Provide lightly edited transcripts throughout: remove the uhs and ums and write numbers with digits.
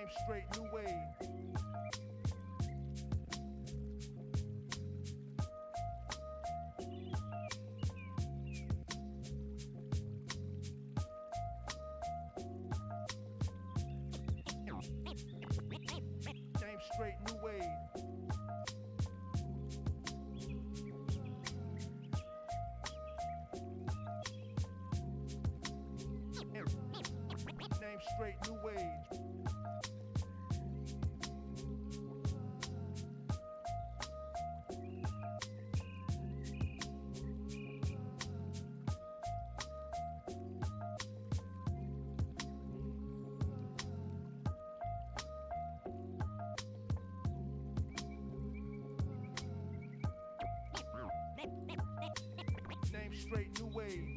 Name straight new wave. Name straight new wave. Name straight new wave. Name straight new wave.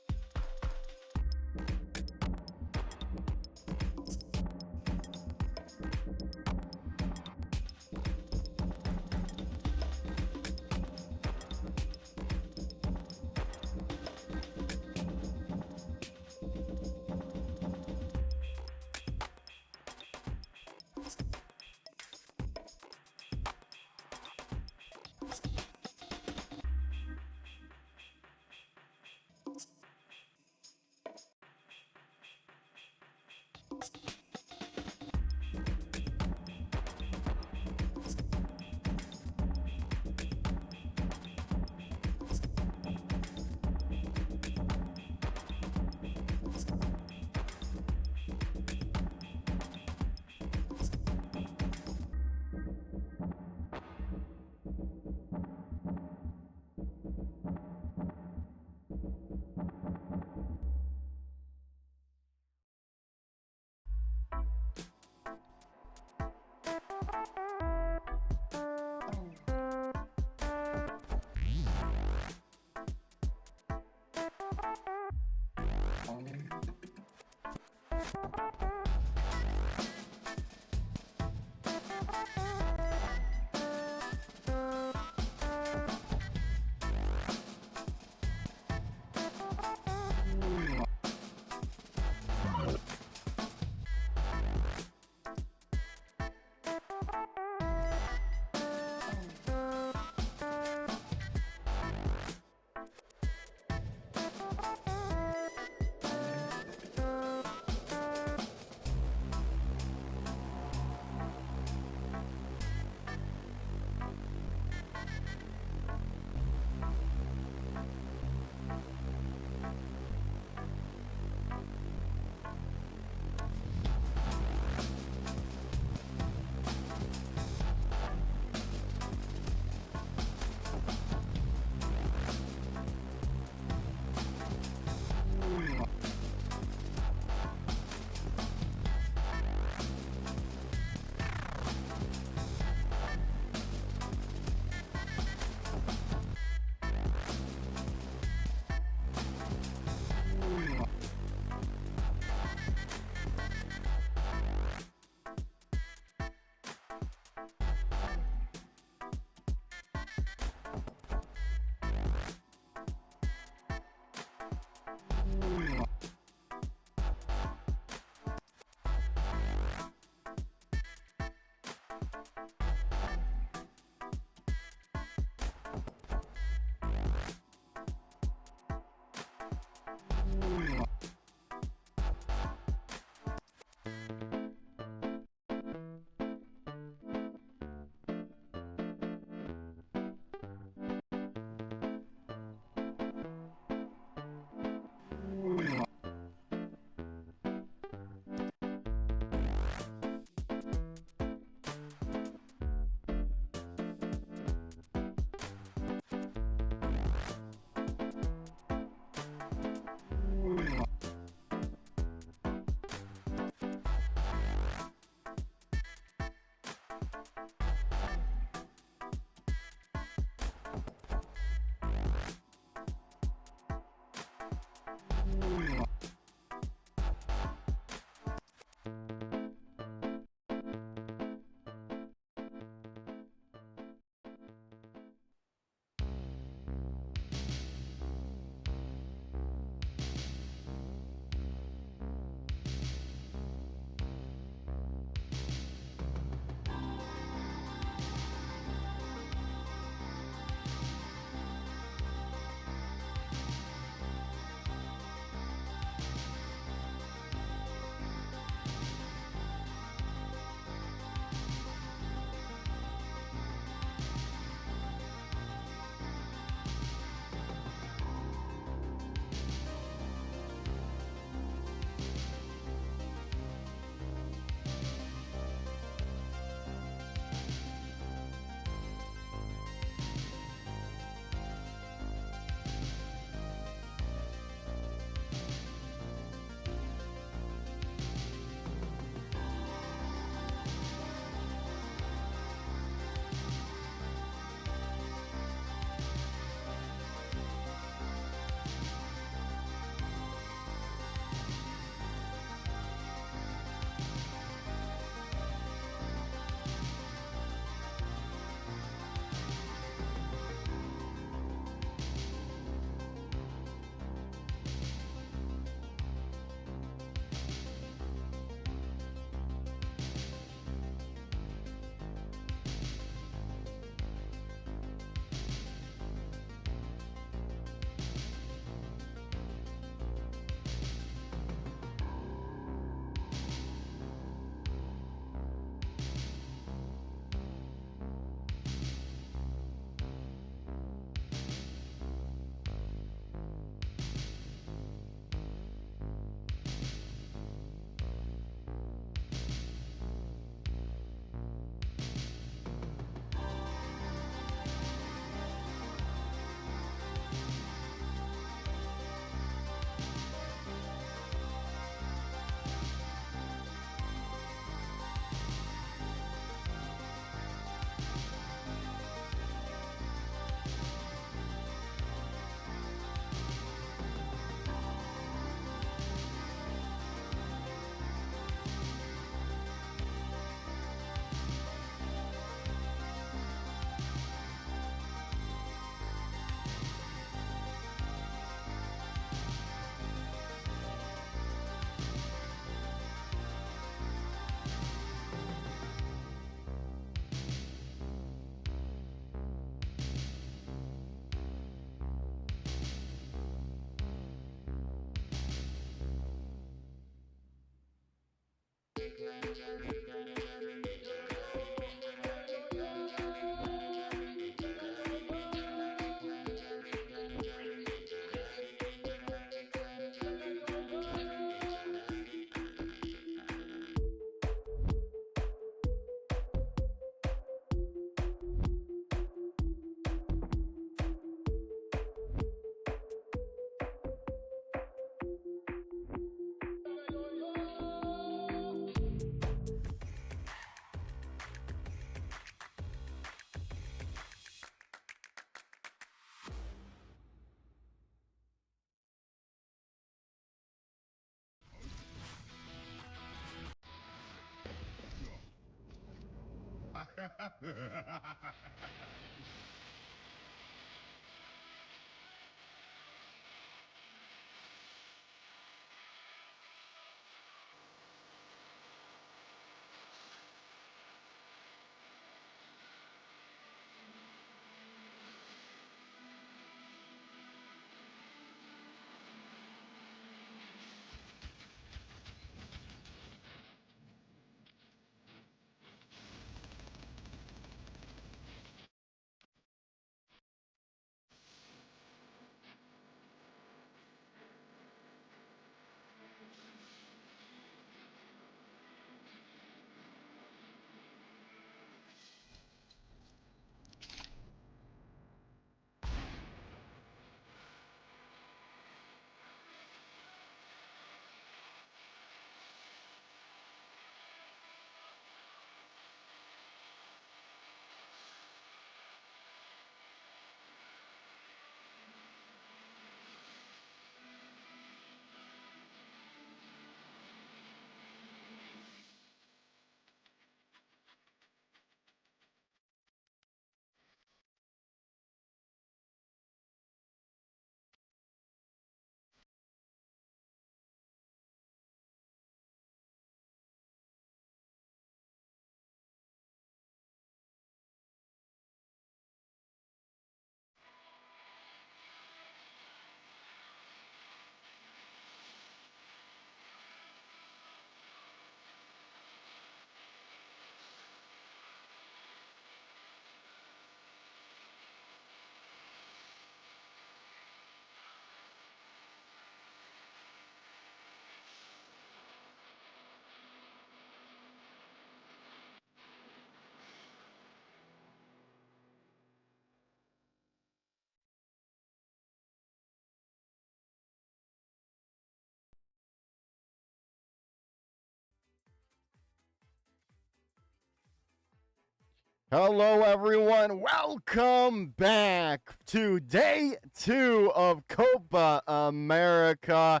Hello, everyone. Welcome back to day 2 of Copa America.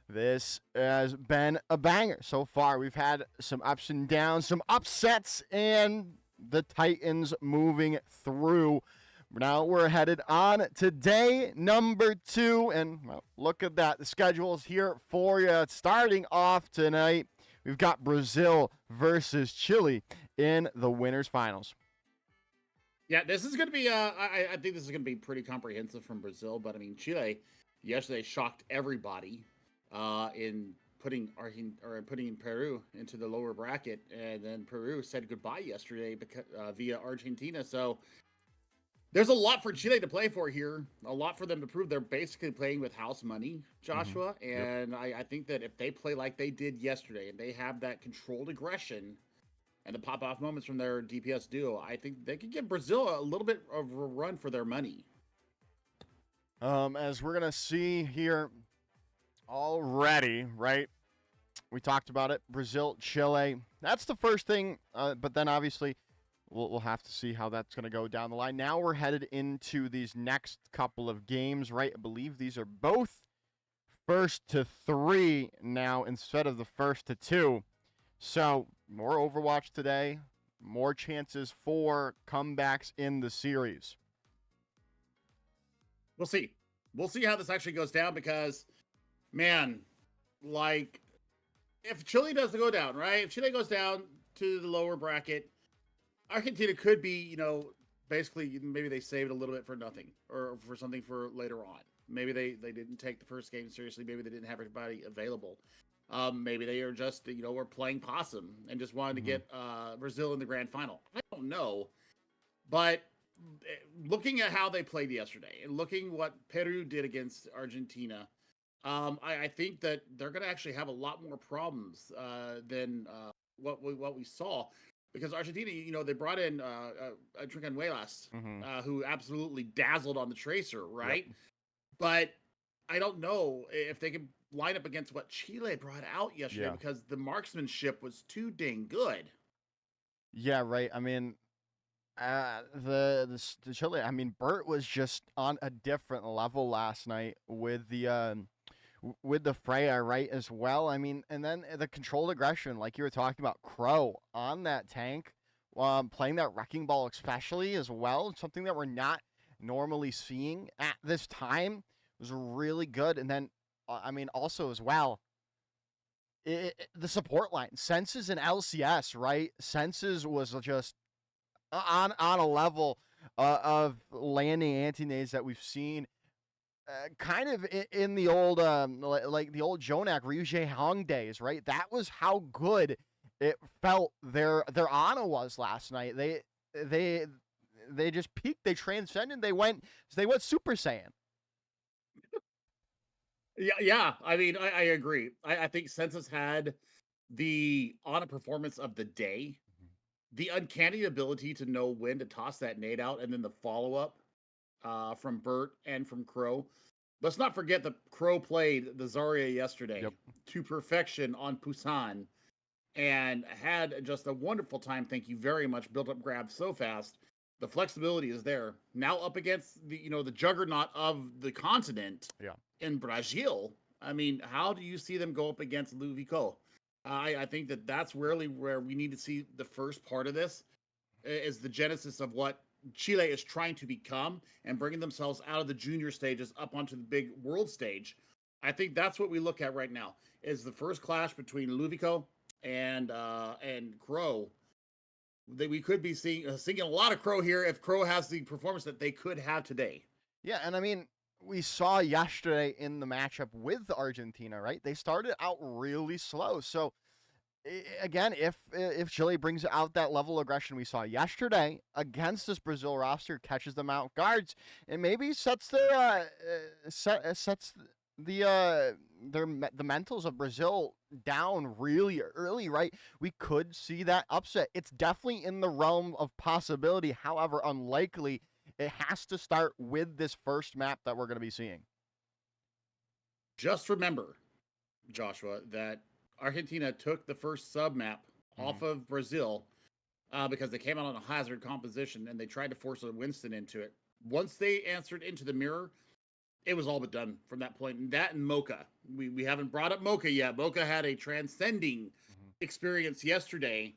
This has been a banger so far. We've had some ups and downs, some upsets, and the Titans moving through. Now we're headed on to day number 2, and well, look at that. The schedule's here for you. Starting off tonight, we've got Brazil versus Chile in the winners finals. Yeah, this is going to be. I think this is going to be pretty comprehensive from Brazil. But I mean, Chile yesterday shocked everybody in putting Peru into the lower bracket, and then Peru said goodbye yesterday via Argentina. So there's a lot for Chile to play for here. A lot for them to prove. They're basically playing with house money, Joshua. And I think that if they play like they did yesterday, and they have that controlled aggression and the pop-off moments from their DPS duo, I think they could give Brazil a little bit of a run for their money. As we're going to see here already, right? We talked about it. Brazil, Chile. That's the first thing. But then obviously we'll have to see how that's going to go down the line. Now we're headed into these next couple of games, right? I believe these are both first to 3 now instead of the first to 2. So, more Overwatch today, more chances for comebacks in the series. We'll see. We'll see how this actually goes down because, man, like, if Chile doesn't go down, right? If Chile goes down to the lower bracket, Argentina could be, basically maybe they saved a little bit for nothing or for something for later on. Maybe they didn't take the first game seriously. Maybe they didn't have everybody available. Maybe they are just, were playing possum and just wanted to get Brazil in the grand final. I don't know. But looking at how they played yesterday and looking what Peru did against Argentina, I think that they're going to actually have a lot more problems than what we saw, because Argentina, they brought in Trincanuelas, Mm-hmm. who absolutely dazzled on the tracer, right? Yep. But I don't know if they can line up against what Chile brought out yesterday, Yeah. because the marksmanship was too dang good. Yeah, right. I mean, the Chile. I mean, Bert was just on a different level last night with the Freya, right, as well. I mean, and then the controlled aggression, like you were talking about, Crow on that tank, playing that wrecking ball especially as well, something that we're not normally seeing at this time, was really good. And then, I mean, also as well, the support line, Senses and LCS, right? Senses was just on a level of landing anti-nades that we've seen kind of in the old like the old Jonak Ryuje Hong days, right? That was how good it felt their Ana was last night. They they just peaked, they transcended, they went Super Saiyan. Yeah. I mean, I agree. I think Census had the on a performance of the day, the uncanny ability to know when to toss that nade out, and then the follow up from Bert and from Crow. Let's not forget that Crow played the Zarya yesterday Yep. to perfection on Busan and had just a wonderful time. Thank you very much. Built up grab so fast. The flexibility is there. Now up against the juggernaut of the continent Yeah. in Brazil. I mean, how do you see them go up against Luvico? I think that's really where we need to see the first part of this, is the genesis of what Chile is trying to become and bringing themselves out of the junior stages up onto the big world stage. I think that's what we look at right now, is the first clash between Luvico and Crow. That we could be seeing a lot of Crow here if Crow has the performance that they could have today. Yeah, and I mean, we saw yesterday in the matchup with Argentina, right? They started out really slow. So again, if Chile brings out that level of aggression we saw yesterday against this Brazil roster, catches them out guards, and maybe sets their sets the mentals of Brazil down really early, right? We could see that upset. It's definitely in the realm of possibility, however unlikely. It has to start with this first map that we're going to be seeing. Just remember, Joshua, that Argentina took the first sub map off of Brazil because they came out on a hazard composition and they tried to force a Winston into it. Once they answered into the mirror, it was all but done from that point. And that and Mocha. We haven't brought up Mocha yet. Mocha had a transcending experience yesterday,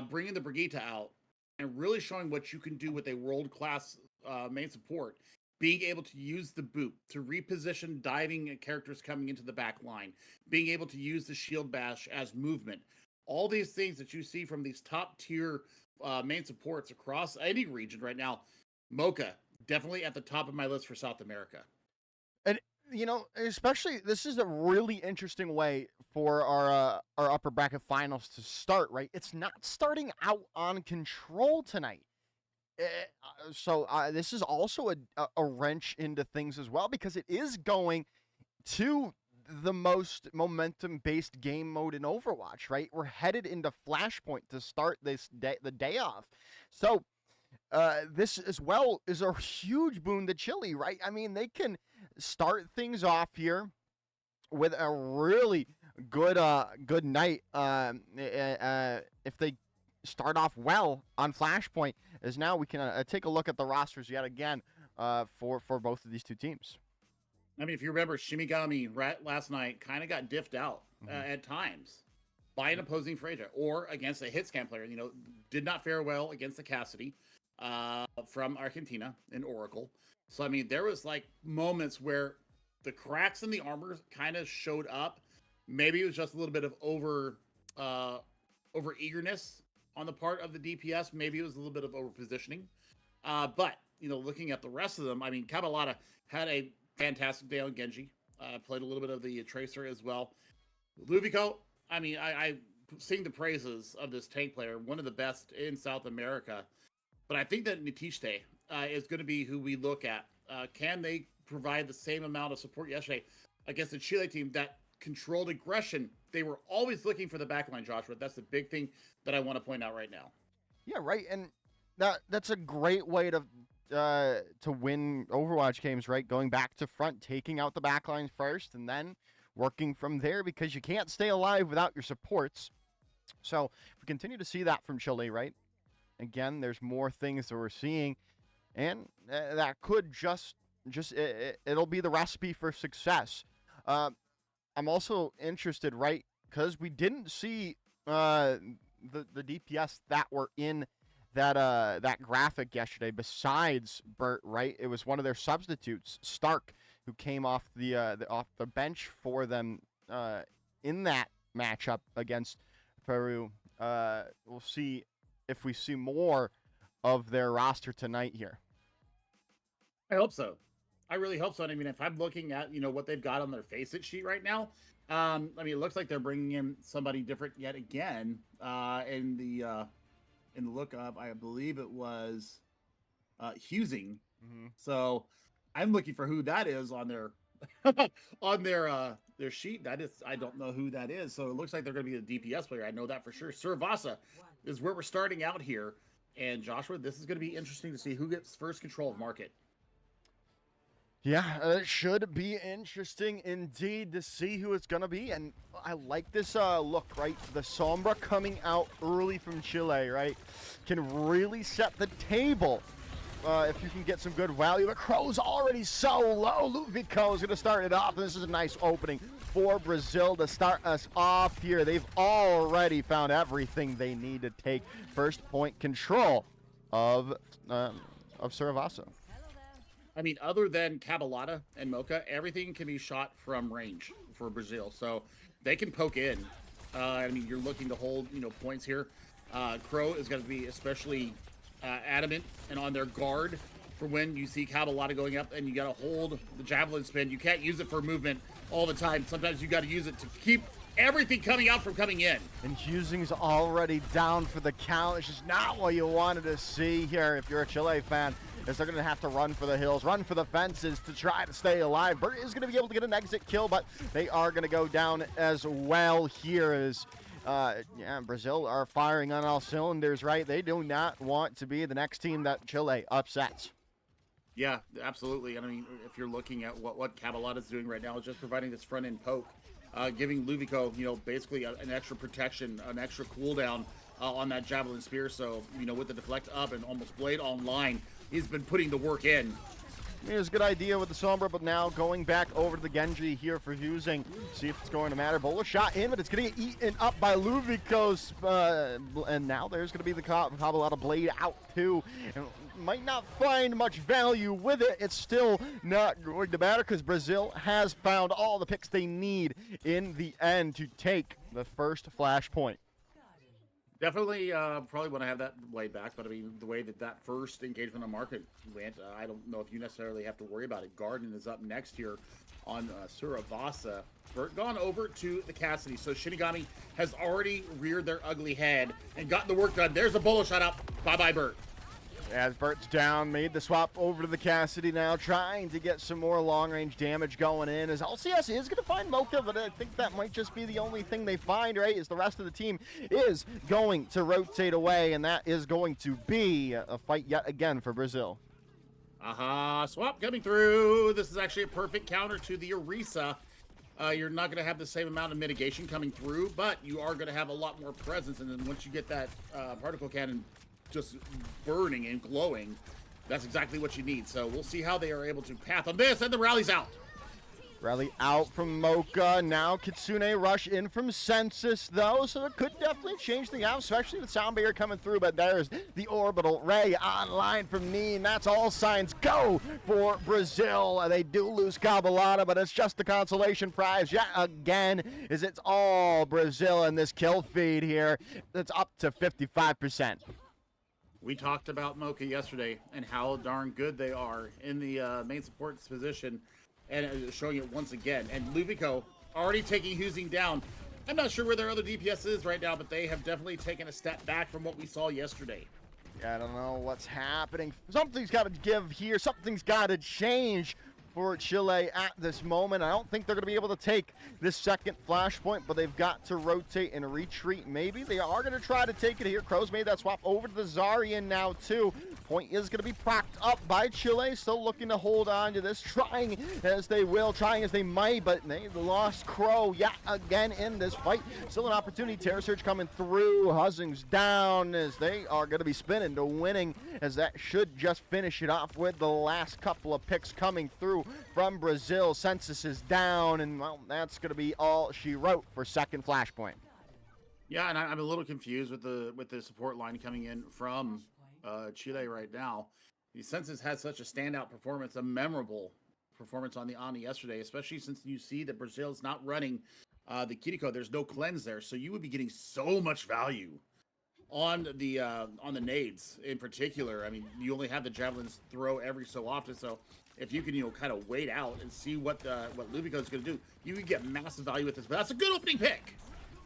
bringing the Brigitte out and really showing what you can do with a world-class main support. Being able to use the boot to reposition diving characters coming into the back line, being able to use the shield bash as movement. All these things that you see from these top tier main supports across any region right now, Mocha, definitely at the top of my list for South America. And especially this is a really interesting way for our upper bracket finals to start, right? It's not starting out on control tonight. So this is also a wrench into things as well, because it is going to the most momentum-based game mode in Overwatch, right? We're headed into Flashpoint to start the day off. So this as well is a huge boon to Chile, right? I mean, they can start things off here with a really good night if they start off well on Flashpoint, as now we can take a look at the rosters yet again for both of these two teams. I mean, if you remember, Shimigami last night kind of got diffed out at times by an opposing Freya or against a hit scan player. Did not fare well against the Cassidy from Argentina in Oracle. So, I mean, there was like moments where the cracks in the armor kind of showed up. Maybe it was just a little bit of over eagerness on the part of the DPS. Maybe it was a little bit of over positioning. But, looking at the rest of them, I mean, Cabalata had a fantastic day on Genji. Played a little bit of the Tracer as well. Luvico, I mean, I sing the praises of this tank player, one of the best in South America. But I think that Nitiste is going to be who we look at. Can they provide the same amount of support yesterday against the Chile team that controlled aggression? They were always looking for the backline, Joshua. That's the big thing that I want to point out right now. Yeah, right. And that's a great way to win Overwatch games, right? Going back to front, taking out the backlines first, and then working from there because you can't stay alive without your supports. So if we continue to see that from Chile, right? Again, there's more things that we're seeing, and that could it'll be the recipe for success. I'm also interested, right? Because we didn't see the DPS that were in that graphic yesterday. Besides Bert, right? It was one of their substitutes, Stark, who came off the bench for them in that matchup against Peru. We'll see if we see more of their roster tonight here. I hope so. I really hope so. I mean, if I'm looking at what they've got on their face-it sheet right now, I mean, it looks like they're bringing in somebody different yet again. In the look of, I believe it was Husing. Mm-hmm. So I'm looking for who that is on their on their sheet. That is, I don't know who that is. So it looks like they're going to be a DPS player. I know that for sure. Survasa is where we're starting out here. And Joshua, this is going to be interesting to see who gets first control of market. Yeah, it should be interesting indeed to see who it's going to be. And I like this look, right? The Sombra coming out early from Chile, right? Can really set the table if you can get some good value. The Crow's already so low. Luvico is going to start it off. This is a nice opening for Brazil to start us off here. They've already found everything they need to take first point control of Suravaso. I mean, other than Cabalata and Mocha, everything can be shot from range for Brazil. So they can poke in. I mean, you're looking to hold, points here. Crow is going to be especially adamant and on their guard for when you see Cabalata going up and you got to hold the javelin spin. You can't use it for movement all the time. Sometimes you got to use it to keep everything coming out from coming in. And Husing's already down for the count. It's just not what you wanted to see here if you're a Chile fan. Is they're going to have to run for the hills, run for the fences to try to stay alive. Bert is going to be able to get an exit kill, but they are going to go down as well here as Brazil are firing on all cylinders, right? They do not want to be the next team that Chile upsets. Yeah, absolutely. And I mean, if you're looking at what Cabalata is doing right now, is just providing this front-end poke, giving Luvico, basically an extra protection, an extra cooldown on that javelin spear. So, with the deflect up and almost blade online, he's been putting the work in. It was a good idea with the Sombra, but now going back over to the Genji here for Husing. See if it's going to matter. Bola shot in, but it's going to get eaten up by Luvico's. And now there's going to be the Cabalata blade out too. And might not find much value with it. It's still not going to matter because Brazil has found all the picks they need in the end to take the first flash point. Definitely probably want to have that blade back, but I mean, the way that first engagement on market went, I don't know if you necessarily have to worry about it. Garden is up next here on Suravasa. Bert gone over to the Cassidy, so Shinigami has already reared their ugly head and gotten the work done. There's a bolo shot up. Bye-bye, Bert. As Bert's down, made the swap over to the Cassidy now, trying to get some more long-range damage going in. As LCS is going to find Mocha, but I think that might just be the only thing they find, right? Is the rest of the team is going to rotate away, and that is going to be a fight yet again for Brazil. Swap coming through. This is actually a perfect counter to the Orisa. You're not going to have the same amount of mitigation coming through, but you are going to have a lot more presence, and then once you get that particle cannon just burning and glowing, that's exactly what you need. So we'll see how they are able to path on this, and the rally's out. Rally out from Mocha. Now Kitsune rush in from Census, though, so it could definitely change things out, especially with Sound Barrier coming through. But there's the Orbital Ray online from Neen. That's all signs go for Brazil. They do lose Cabalata, but it's just the consolation prize yet again, is it's all Brazil in this kill feed here. It's up to 55%. We talked about Mocha yesterday and how darn good they are in the main support position, and showing it once again. And Luvico already taking Husing down. I'm not sure where their other DPS is right now, but they have definitely taken a step back from what we saw yesterday. Yeah, I don't know what's happening. Something's got to give here. Something's got to change for Chile at this moment. I don't think they're going to be able to take this second flashpoint, but they've got to rotate and retreat. Maybe they are going to try to take it here. Crows made that swap over to the Zaryan now, too. Point is going to be propped up by Chile, still looking to hold on to this, trying as they will, trying as they might, but they lost Crow yet again in this fight. Still an opportunity. Terror Surge coming through. Huzzing's down as they are going to be spinning to winning, as that should just finish it off with the last couple of picks coming through from Brazil. Census is down, and well, that's going to be all she wrote for second flashpoint. Yeah, and I'm a little confused with the support line coming in from Chile right now. The Census had such a standout performance, a memorable performance on the Ani yesterday, especially since you see that Brazil's not running the Kiriko. There's no cleanse there, so you would be getting so much value on the nades in particular. I mean, you only have the javelins throw every so often, so if you can kind of wait out and see what Luvico is going to do, you can get massive value with this. But that's a good opening pick.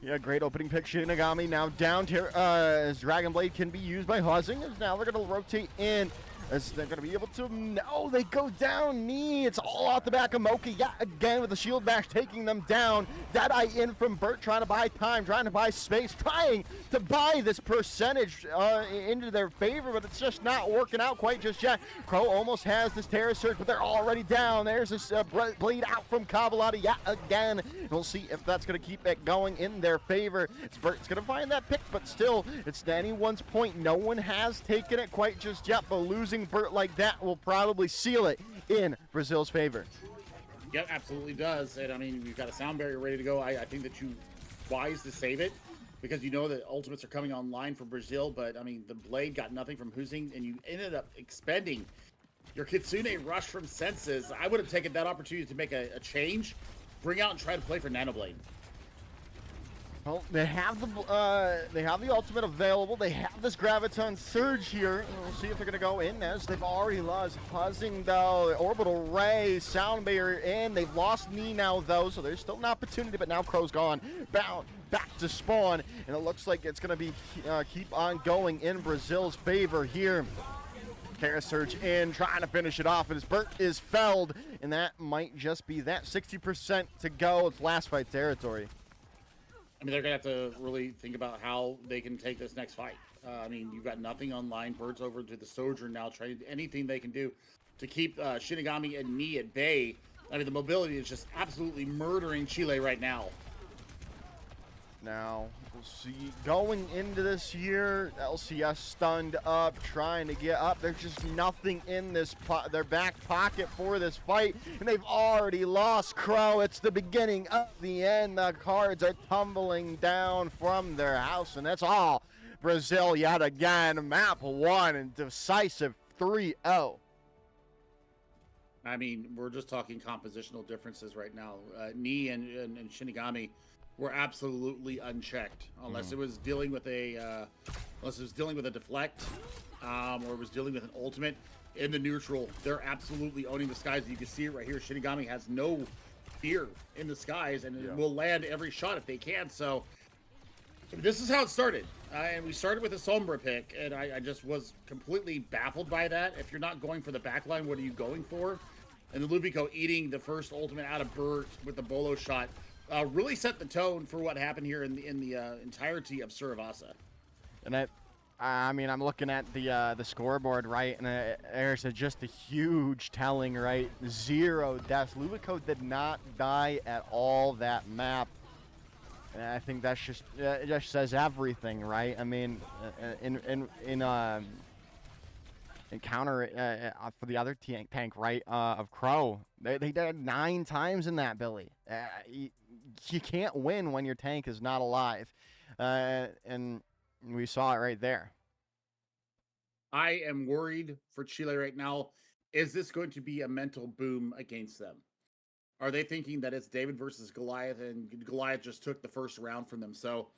Yeah, great opening pick. Shinigami now down here as Dragon Blade can be used by Huzzing. Now they're going to rotate in as they're going to be able to. No, they go down knee. It's all off the back of Moki yet again with the shield bash taking them down. Deadeye in from Burt, trying to buy time, trying to buy space, trying to buy this percentage into their favor, but it's just not working out quite just yet. Crow almost has this Terror Surge, but they're already down. There's this bleed out from Cavalati yet again. We'll see if that's going to keep it going in their favor. Burt's going to find that pick, but still, it's anyone's point. No one has taken it quite just yet, but losing Burt like that will probably seal it in Brazil's favor. Yep, absolutely does. And I mean, we've got a sound barrier ready to go. I think that you wise to save it because you know that ultimates are coming online for Brazil. But I mean, the blade got nothing from Huzing, and you ended up expending your Kitsune rush from Senses. I would have taken that opportunity to make a change, bring out and try to play for Nanoblade. Well, they have the ultimate available. They have this Graviton Surge here. We'll see if they're going to go in as they've already lost Huzzing, though. Orbital Ray, Sound Barrier in. They've lost Knee now, though, so there's still an opportunity, but now Crow's gone. Bound back to spawn, and it looks like it's going to be keep on going in Brazil's favor here. Terra Surge in, trying to finish it off, and his Burt is felled, and that might just be that. 60% to go. It's last fight territory. I mean, they're going to have to really think about how they can take this next fight. I mean, you've got nothing online. Bird's over to the Sojourn now, trying anything they can do to keep Shinigami and Knee at bay. I mean, the mobility is just absolutely murdering Chile right now. Now, we'll see. Going into this year, LCS stunned up, trying to get up. There's just nothing in this their back pocket for this fight, and they've already lost Crow. It's the beginning of the end. The cards are tumbling down from their house, and that's all. Brazil yet again. Map 1 and decisive 3-0. I mean, we're just talking compositional differences right now. Knee and Shinigami were absolutely unchecked, unless it was dealing with a deflect, or it was dealing with an ultimate in the neutral. They're absolutely owning the skies. You can see it right here. Shinigami has no fear in the skies, and it will land every shot if they can. So this is how it started, and we started with a Sombra pick, and I just was completely baffled by that. If you're not going for the backline, what are you going for? And the Luvico eating the first ultimate out of Burt with the Bolo shot really set the tone for what happened here in the entirety of Suravasa. And I mean, I'm looking at the scoreboard, right, and there's just a huge telling, right? 0 deaths. Luvico did not die at all that map. And I think that's just it just says everything, right? I mean, in counter for the other tank, right, of Crow, they died 9 times in that, Billy. You can't win when your tank is not alive, and we saw it right there. I am worried for Chile right now. Is this going to be a mental boom against them? Are they thinking that it's David versus Goliath, and Goliath just took the first round from them? So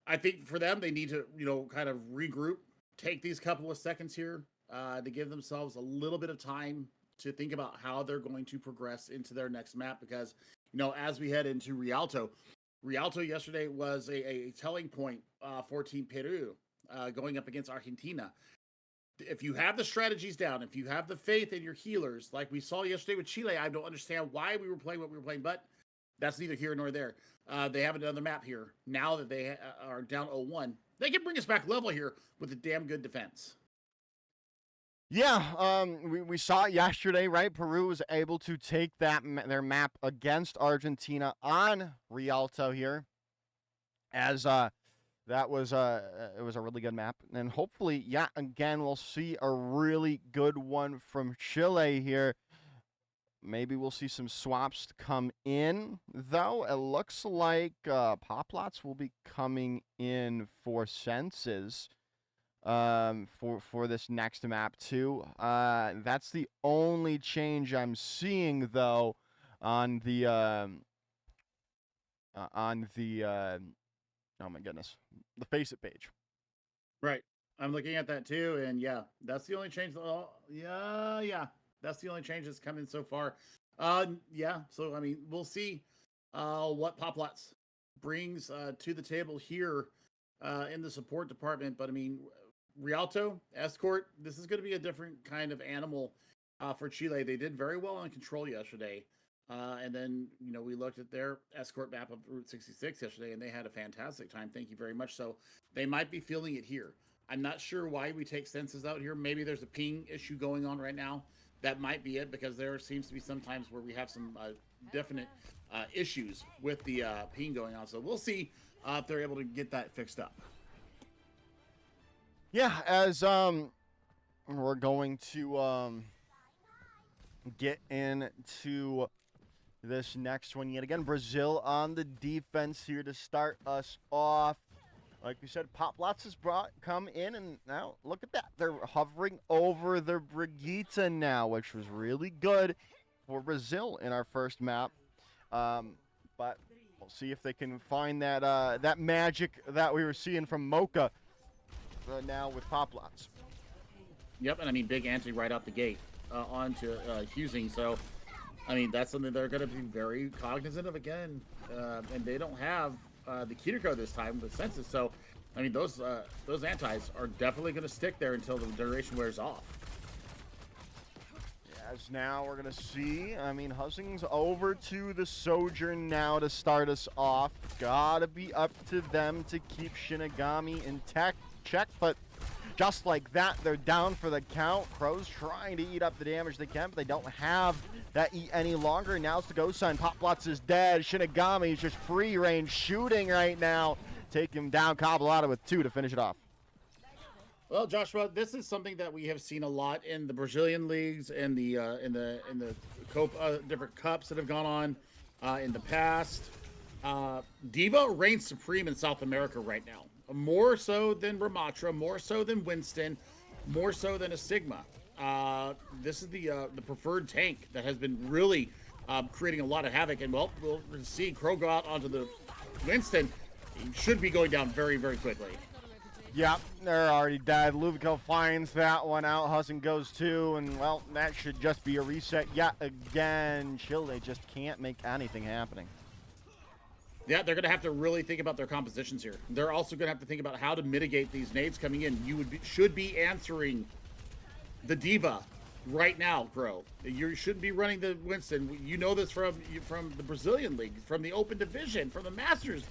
I think for them, they need to, kind of regroup, take these couple of seconds here to give themselves a little bit of time to think about how they're going to progress into their next map. Because, as we head into Rialto, Rialto yesterday was a telling point for Team Peru going up against Argentina. If you have the strategies down, if you have the faith in your healers, like we saw yesterday with Chile, I don't understand why we were playing what we were playing, but that's neither here nor there. They have another map here. Now that they are down 0-1, they can bring us back level here with a damn good defense. Yeah, we saw it yesterday, right? Peru was able to take their map against Argentina on Rialto here, as that was it was a really good map, and hopefully, yeah, again we'll see a really good one from Chile here. Maybe we'll see some swaps come in, though. It looks like Poplots will be coming in for senses. For this next map too. That's the only change I'm seeing though on the oh my goodness, the Face It page. Right. I'm looking at that too, and yeah, that's the only change. Yeah, that's the only change that's come in so far. Yeah. So I mean, we'll see what Poplots brings to the table here in the support department, but I mean. Rialto, Escort, this is going to be a different kind of animal for Chile. They did very well on control yesterday. And then, we looked at their Escort map of Route 66 yesterday, and they had a fantastic time. Thank you very much. So they might be feeling it here. I'm not sure why we take senses out here. Maybe there's a ping issue going on right now. That might be it, because there seems to be some times where we have some definite issues with the ping going on. So we'll see if they're able to get that fixed up. Yeah, as we're going to get into this next one yet again. Brazil on the defense here to start us off. Like we said, Poplots has come in, and now look at that. They're hovering over the Brigitte now, which was really good for Brazil in our first map. But we'll see if they can find that that magic that we were seeing from Mocha. Now with Poplots. Yep, and I mean, big ante right out the gate onto Husing. So, I mean, that's something they're going to be very cognizant of again. And they don't have the Kiriko this time with Senses. So, I mean, those antis are definitely going to stick there until the duration wears off. As now we're going to see, I mean, Husing's over to the Sojourn now to start us off. Gotta be up to them to keep Shinigami intact. Check, but just like that, they're down for the count. Crow's trying to eat up the damage they can, but they don't have that eat any longer. Now it's the ghost sign. Poplots is dead. Shinigami is just free range shooting right now. Take him down. Caballada with 2 to finish it off. Well, Joshua, this is something that we have seen a lot in the Brazilian leagues and the Copa, different cups that have gone on in the past. Diva reigns supreme in South America right now. More so than Ramatra, more so than Winston, more so than a Sigma. This is the preferred tank that has been really creating a lot of havoc. And, well, we'll see Crow go out onto the Winston. He should be going down very, very quickly. Yep, they're already dead. Luvico finds that one out. Hussin goes 2, and, well, that should just be a reset yet again. Chile just can't make anything happening. Yeah, they're going to have to really think about their compositions here. They're also going to have to think about how to mitigate these nades coming in. You should be answering the Diva right now, Crow. You shouldn't be running the Winston. You know this from the Brazilian League, from the Open Division, from the Masters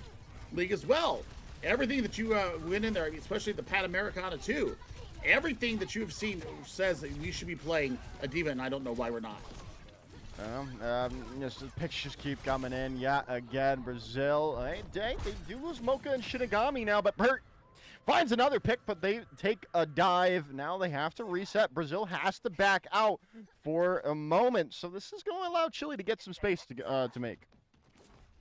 League as well. Everything that you went in there, especially the Pan Americana too, everything that you've seen says that we should be playing a Diva, and I don't know why we're not. The pictures keep coming in. Yeah, again, Brazil. They do lose Mocha and Shinigami now, but Bert finds another pick, but they take a dive. Now they have to reset. Brazil has to back out for a moment, so this is going to allow Chile to get some space to make.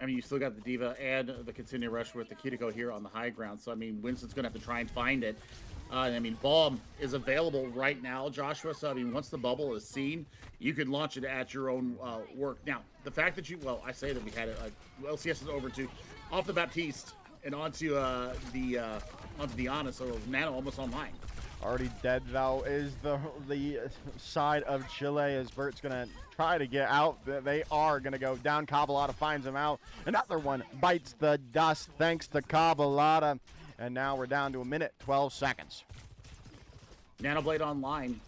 I mean, you still got the Diva and the Continue Rush with the Kiriko here on the high ground, so I mean, Winston's going to have to try and find it. I mean, Bomb is available right now, Joshua. So, I mean, once the bubble is seen, you can launch it at your own work. Now, the fact that I say that we had it. LCS is over to off the Baptiste and onto the Ana, so Nano almost online. Already dead, though, is the side of Chile, as Bert's going to try to get out. They are going to go down. Cabalata finds him out. Another one bites the dust thanks to Cabalata. And now we're down to a minute, 12 seconds. Nanoblade online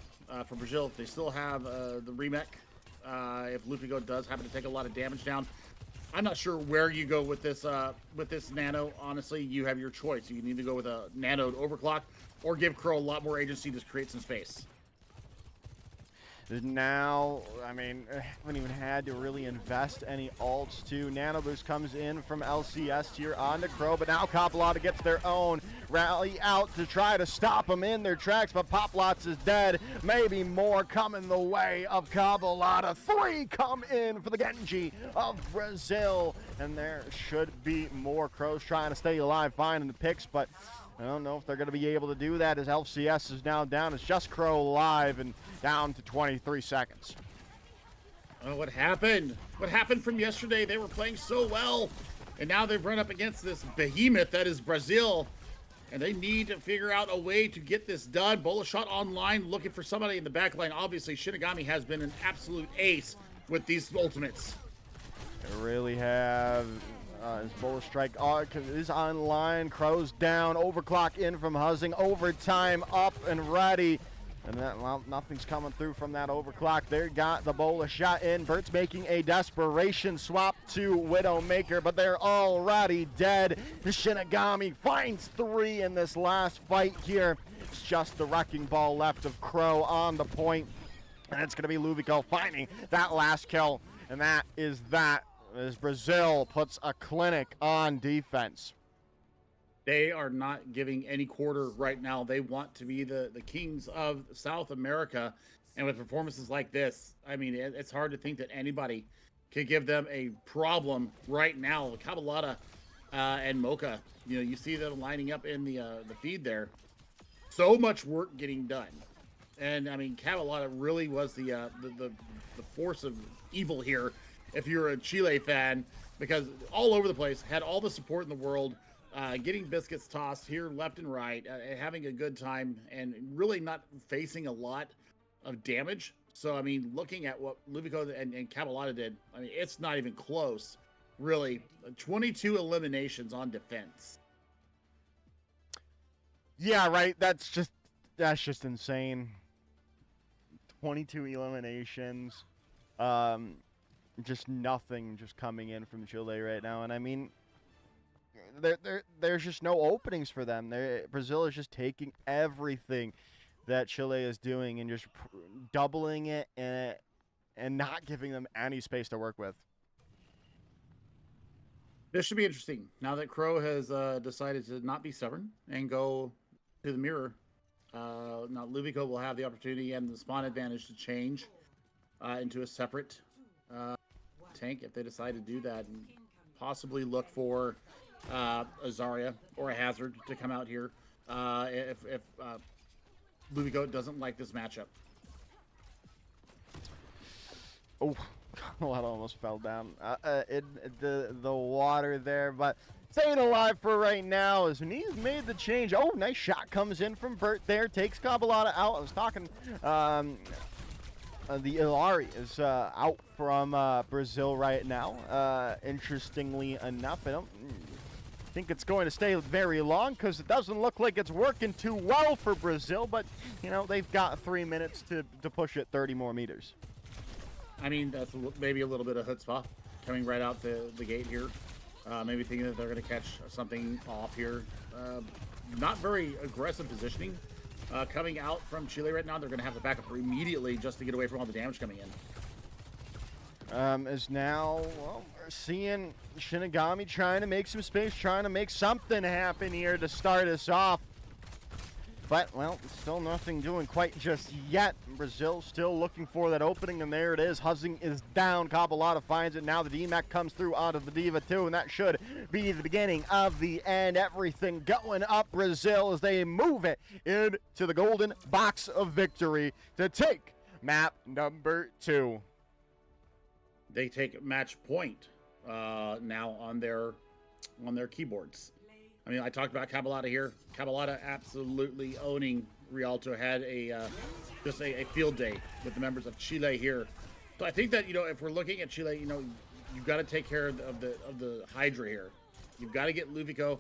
for Brazil. They still have the remake. If Lufigo does happen to take a lot of damage down, I'm not sure where you go with this nano. Honestly, you have your choice. You can either go with a nanoed overclock or give Crow a lot more agency to create some space. Now, I mean, haven't even had to really invest any ults too. Nano Boost comes in from LCS here onto Crow, but now Cabalata gets their own rally out to try to stop them in their tracks, but Poplots is dead. Maybe more coming the way of Cabalata. 3 come in for the Genji of Brazil, and there should be more. Crows trying to stay alive, finding the picks, but I don't know if they're going to be able to do that as LCS is now down. It's just Crow live and down to 23 seconds. Oh, what happened? What happened from yesterday? They were playing so well, and now they've run up against this behemoth that is Brazil, and they need to figure out a way to get this done. Bola shot online, looking for somebody in the back line. Obviously, Shinigami has been an absolute ace with these ultimates. They really have. His Bola strike is online. Crow's down. Overclock in from Huzzing. Overtime up and ready. And that, well, nothing's coming through from that overclock. They got the Bola shot in. Bert's making a desperation swap to Widowmaker, but they're already dead. The Shinigami finds 3 in this last fight here. It's just the wrecking ball left of Crow on the point. And it's going to be Luvico finding that last kill. And that is that. As Brazil puts a clinic on defense. They are not giving any quarter right now. They want to be the kings of South America. And with performances like this, I mean, it's hard to think that anybody could give them a problem right now. Cabalata and Mocha, you know, you see them lining up in the feed there. So much work getting done. And, I mean, Cabalata really was the force of evil here. If you're a Chile fan, because all over the place, had all the support in the world, getting biscuits tossed here left and right, having a good time, and really not facing a lot of damage. So, I mean, looking at what Luvico and Cabalata did, I mean, it's not even close, really. 22 eliminations on defense. Yeah, right. That's just insane. 22 eliminations. Just nothing just coming in from Chile right now. And I mean, there's just no openings for them. Brazil is just taking everything that Chile is doing and just doubling it and not giving them any space to work with. This should be interesting. Now that Crow has decided to not be stubborn and go to the mirror, now Luvico will have the opportunity and the spawn advantage to change into a separate tank if they decide to do that, and possibly look for a Zarya or a Hazard to come out here if Luvico doesn't like this matchup. Oh, Colorado almost fell down in the water there, but staying alive for right now as he's made the change. Oh, nice shot comes in from Bert there, takes Cabalata out. I was talking the Ilari is out from Brazil right now. Interestingly enough, I don't think it's going to stay very long because it doesn't look like it's working too well for Brazil, but, you know, they've got 3 minutes to push it 30 more meters. I mean, that's maybe a little bit of chutzpah coming right out the gate here. Maybe thinking that they're going to catch something off here. Not very aggressive positioning. Coming out from Chile right now, they're going to have to back up immediately just to get away from all the damage coming in. Is now, well, we're seeing Shinigami trying to make some space, trying to make something happen here to start us off. But, well, still nothing doing quite just yet. Brazil still looking for that opening, and there it is. Huzzing is down. Cabalata finds it. Now the DMAC comes through onto the Diva, too, and that should be the beginning of the end. Everything going up Brazil as they move it into the golden box of victory to take map number 2. They take match point now on their keyboards. I mean, I talked about Cabalata here. Cabalata absolutely owning Rialto had a just a field day with the members of Chile here. So I think that if we're looking at Chile, you've got to take care of the Hydra here. You've got to get Luvico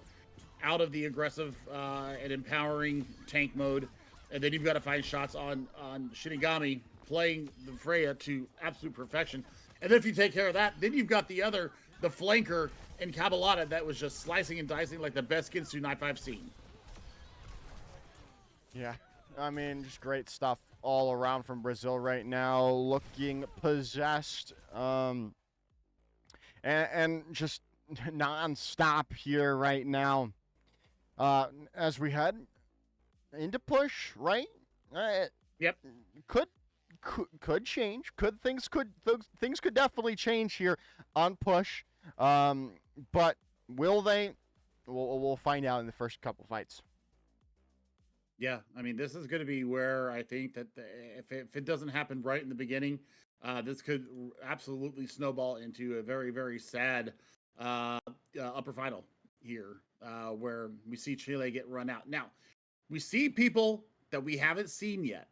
out of the aggressive and empowering tank mode, and then you've got to find shots on Shinigami playing the Freya to absolute perfection. And then if you take care of that, then you've got the flanker in Cabalata that was just slicing and dicing like the best Ginsu knife I've seen. Yeah, I mean, just great stuff all around from Brazil right now, looking possessed, and just non-stop here right now. As we head into push, right? Yep. Could change. Things could definitely change here on push. But will they? We'll find out in the first couple fights. Yeah, I mean, this is going to be where I think that if it doesn't happen right in the beginning, this could absolutely snowball into a very, very sad upper final here, where we see Chile get run out. Now, we see people that we haven't seen yet.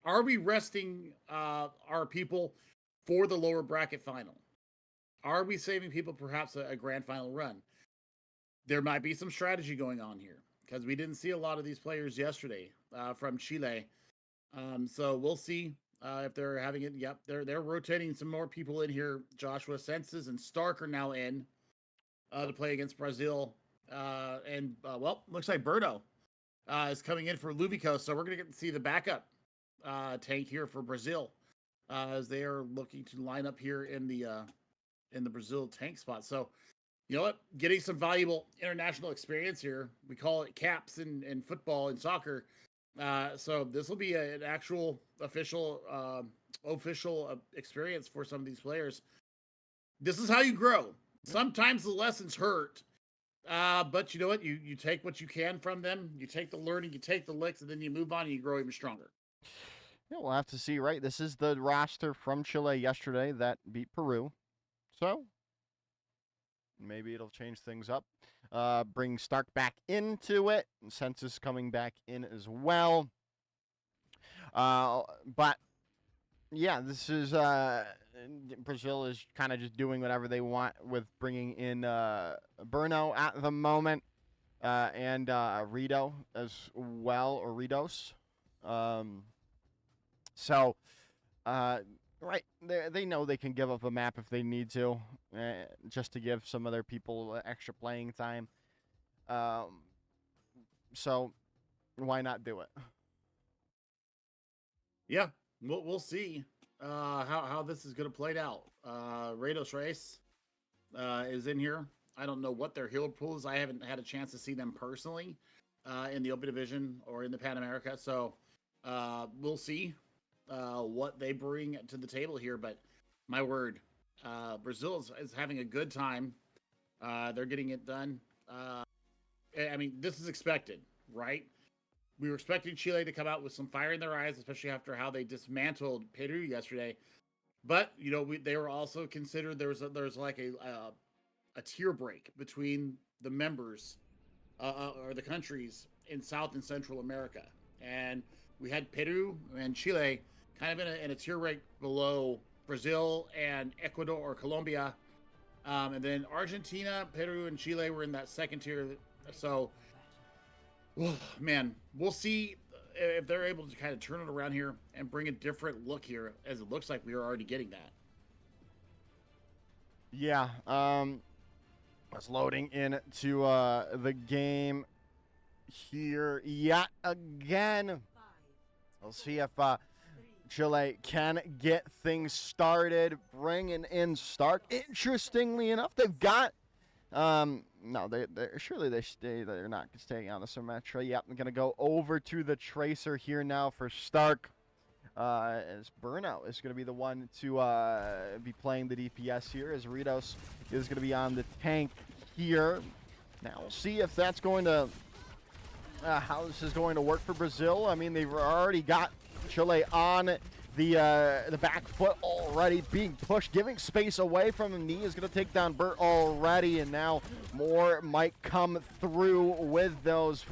Are we resting our people for the lower bracket final? Are we saving people perhaps a grand final run? There might be some strategy going on here, because we didn't see a lot of these players yesterday from Chile. So we'll see if they're having it. Yep, they're rotating some more people in here. Joshua Senses and Stark are now in to play against Brazil. Looks like Berto is coming in for Luvico. So we're going to get to see the backup tank here for Brazil as they are looking to line up here in the Brazil tank spot. So, you know what? Getting some valuable international experience here. We call it caps in football and soccer. So this will be an actual official experience for some of these players. This is how you grow. Sometimes the lessons hurt, but you know what? You take what you can from them. You take the learning, you take the licks, and then you move on and you grow even stronger. Yeah, we'll have to see, right? This is the roster from Chile yesterday that beat Peru. So maybe it'll change things up. Bring Stark back into it. And Census coming back in as well. But yeah, this is Brazil is kind of just doing whatever they want with bringing in Bruno at the moment, and Rito as well, or Ritos. Right, they know they can give up a map if they need to, just to give some other people extra playing time. So why not do it? Yeah, we'll see how this is going to play out. Rados Race is in here. I don't know what their hero pool is. I haven't had a chance to see them personally in the Open Division or in the Pan America. So we'll see what they bring to the table here. But my word, Brazil is having a good time. They're getting it done. I mean, this is expected, right? We were expecting Chile to come out with some fire in their eyes, especially after how they dismantled Peru yesterday. But you know, they were also considered. There's like a tier break between the members or the countries in South and Central America, and we had Peru and Chile kind of in a tier break below Brazil and Ecuador or Colombia, and then Argentina, Peru, and Chile were in that second tier. So, man, we'll see if they're able to kind of turn it around here and bring a different look here, as it looks like we are already getting that. Yeah, it's loading into the game here yet again. We'll see if Chile can get things started, bringing in Stark. Interestingly enough, they've got no, they're not staying on the Symmetra. Yep, I'm gonna go over to the Tracer here now for Stark. As Burnout is gonna be the one to be playing the DPS here, as Ritos is gonna be on the tank here. Now we'll see if that's going to how this is going to work for Brazil. I mean, they've already got Chile on the back foot already being pushed, giving space away from him. Knee is going to take down Burt already, and now more might come through with those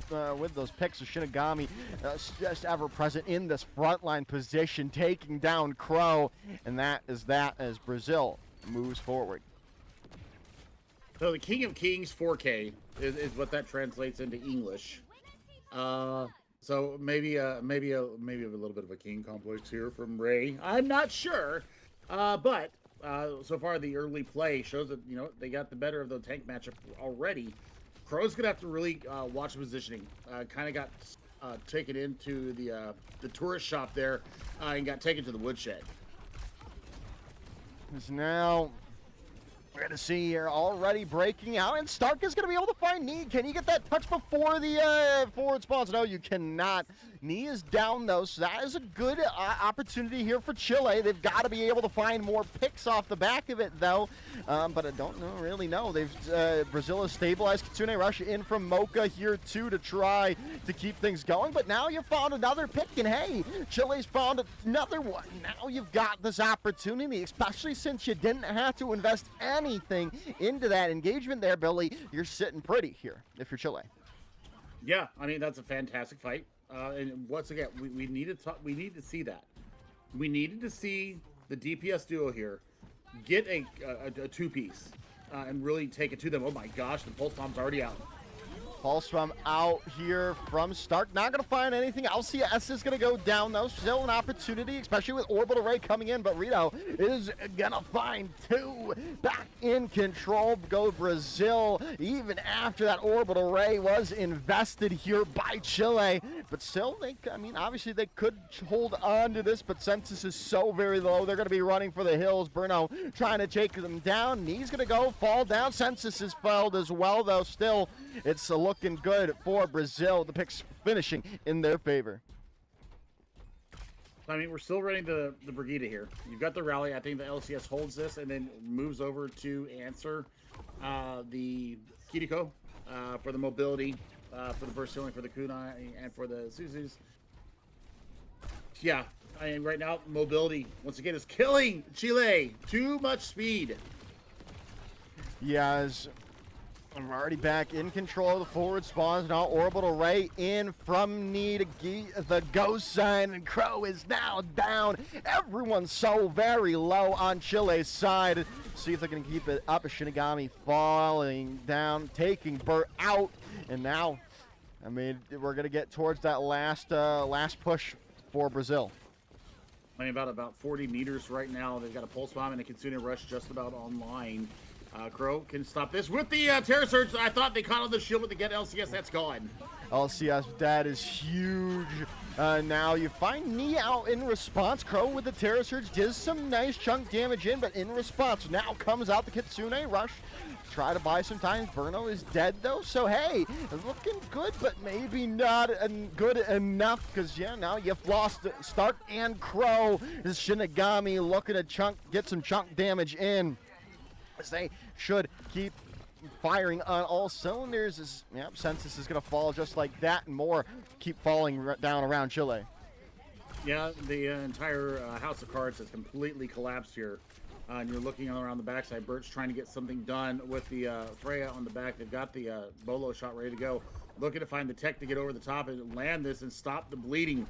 picks of Shinigami just ever present in this frontline position, taking down Crow, and that as Brazil moves forward. So the King of Kings 4K is what that translates into English. So maybe a little bit of a king complex here from Ray. I'm not sure, but so far the early play shows that they got the better of the tank matchup already. Crow's gonna have to really watch the positioning. Kind of got taken into the tourist shop there and got taken to the woodshed. Because now we're going to see here already breaking out, and Stark is going to be able to find Knee. Can you get that touch before the forward spawns? No, you cannot. Knee is down, though, so that is a good opportunity here for Chile. They've got to be able to find more picks off the back of it, though. But I don't really know. Brazil has stabilized. Kitsune Rush in from Mocha here, too, to try to keep things going. But now you've found another pick, and hey, Chile's found another one. Now you've got this opportunity, especially since you didn't have to invest anything into that engagement there, Billy. You're sitting pretty here if you're Chile. Yeah, I mean, that's a fantastic fight. And once again, we need to see that. We needed to see the DPS duo here get a two-piece and really take it to them. Oh my gosh, the pulse bomb's already out. Pulse bomb out here from Stark. Not going to find anything. LCS is going to go down, though. Still an opportunity, especially with Orbital Ray coming in. But Rito is going to find two. Back in control. Go Brazil. Even after that Orbital Ray was invested here by Chile. But still, obviously they could hold on to this. But census is so very low. They're going to be running for the hills. Bruno trying to take them down. Knee's going to go fall down. Census is failed as well, though. Still, it's looking good for Brazil. The picks finishing in their favor. I mean, we're still running the Brigida here. You've got the rally. I think the LCS holds this and then moves over to answer the Kiriko for the mobility, for the burst healing, for the kunai, and for the Suzus. Yeah, I mean, right now, mobility, once again, is killing Chile. Too much speed. Yes. I'm already back in control of the forward spawns. Now Orbital Ray in from Knee to the ghost sign, and Crow is now down. Everyone's so very low on Chile's side. See if they can keep it up. Shinigami falling down, taking Burt out, and now, we're gonna get towards that last push for Brazil. I mean, about 40 meters right now. They've got a pulse bomb and a Kitsune Rush just about online. Crow can stop this with the Terror Surge. I thought they caught on the shield with the get LCS. That's gone. LCS, that is huge. Now you find Knee out in response. Crow with the Terror Surge does some nice chunk damage in, but in response, now comes out the Kitsune Rush. Try to buy some time. Bruno is dead, though, so hey, looking good, but maybe not good enough, because, now you've lost Stark and Crow. This Shinigami looking to get some chunk damage in. As they should keep firing on all cylinders. Census is going to fall just like that, and more keep falling down around Chile. Yeah, the entire House of Cards has completely collapsed here. And you're looking around the backside. Bert's trying to get something done with the Freya on the back. They've got the Bolo shot ready to go. Looking to find the tech to get over the top and land this and stop the bleeding.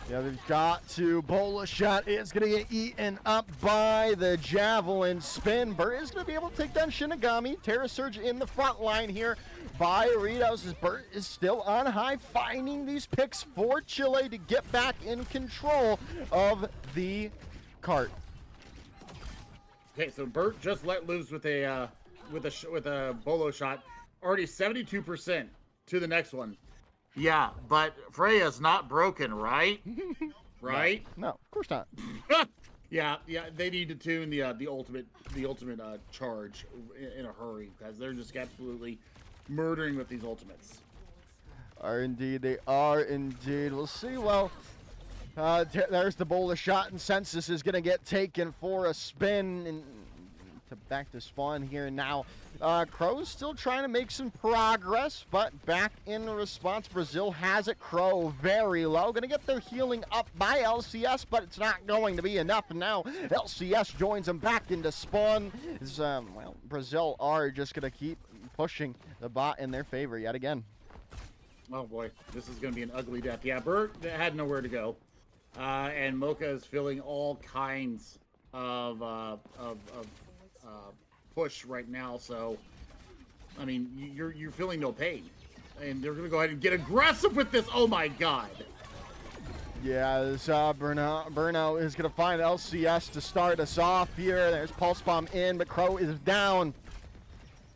Yeah, they've got to. Bola shot is going to get eaten up by the Javelin spin. Burt is going to be able to take down Shinigami. Terra Surge in the front line here by Ritos, as Burt is still on high, finding these picks for Chile to get back in control of the cart. Okay, so Burt just let loose with a Bolo shot. Already 72% to the next one. Yeah, but Freya's not broken, right? Right? No, of course not. Yeah, they need to tune the ultimate charge in a hurry, because they're just absolutely murdering with these ultimates. They are indeed. We'll see. Well, there's the Bola shot, and Census is going to get taken for a spin. And back to spawn here now. Crow's still trying to make some progress, but back in response, Brazil has it. Crow very low. Going to get their healing up by LCS, but it's not going to be enough. And now LCS joins them back into spawn. Well, Brazil are just going to keep pushing the bot in their favor yet again. Oh boy, this is going to be an ugly death. Yeah, Bert had nowhere to go, and Mocha is feeling all kinds of push right now. So, I mean, you're feeling no pain, and they're going to go ahead and get aggressive with this. Oh my God! Yeah, this Burnout is going to find LCS to start us off here. There's Pulse Bomb in, but Crow is down.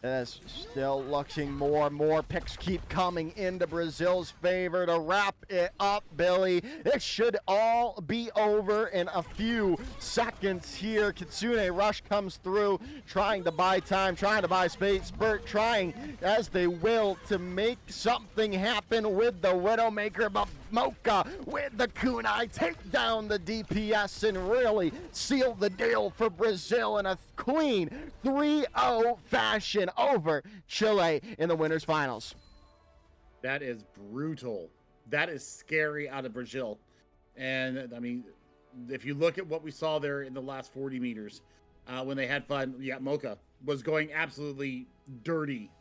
As still looking more picks keep coming into Brazil's favor to wrap it up, Billy. It should all be over in a few seconds here. Kitsune Rush comes through, trying to buy time, trying to buy space. Burt trying, as they will, to make something happen with the Widowmaker, but Mocha with the kunai take down the DPS and really seal the deal for Brazil in a clean 3-0 fashion over Chile in the winners finals. That is brutal. That is scary out of Brazil. And I mean, if you look at what we saw there in the last 40 meters, when they had fun, yeah, Mocha was going absolutely dirty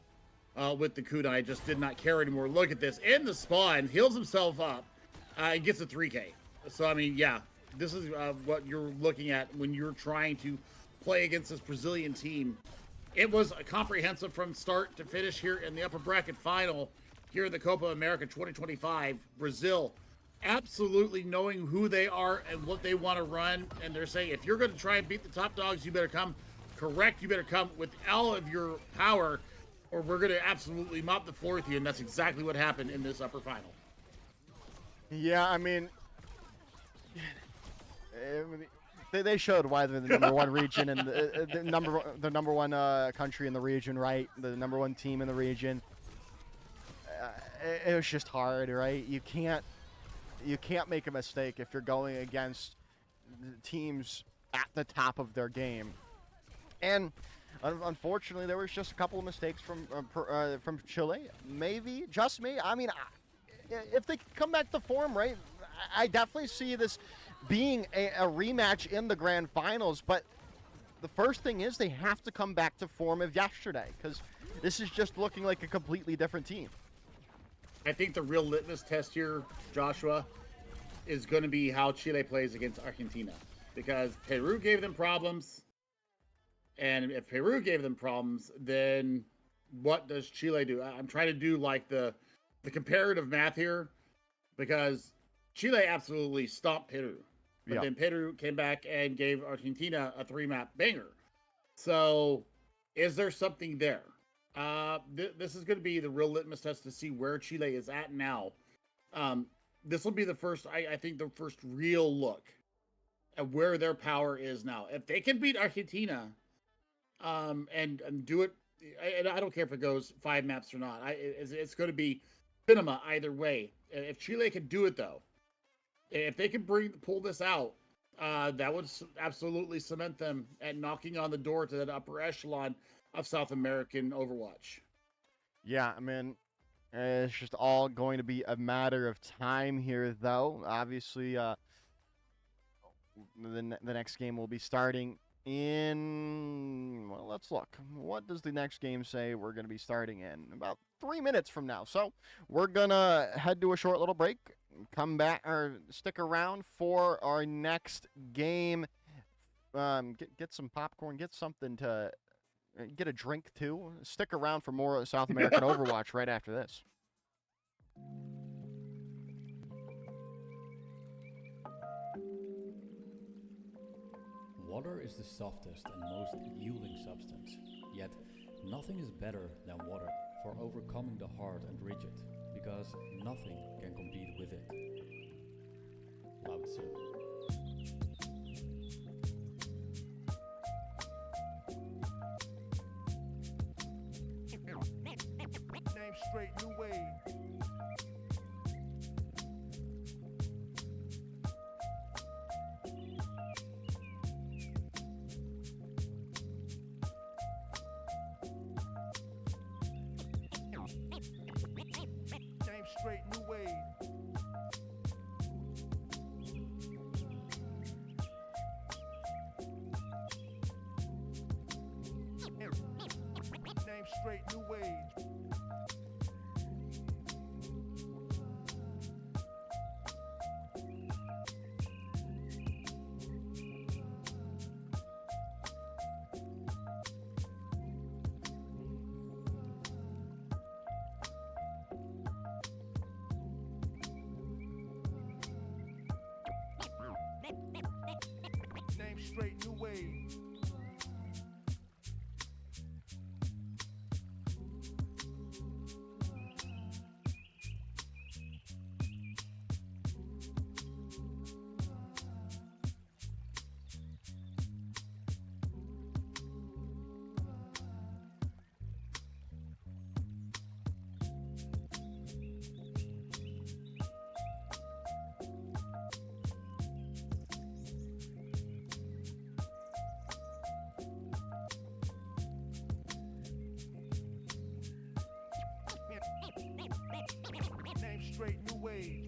with the kunai, just did not care anymore. Look at this, in the spawn, heals himself up, and gets a 3K. So, I mean, yeah, this is what you're looking at when you're trying to play against this Brazilian team. It was a comprehensive from start to finish here in the upper bracket final here in the Copa America 2025. Brazil absolutely knowing who they are and what they want to run, and they're saying, if you're going to try and beat the top dogs, you better come correct, you better come with all of your power, or we're going to absolutely mop the floor with you. And that's exactly what happened in this upper final. Yeah, I mean, they showed why they're the number one region and the number one country in the region, right? The number one team in the region. It was just hard, right? You can't make a mistake if you're going against teams at the top of their game. And unfortunately, there was just a couple of mistakes from Chile. Maybe, just me. I mean, if they come back to form, right, I definitely see this being a rematch in the grand finals. But the first thing is they have to come back to form of yesterday, because this is just looking like a completely different team. I think the real litmus test here, Joshua, is going to be how Chile plays against Argentina, because Peru gave them problems. And if Peru gave them problems, then what does Chile do? I'm trying to do like the comparative math here, because Chile absolutely stomped Peru. But then Peru came back and gave Argentina a 3-map banger. So is there something there? This is going to be the real litmus test to see where Chile is at now. This will be the first, I think, the first real look at where their power is now. If they can beat Argentina, and do it, and I don't care if it goes 5 maps or not. It's going to be cinema either way. If Chile can do it, though, if they can pull this out, that would absolutely cement them at knocking on the door to that upper echelon of South American Overwatch. Yeah, I mean, it's just all going to be a matter of time here, though. Obviously, the next game will be starting in, well, let's look. What does the next game say we're going to be starting in? About 3 minutes from now. So we're going to head to a short little break, come back, or stick around for our next game. Get some popcorn, get something to, get a drink too. Stick around for more South American Overwatch right after this. Water is the softest and most yielding substance, yet nothing is better than water for overcoming the hard and rigid, because nothing can compete with it. Lao Tzu. Name straight, new wave. straight new age. Name straight new age. Name straight new age.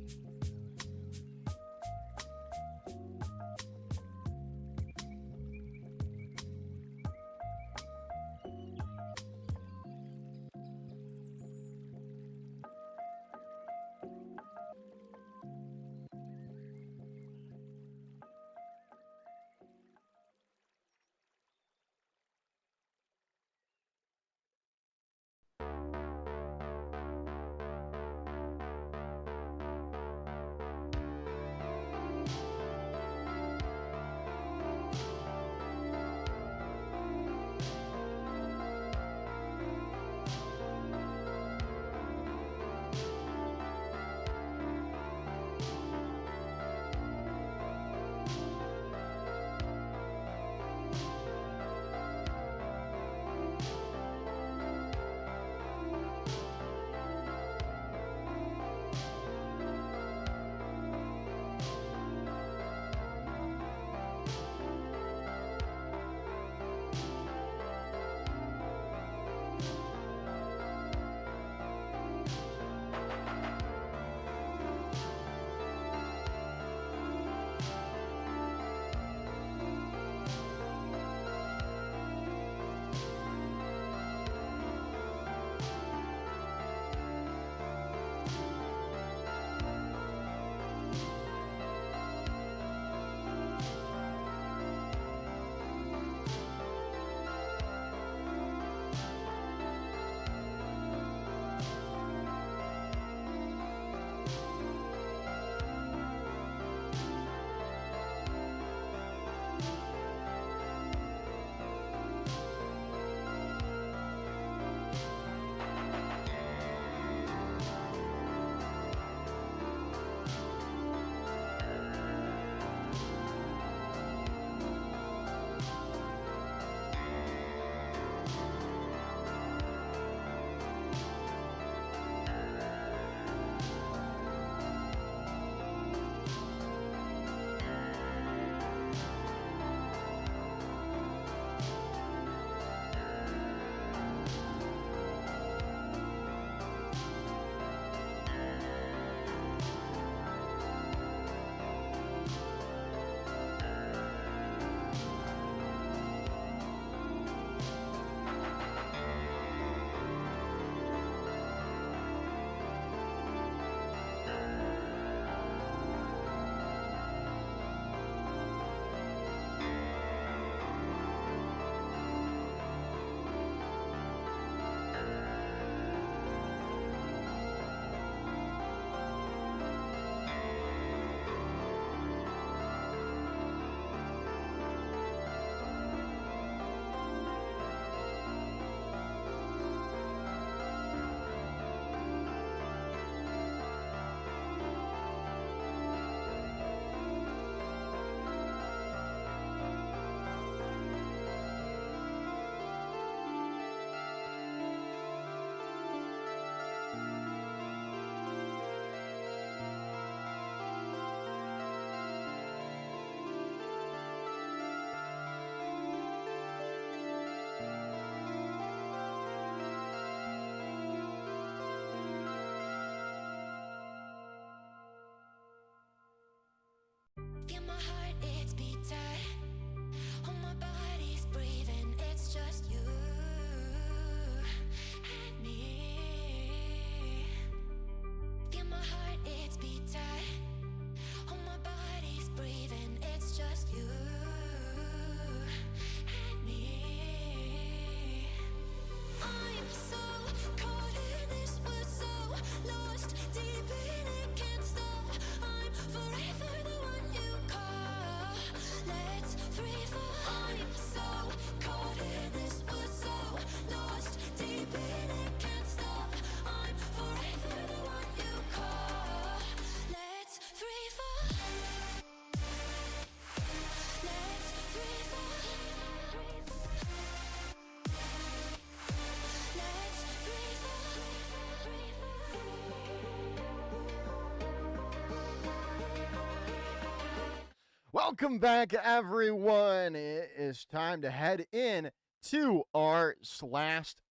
Welcome back, everyone. It is time to head in to our last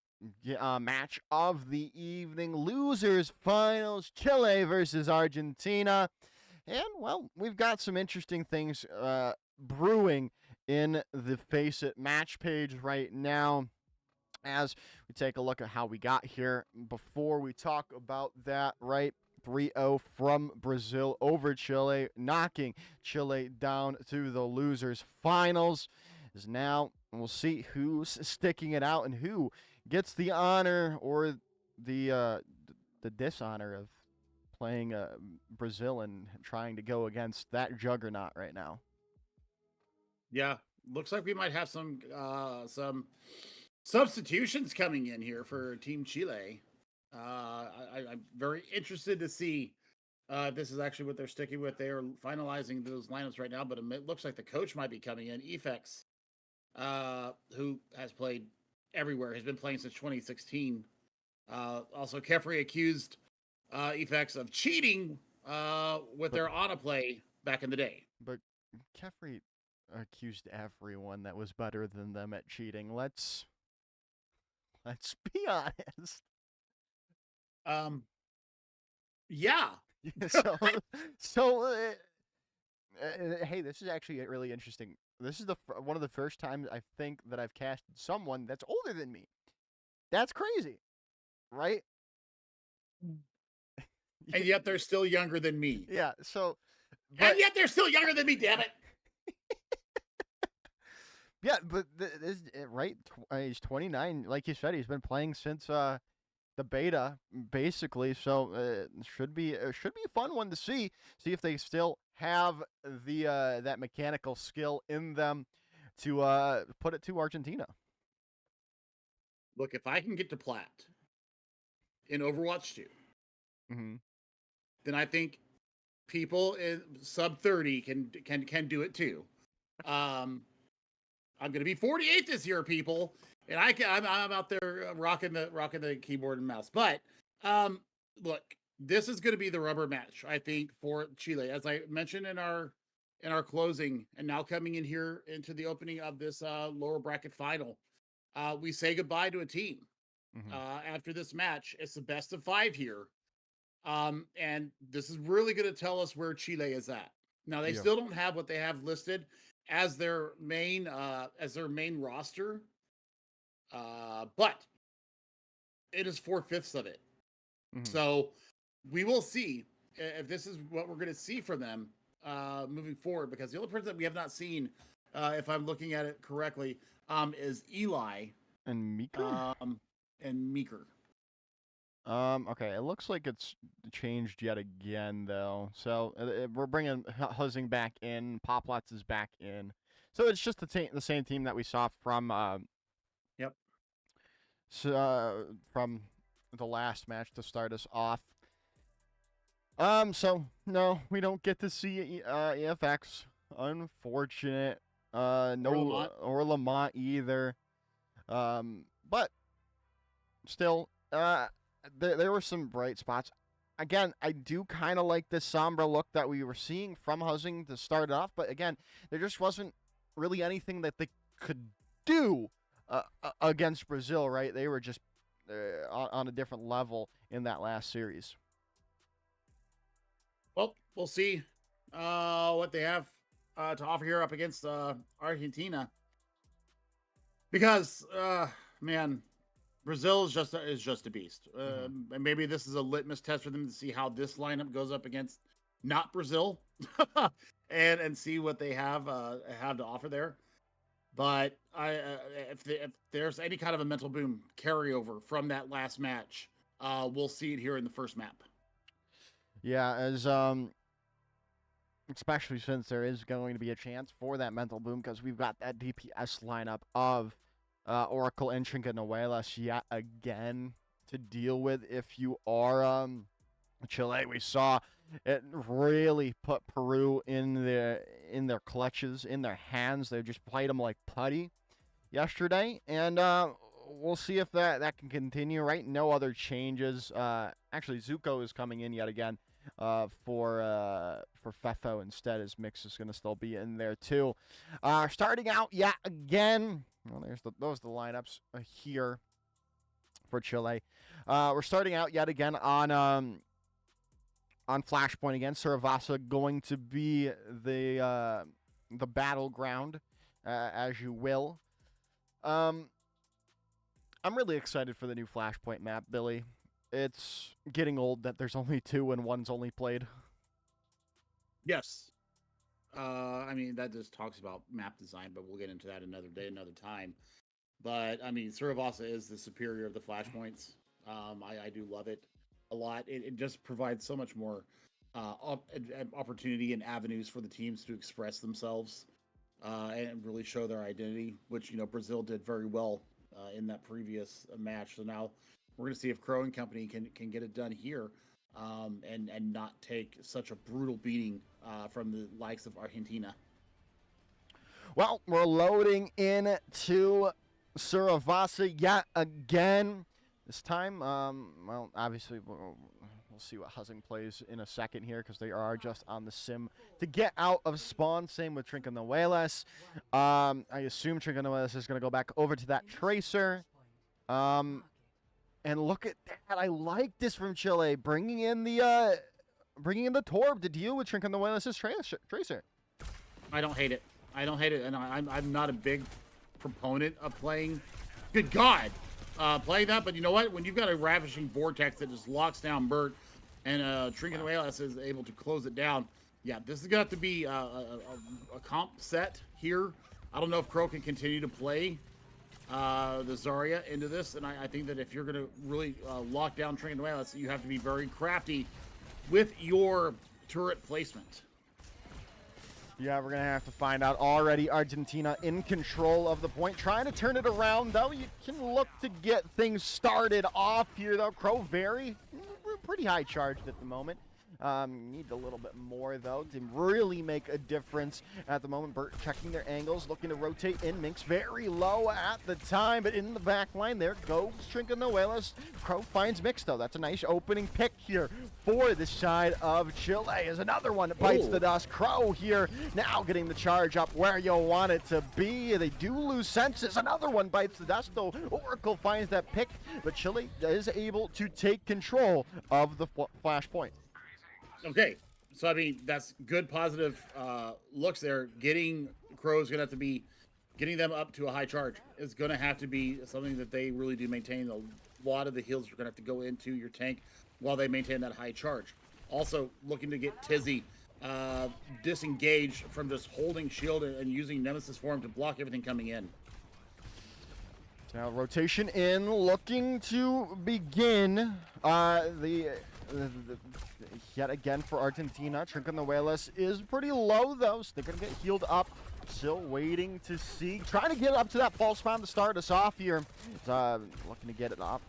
match of the evening. Losers finals, Chile versus Argentina. And, well, we've got some interesting things brewing in the Face It match page right now as we take a look at how we got here. Before we talk about that, right, 3-0 from Brazil over Chile, knocking Chile down to the losers finals. Is now we'll see who's sticking it out and who gets the honor or the dishonor of playing Brazil and trying to go against that juggernaut right now. Yeah, looks like we might have some substitutions coming in here for Team Chile. I'm very interested to see this is actually what they're sticking with. They are finalizing those lineups right now, but it looks like the coach might be coming in. Efex, who has played everywhere, has been playing since 2016. Also, Kefri accused Efex of cheating with their Ana play back in the day. But Kefri accused everyone that was better than them at cheating. Let's be honest. Yeah. Hey, this is actually really interesting. This is one of the first times I think that I've casted someone that's older than me. That's crazy, right? And yet they're still younger than me. Yeah. So, and yet they're still younger than me. Damn it. Yeah, but right? He's 29. Like you said, he's been playing since the beta, basically. So it should be a fun one to see. See if they still have the that mechanical skill in them to put it to Argentina. Look, if I can get to plat in Overwatch 2, then I think people in sub 30 can do it too. I'm going to be 48 this year, people, and I'm out there rocking the keyboard and mouse. But look, this is going to be the rubber match, I think, for Chile, as I mentioned in our closing, and now coming in here into the opening of this lower bracket final. We say goodbye to a team after this match. It's the best of 5 here, and this is really going to tell us where Chile is at. Now they still don't have what they have listed as their main roster, but it is 4/5 of it. So we will see if this is what we're going to see from them moving forward. Because the only person that we have not seen, if I'm looking at it correctly, is Eli and Meeker. Okay, it looks like it's changed yet again, though. So we're bringing Huzzing back in. Poplots is back in. So it's just the same team that we saw from from the last match to start us off. So no, we don't get to see EFX. Unfortunate. No, or Lamont either. But still, there were some bright spots. Again, I do kind of like this Sombra look that we were seeing from Huzzing to start off, but again, there just wasn't really anything that they could do against Brazil, right? They were just on a different level in that last series. Well, we'll see what they have to offer here up against Argentina. Because, man, Brazil is just a beast. And maybe this is a litmus test for them to see how this lineup goes up against not Brazil, and see what they have to offer there. But if there's any kind of a mental boom carryover from that last match, we'll see it here in the first map. Yeah, as especially since there is going to be a chance for that mental boom because we've got that DPS lineup of Oracle and Trinca yet again to deal with. If you are Chile, we saw it really put Peru in their clutches, in their hands. They just played them like putty yesterday, and we'll see if that can continue. Right, no other changes. Actually, Zuko is coming in yet again for Fefo instead, as Mix is going to still be in there too. Starting out yet again. Well, those are the lineups here for Chile. We're starting out yet again on Flashpoint again. Suravasa going to be the battleground, as you will. I'm really excited for the new Flashpoint map, Billy. It's getting old that there's only 2 and one's only played. Yes. I mean, that just talks about map design, but we'll get into that another day, another time. But, I mean, Suravasa is the superior of the Flashpoints. I do love it a lot. It just provides so much more opportunity and avenues for the teams to express themselves and really show their identity, which, Brazil did very well in that previous match. So now we're going to see if Crow and company can get it done here and not take such a brutal beating from the likes of Argentina. Well, we're loading into Suravasa yet again. This time, well, obviously, we'll see what Huzzing plays in a second here because they are just on the sim to get out of spawn. Same with Trinconoelas. I assume Trinconoelas is going to go back over to that Tracer. And look at that. I like this from Chile, bringing in the Torb to deal with Trinconoelas' Tracer. I don't hate it. And I'm not a big proponent of playing. Good God. Play that, but you know what? When you've got a Ravishing Vortex that just locks down Bert and Trinconoelas is able to close it down, yeah, this is going to have to be a comp set here. I don't know if Crow can continue to play the Zarya into this, and I think that if you're going to really lock down Trinconoelas, you have to be very crafty with your turret placement. Yeah, we're going to have to find out. Already Argentina in control of the point. Trying to turn it around, though. You can look to get things started off here, though. Crow pretty high charged at the moment. Need a little bit more, though, to really make a difference at the moment. Bert checking their angles, looking to rotate in. Minx very low at the time, but in the back line, there goes Trinconoelas. Crow finds Mix, though. That's a nice opening pick here for the side of Chile. As another one that bites the dust. Crow here now getting the charge up where you want it to be. They do lose senses. Another one bites the dust, though. Oracle finds that pick, but Chile is able to take control of the flashpoint. Okay, so I mean, that's good positive looks there. Getting Crow's going to have to be, getting them up to a high charge is going to have to be something that they really do maintain. A lot of the heals are going to have to go into your tank while they maintain that high charge. Also, looking to get Tizzy disengaged from just holding shield and using Nemesis form to block everything coming in. Now, rotation in, looking to begin yet again for Argentina. Trinconoelas is pretty low, though, so they're going to get healed up. Still waiting to see. Trying to get up to that false spawn to start us off here. Looking to get it up.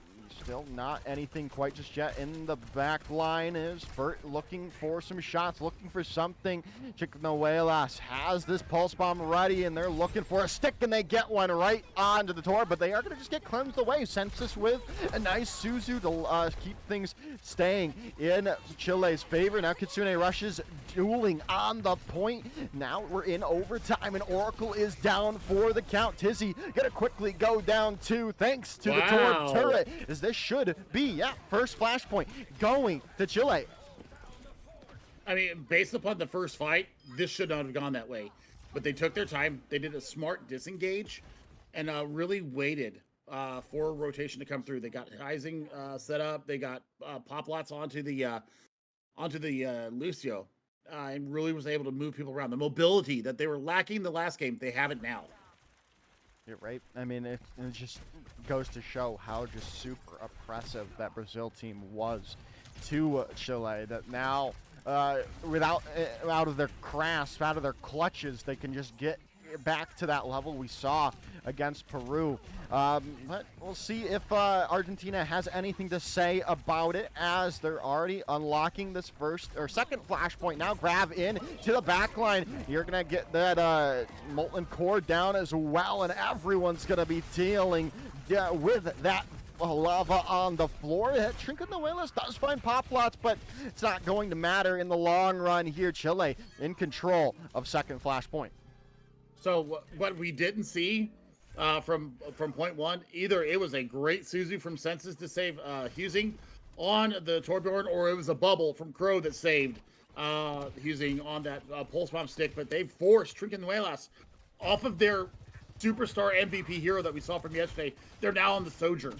Still not anything quite just yet. In the back line is Bert looking for some shots, looking for something. Trinconoelas has this pulse bomb ready, and they're looking for a stick, and they get one right onto the Tor, but they are going to just get cleansed away. Census with a nice Suzu to keep things staying in Chile's favor. Now Kitsune rushes, dueling on the point. Now we're in overtime, and Oracle is down for the count. Tizzy going to quickly go down too, thanks to the Tor turret. This should be, first flashpoint going to Chile. I mean, based upon the first fight, this should not have gone that way. But they took their time. They did a smart disengage and really waited for rotation to come through. They got Heising set up. They got Poplots onto the Lucio and really was able to move people around. The mobility that they were lacking the last game, they have it now. You're right. I mean, it just goes to show how just super oppressive that Brazil team was to Chile. That now, without out of their grasp, out of their clutches, they can just get back to that level we saw against Peru. But we'll see if Argentina has anything to say about it, as they're already unlocking this second flashpoint. Now grab in to the back line. You're gonna get that Molten Core down as well, and everyone's gonna be dealing with that lava on the floor. Trinconuelas does find pop plots, but it's not going to matter in the long run here. Chile in control of second flashpoint. So what we didn't see from point one, either it was a great Suzu from Senses to save Husing on the Torbjorn, or it was a bubble from Crow that saved Husing on that pulse bomb stick. But they forced Trinconuelas off of their superstar MVP hero that we saw from yesterday. They're now on the Sojourn.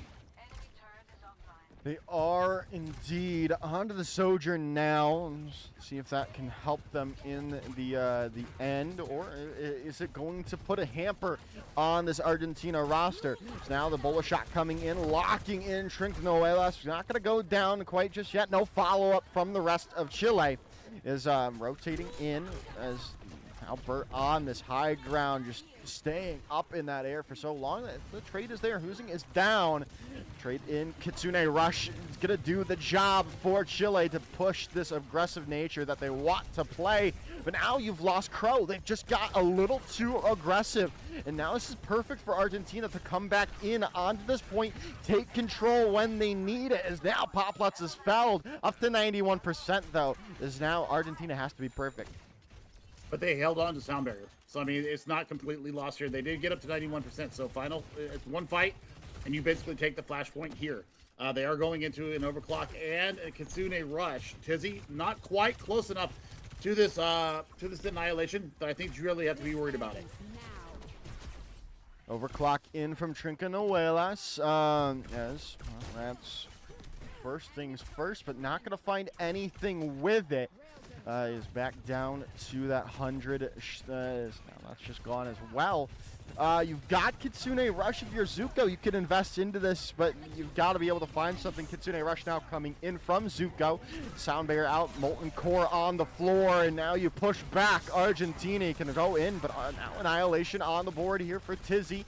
They are indeed onto the Sojourn now. Let's see if that can help them in the end, or is it going to put a hamper on this Argentina roster? So now the Bola shot coming in, locking in Trinconuelas. Not going to go down quite just yet. No follow-up from the rest of Chile. Is rotating in as Albert on this high ground, just staying up in that air for so long. The trade is there. Husing is down. Trade in. Kitsune Rush is going to do the job for Chile to push this aggressive nature that they want to play. But now you've lost Crow. They've just got a little too aggressive. And now this is perfect for Argentina to come back in onto this point, take control when they need it. As now Poplots is fouled up to 91% though. As now Argentina has to be perfect. But they held on to Sound Barrier. So, I mean, it's not completely lost here. They did get up to 91%. So, final, it's one fight, and you basically take the flashpoint here. They are going into an overclock and a Kitsune Rush. Tizzy, not quite close enough to this annihilation, but I think you really have to be worried about it. Overclock in from Trinconuelas. Yes, well, that's first things first, but not going to find anything with it. Is back down to that 100. That's just gone as well. You've got Kitsune Rush. If you're Zuko, you can invest into this, but you've got to be able to find something. Kitsune Rush now coming in from Zuko. Sound Barrier out, Molten Core on the floor, and now you push back. Argentina can go in, but now Annihilation on the board here for Tizzy.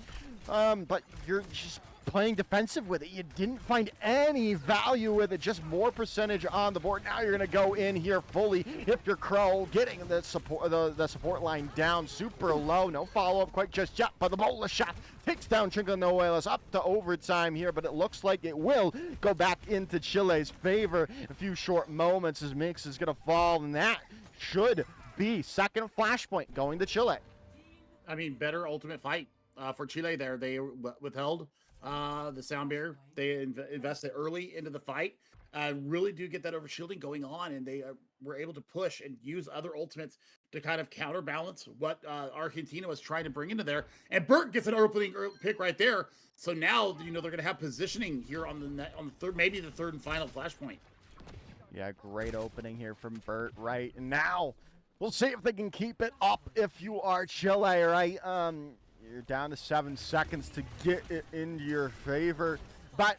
But you're just playing defensive with it. You didn't find any value with it, just more percentage on the board. Now you're going to go in here fully if you're Crow, getting the support line down super low. No follow-up quite just yet, but the Bola shot takes down Trinconuelas up to overtime here, but it looks like it will go back into Chile's favor. A few short moments as Mix is going to fall, and that should be second flashpoint going to Chile. I mean, better ultimate fight for Chile there. They withheld the Sound Barrier. They invested early into the fight. Really do get that overshielding going on, and they were able to push and use other ultimates to kind of counterbalance what Argentina was trying to bring into there. And Burt gets an opening pick right there. So now, you know, they're going to have positioning here on the third, maybe the third and final flashpoint. Yeah, great opening here from Burt right now. We'll see if they can keep it up if you are Chile, right? You're down to 7 seconds to get it into your favor, but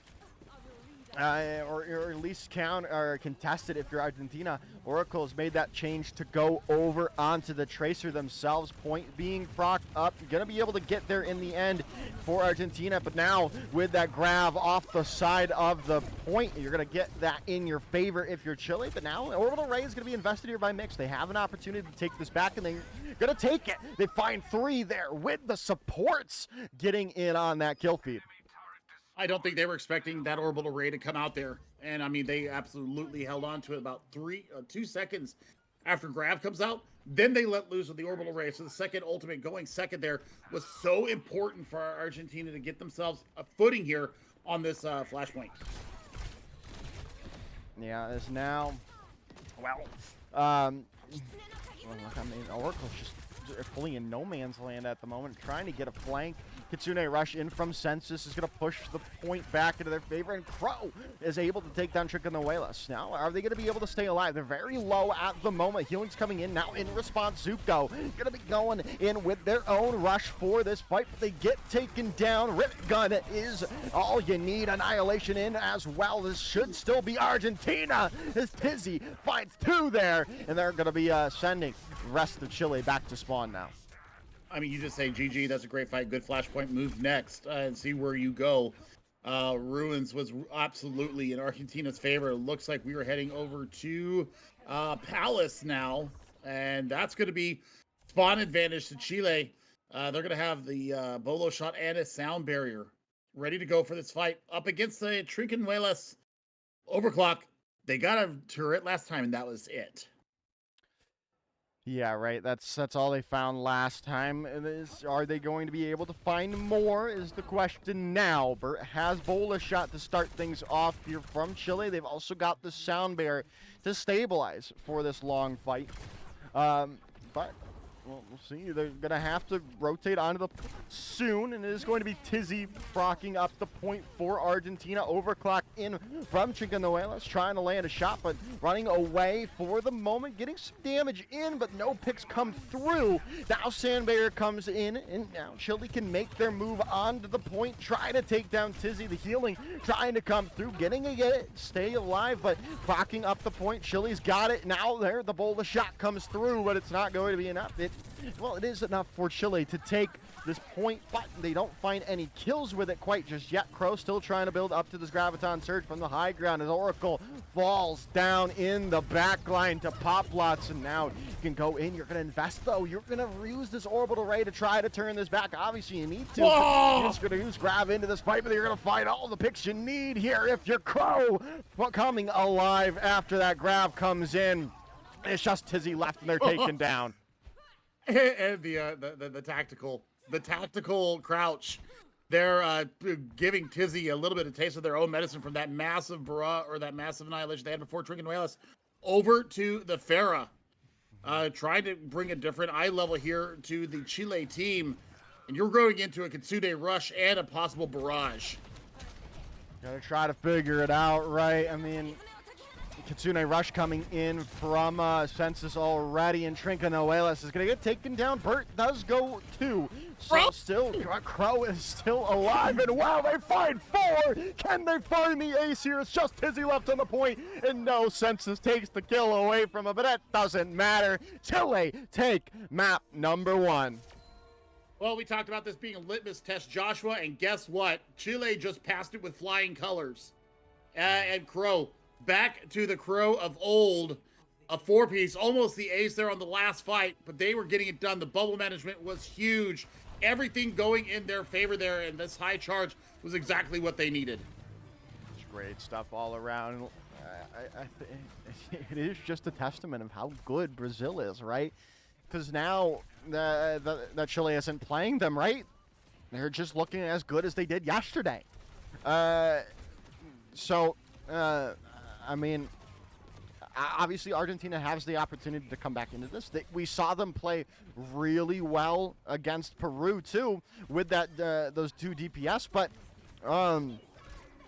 or at least count or contested if you're Argentina. Oracle's made that change to go over onto the Tracer themselves. Point being procced up. You're going to be able to get there in the end for Argentina, but now with that grab off the side of the point, you're going to get that in your favor if you're Chile. But now Orbital Ray is going to be invested here by Mix. They have an opportunity to take this back, and they're going to take it. They find 3 there with the supports getting in on that kill feed. I don't think they were expecting that orbital ray to come out there. And I mean, they absolutely held on to it about 2 seconds after Grav comes out. Then they let loose with the orbital ray. So the second ultimate going second there was so important for Argentina to get themselves a footing here on this flashpoint. Yeah, it's now, well, I mean, Oracle's just fully in no man's land at the moment, trying to get a flank. Kitsune Rush in from Census is going to push the point back into their favor, and Crow is able to take down Trinconuelas. Now, are they going to be able to stay alive? They're very low at the moment. Healing's coming in now in response. Zuko going to be going in with their own rush for this fight, but they get taken down. Rip Gun is all you need. Annihilation in as well. This should still be Argentina as Tizzy finds 2 there, and they're going to be sending the rest of Chile back to spawn now. I mean, you just say, GG, that's a great fight. Good flashpoint. Move next and see where you go. Ruins was absolutely in Argentina's favor. It looks like we are heading over to Palace now, and that's going to be spawn advantage to Chile. They're going to have the Bolo shot and a Sound Barrier ready to go for this fight up against the Trinconuelas Overclock. They got a turret last time, and that was it. Yeah, right. That's all they found last time. Are they going to be able to find more is the question now. Bert has Bola shot to start things off here from Chile. They've also got the Sound Bear to stabilize for this long fight. But well, we'll see. They're going to have to rotate onto the soon, and it is going to be Tizzy procking up the point for Argentina. Overclock in from Trinconuelas, trying to land a shot, but running away for the moment. Getting some damage in, but no picks come through. Now Sandbear comes in, and now Chile can make their move onto the point, try to take down Tizzy. The healing trying to come through, getting it, stay alive, but procking up the point. Chile's got it. Now there, the Bola shot comes through, but it's not going to be enough. It is enough for Chile to take this point, but they don't find any kills with it quite just yet. Crow still trying to build up to this Graviton Surge from the high ground as Oracle falls down in the back line to pop lots, and now you can go in. You're going to invest, though. You're going to use this orbital ray to try to turn this back. Obviously, you need to. You're just going to use Grav into this fight, but you're going to find all the picks you need here if you're Crow coming alive after that Grav comes in. It's just Tizzy left, and they're taken down. And the tactical crouch. They're giving Tizzy a little bit of taste of their own medicine from that massive that massive annihilation they had before Trinconuelas over to the Farah. Trying to bring a different eye level here to the Chile team. And you're going into a Kitsune rush and a possible barrage. Gotta try to figure it out, right? I mean, Kitsune Rush coming in from Census already, and Trinconuelas is going to get taken down. Bert does go too. So still, Crow is still alive, and wow, they find 4! Can they find the ace here? It's just Tizzy left on the point, and no, Census takes the kill away from him, but that doesn't matter. Chile take map number 1. Well, we talked about this being a litmus test, Joshua, and guess what? Chile just passed it with flying colors. And Crow, back to the Crow of old, a 4-piece, almost the ace there on the last fight, but they were getting it done. The bubble management was huge. Everything going in their favor there, and this high charge was exactly what they needed. It's great stuff all around. It is just a testament of how good Brazil is, right? Because now that Chile isn't playing them, right? They're just looking as good as they did yesterday. I mean, obviously Argentina has the opportunity to come back into this. We saw them play really well against Peru too, with those 2 DPS. But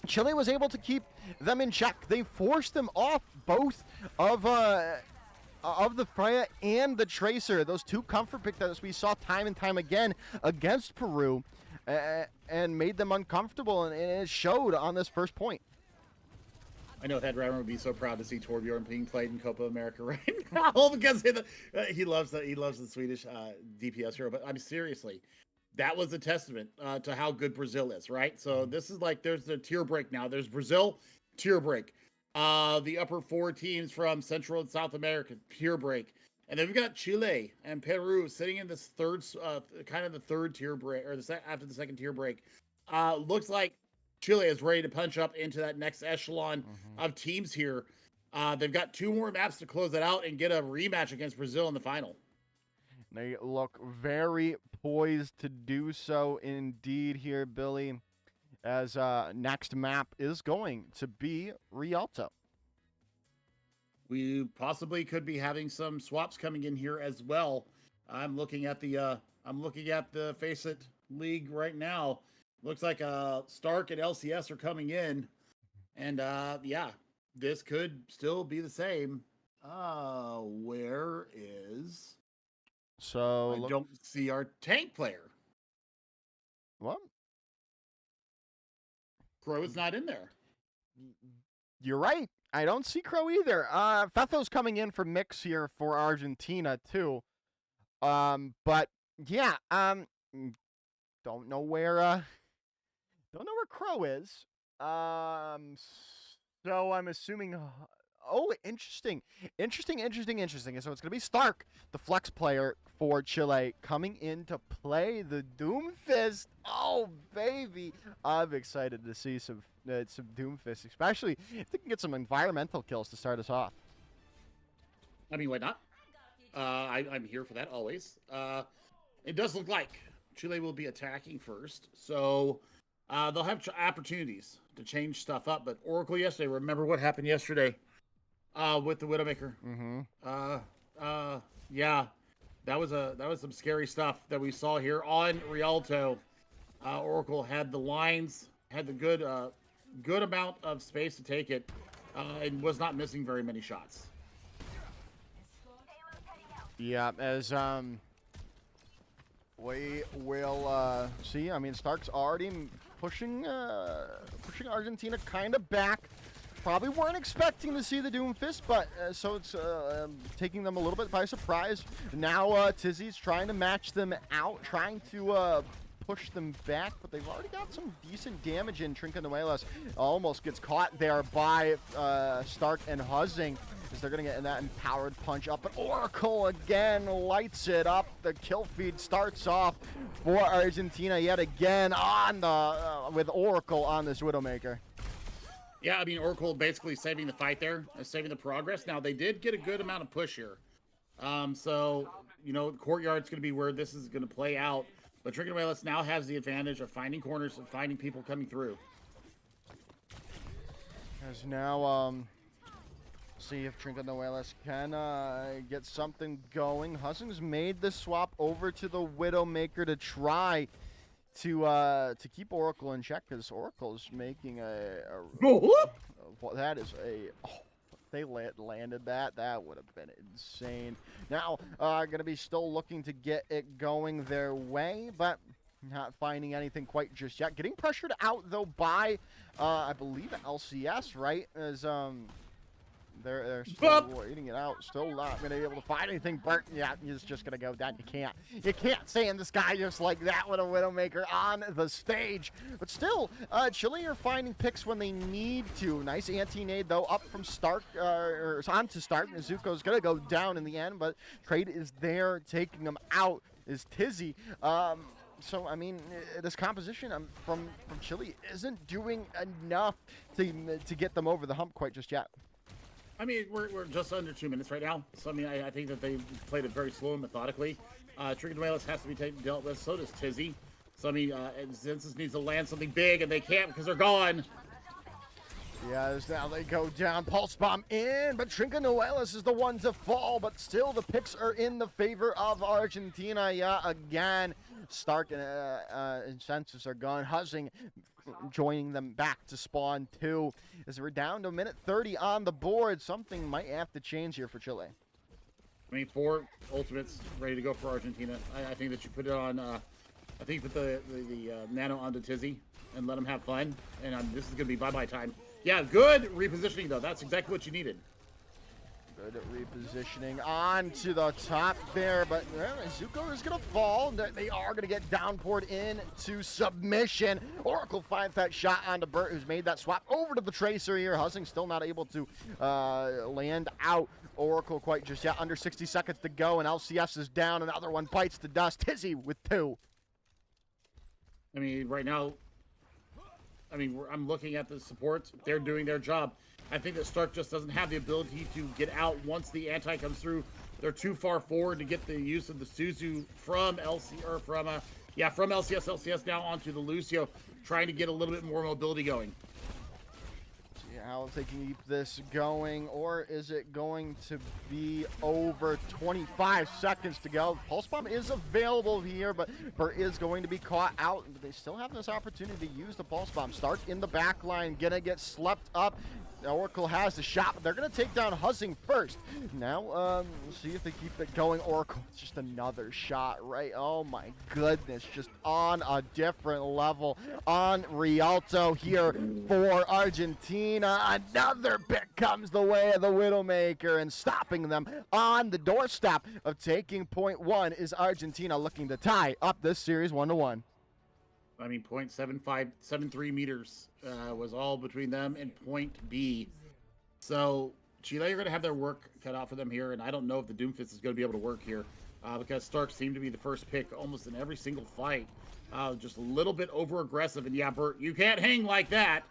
Chile was able to keep them in check. They forced them off both of the Freya and the Tracer. Those 2 comfort picks that we saw time and time again against Peru, and made them uncomfortable, and it showed on this first point. I know Headrammer would be so proud to see Torbjorn being played in Copa America right now because he loves the Swedish DPS hero. But I'm seriously, that was a testament to how good Brazil is, right? So this is like there's the tier break now. There's Brazil, tier break. The upper 4 teams from Central and South America, tier break. And then we've got Chile and Peru sitting in this third, kind of the third tier break, or after the second tier break. Looks like Chile is ready to punch up into that next echelon of teams here. They've got 2 more maps to close it out and get a rematch against Brazil in the final. They look very poised to do so indeed here, Billy, as next map is going to be Rialto. We possibly could be having some swaps coming in here as well. I'm looking at the Faceit League right now. Looks like Stark and LCS are coming in, and yeah, this could still be the same. Where is? So I don't see our tank player. What? Crow is not in there. You're right. I don't see Crow either. Fetho's coming in for mix here for Argentina too. But yeah, don't know where Crow is. So I'm assuming Oh, interesting. Interesting. And so it's going to be Stark, the flex player for Chile, coming in to play the Doomfist. Oh, baby. I'm excited to see some Doomfist, especially if they can get some environmental kills to start us off. I mean, why not? I'm here for that always. It does look like Chile will be attacking first, so they'll have opportunities to change stuff up. But Oracle yesterday, remember what happened yesterday with the Widowmaker? Mm-hmm. Yeah, that was some scary stuff that we saw here on Rialto. Oracle had the lines, had the good amount of space to take it, and was not missing very many shots. Yeah, as we will see. I mean, Stark's already pushing Argentina kind of back. Probably weren't expecting to see the Doomfist, but so it's taking them a little bit by surprise. Now Tizzy's trying to match them out, trying to push them back, but they've already got some decent damage in. Trincanuelas almost gets caught there by Stark and Huzzing, as they're going to get in that empowered punch up. But Oracle again lights it up. The kill feed starts off for Argentina yet again on the with Oracle on this Widowmaker. Yeah, I mean, Oracle basically saving the fight there, saving the progress. Now, they did get a good amount of push here. So, you know, the courtyard's going to be where this is going to play out. But Trincanuelas now has the advantage of finding corners and finding people coming through. As now, see if Trincanuelas can get something going. Huzzing's made the swap over to the Widowmaker to try to keep Oracle in check, because Oracle's making well, that is a they landed that. That would have been insane. Now, going to be still looking to get it going their way, but not finding anything quite just yet. Getting pressured out, though, by, I believe, LCS, right? As, they're still waiting it out. Still not going to be able to find anything. Bert, yeah, he's just going to go down. You can't stay in the sky just like that with a Widowmaker on the stage. But still, Chile are finding picks when they need to. Nice anti-nade, though, up from Stark, or onto Stark. Nezuko's going to go down in the end, but Trade is there taking him out is Tizzy. So, I mean, this composition from Chile isn't doing enough to get them over the hump quite just yet. I mean, we're just under 2 minutes right now. So, I mean, I think that they played it very slow and methodically. Trincanuelas has to be dealt with. So does Tizzy. So, I mean, Zensis needs to land something big, and they can't because they're gone. Yeah, now they go down. Pulse Bomb in, but Trincanuelas is the one to fall. But still, the picks are in the favor of Argentina. Yeah, again. Stark and Census are gone. Huzzing joining them back to spawn 2. As we're down to a minute 30 on the board. Something might have to change here for Chile. I mean, 4 ultimates ready to go for Argentina. I think that you put it on, I think you put the nano onto Tizzy and let him have fun. And this is going to be bye-bye time. Yeah, good repositioning, though. That's exactly what you needed. Good repositioning onto the top there, but Zuko is going to fall. They are going to get downpoured into submission. Oracle finds that shot onto Burt, who's made that swap over to the Tracer here. Huzzing still not able to land out Oracle quite just yet. Under 60 seconds to go, and LCS is down. Another one bites the dust. Tizzy with 2. I mean, right now, I'm looking at the supports. They're doing their job. I think that Stark just doesn't have the ability to get out once the anti comes through. They're too far forward to get the use of the Suzu from from LCS now onto the Lucio, trying to get a little bit more mobility going. See how if they can keep this going, or is it going to be over 25 seconds to go? Pulse Bomb is available here, but Burt is going to be caught out. But they still have this opportunity to use the Pulse Bomb. Stark in the back line, gonna get slept up. Oracle has the shot, but they're going to take down Huzzing first. Now, see if they keep it going. Oracle, just another shot, right? Oh my goodness, just on a different level on Rialto here for Argentina. Another pick comes the way of the Widowmaker, and stopping them on the doorstep of taking point 1 is Argentina, looking to tie up this series 1-1. I mean, 0.7573 meters was all between them and point B. So Chile are going to have their work cut out for them here, and I don't know if the Doomfist is going to be able to work here because Stark seemed to be the first pick almost in every single fight. Just a little bit over aggressive, and yeah, Bert, you can't hang like that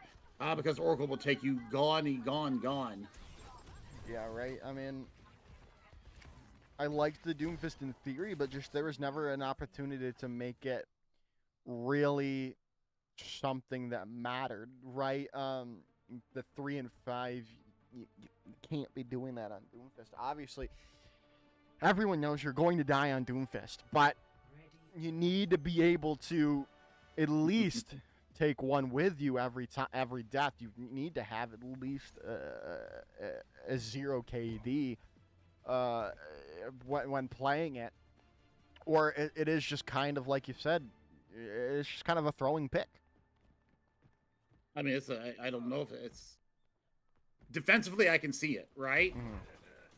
because Oracle will take you gone. Yeah, right. I mean, I liked the Doomfist in theory, but just there was never an opportunity to make it really something that mattered, right? The 3 and 5, you can't be doing that on Doomfist. Obviously, everyone knows you're going to die on Doomfist, but you need to be able to at least take one with you every time, every death. You need to have at least a 0 KD when playing it, or it is just kind of like you said, it's just kind of a throwing pick. I mean, I don't know if it's defensively. I can see it, right? Mm-hmm.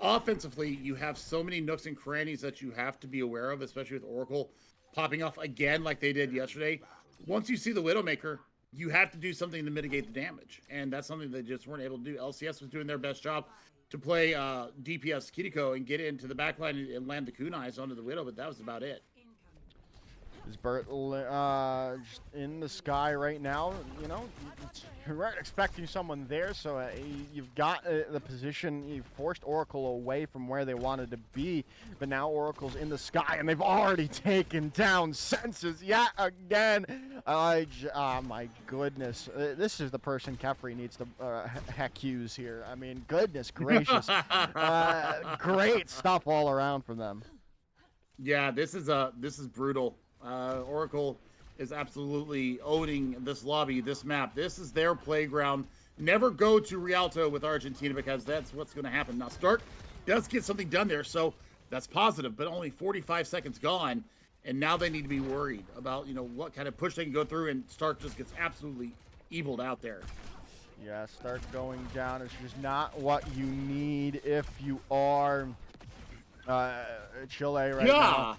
Offensively, you have so many nooks and crannies that you have to be aware of, especially with Oracle popping off again like they did yesterday. Once you see the Widowmaker, you have to do something to mitigate the damage, and that's something they just weren't able to do. LCS was doing their best job to play DPS Kiriko and get into the backline and land the kunais onto the Widow, but that was about it. Is Bert just in the sky right now? You know, you weren't expecting someone there, so you've got the position. You forced Oracle away from where they wanted to be, but now Oracle's in the sky, and they've already taken down Senses yet again. Oh my goodness, this is the person Kefri needs to heck use here. I mean, goodness gracious, great stuff all around from them. Yeah, this is brutal. Oracle is absolutely owning this lobby, this map. This is their playground. Never go to Rialto with Argentina because that's what's going to happen. Now, Stark does get something done there, so that's positive, but only 45 seconds gone, and now they need to be worried about, what kind of push they can go through, and Stark just gets absolutely eviled out there. Yeah, Stark going down is just not what you need if you are Chile right now.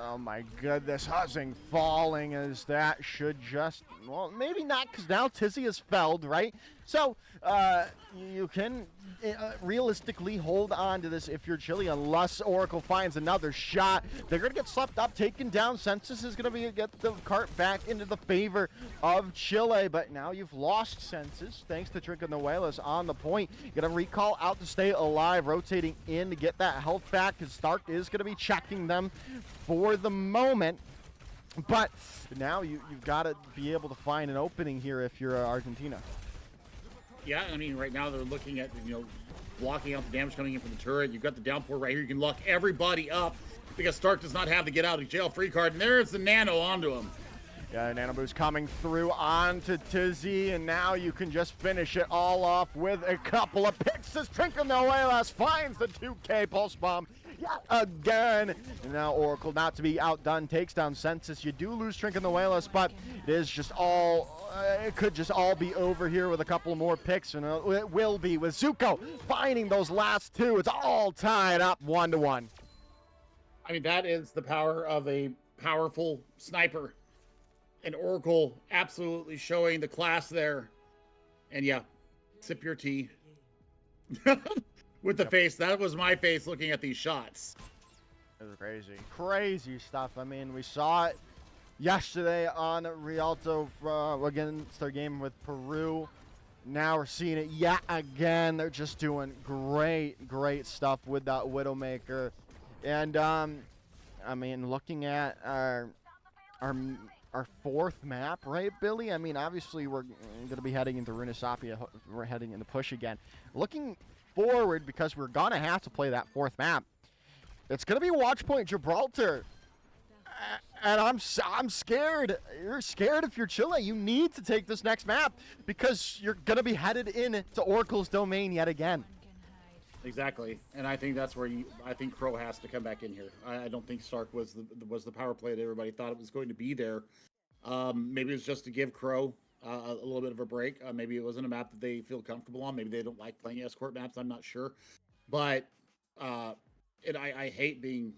Oh my goodness, Huzzing falling as that should just, well, maybe not, because now Tizzy is felled, right? So, you can realistically hold on to this if you're Chile, unless Oracle finds another shot. They're going to get swept up, taken down. Census is going to get the cart back into the favor of Chile, but now you've lost Census, thanks to Trinconuelas on the point. You're going to recall out to stay alive, rotating in to get that health back, because Stark is going to be checking them for the moment. But now you've got to be able to find an opening here if you're Argentina. Yeah, I mean, right now they're looking at, blocking out the damage coming in from the turret. You've got the downpour right here. You can lock everybody up because Stark does not have the get out of jail free card. And there's the Nano onto him. Yeah, Nano Boost coming through onto Tizzy, and now you can just finish it all off with a couple of picks as Trinconuelas finds the 2K Pulse Bomb yet again. And now Oracle, not to be outdone, takes down Census. You do lose Trinconuelas, but it is just all... it could just all be over here with a couple more picks, and it will be with Zuko finding those last two. It's all tied up 1-1. I mean, that is the power of a powerful sniper. And Oracle absolutely showing the class there. And yeah, sip your tea. With the face. That was my face looking at these shots. It was crazy. Crazy stuff. I mean, we saw it yesterday on Rialto against their game with Peru. Now we're seeing it yet again. They're just doing great stuff with that Widowmaker. And, I mean, looking at our fourth map, right, Billy? I mean, obviously we're going to be heading into Runesapia. We're heading into push again. Looking forward, because we're going to have to play that fourth map, it's going to be Watchpoint Gibraltar. And I'm scared. You're scared if you're Chile. You need to take this next map because you're going to be headed in to Oracle's domain yet again. Exactly, and I think that's where I think Crow has to come back in here. I don't think Stark was the power play that everybody thought it was going to be there. Maybe it was just to give Crow a little bit of a break. Maybe it wasn't a map that they feel comfortable on. Maybe they don't like playing escort maps. I'm not sure, but I hate being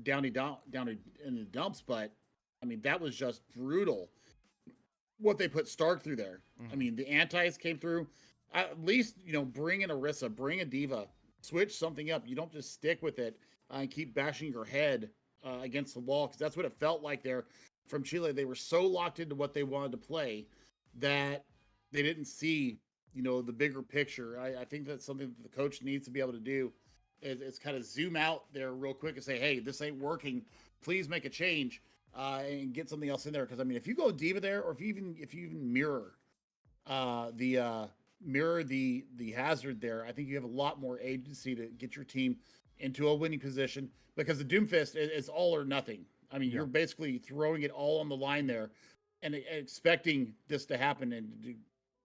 down in the dumps. But I mean, that was just brutal. What they put Stark through there. Mm-hmm. I mean, the antis came through. at least, bring in Orisa, bring a diva, switch something up. You don't just stick with it and keep bashing your head against the wall, because that's what it felt like there from Chile. They were so locked into what they wanted to play that they didn't see, the bigger picture. I think that's something that the coach needs to be able to do is kind of zoom out there real quick and say, hey, this ain't working. Please make a change and get something else in there. Because, I mean, if you go diva there, or if you even mirror the hazard there, I think you have a lot more agency to get your team into a winning position, because the Doomfist is all or nothing. I mean, you're basically throwing it all on the line there and expecting this to happen. And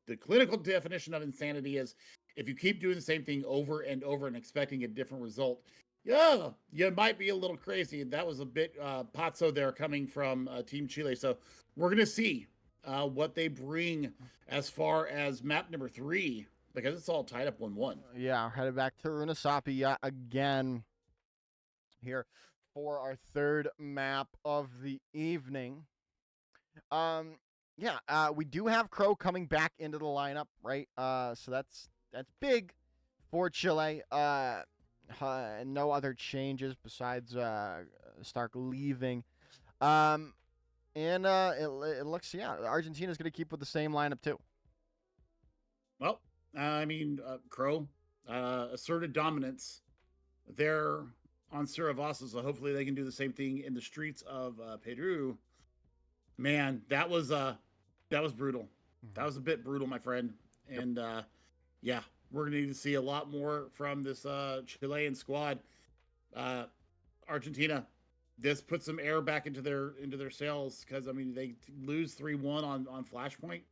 the clinical definition of insanity is if you keep doing the same thing over and over and expecting a different result, yeah, you might be a little crazy. That was a bit pazzo there coming from Team Chile. So we're going to see what they bring as far as map number 3, because it's all tied up 1-1. Yeah, headed back to Runasapi yet again here for our third map of the evening. We do have Crow coming back into the lineup, right? So that's big for Chile. No other changes besides Stark leaving. And it looks, Argentina's going to keep with the same lineup too. Well, I mean, Crow asserted dominance there on Sirivasa, so hopefully they can do the same thing in the streets of Peru. Man, that was brutal. Mm-hmm. That was a bit brutal, my friend. And we're going to need to see a lot more from this Chilean squad. Argentina, this puts some air back into their sails, because, I mean, they lose 3-1 on Flashpoint.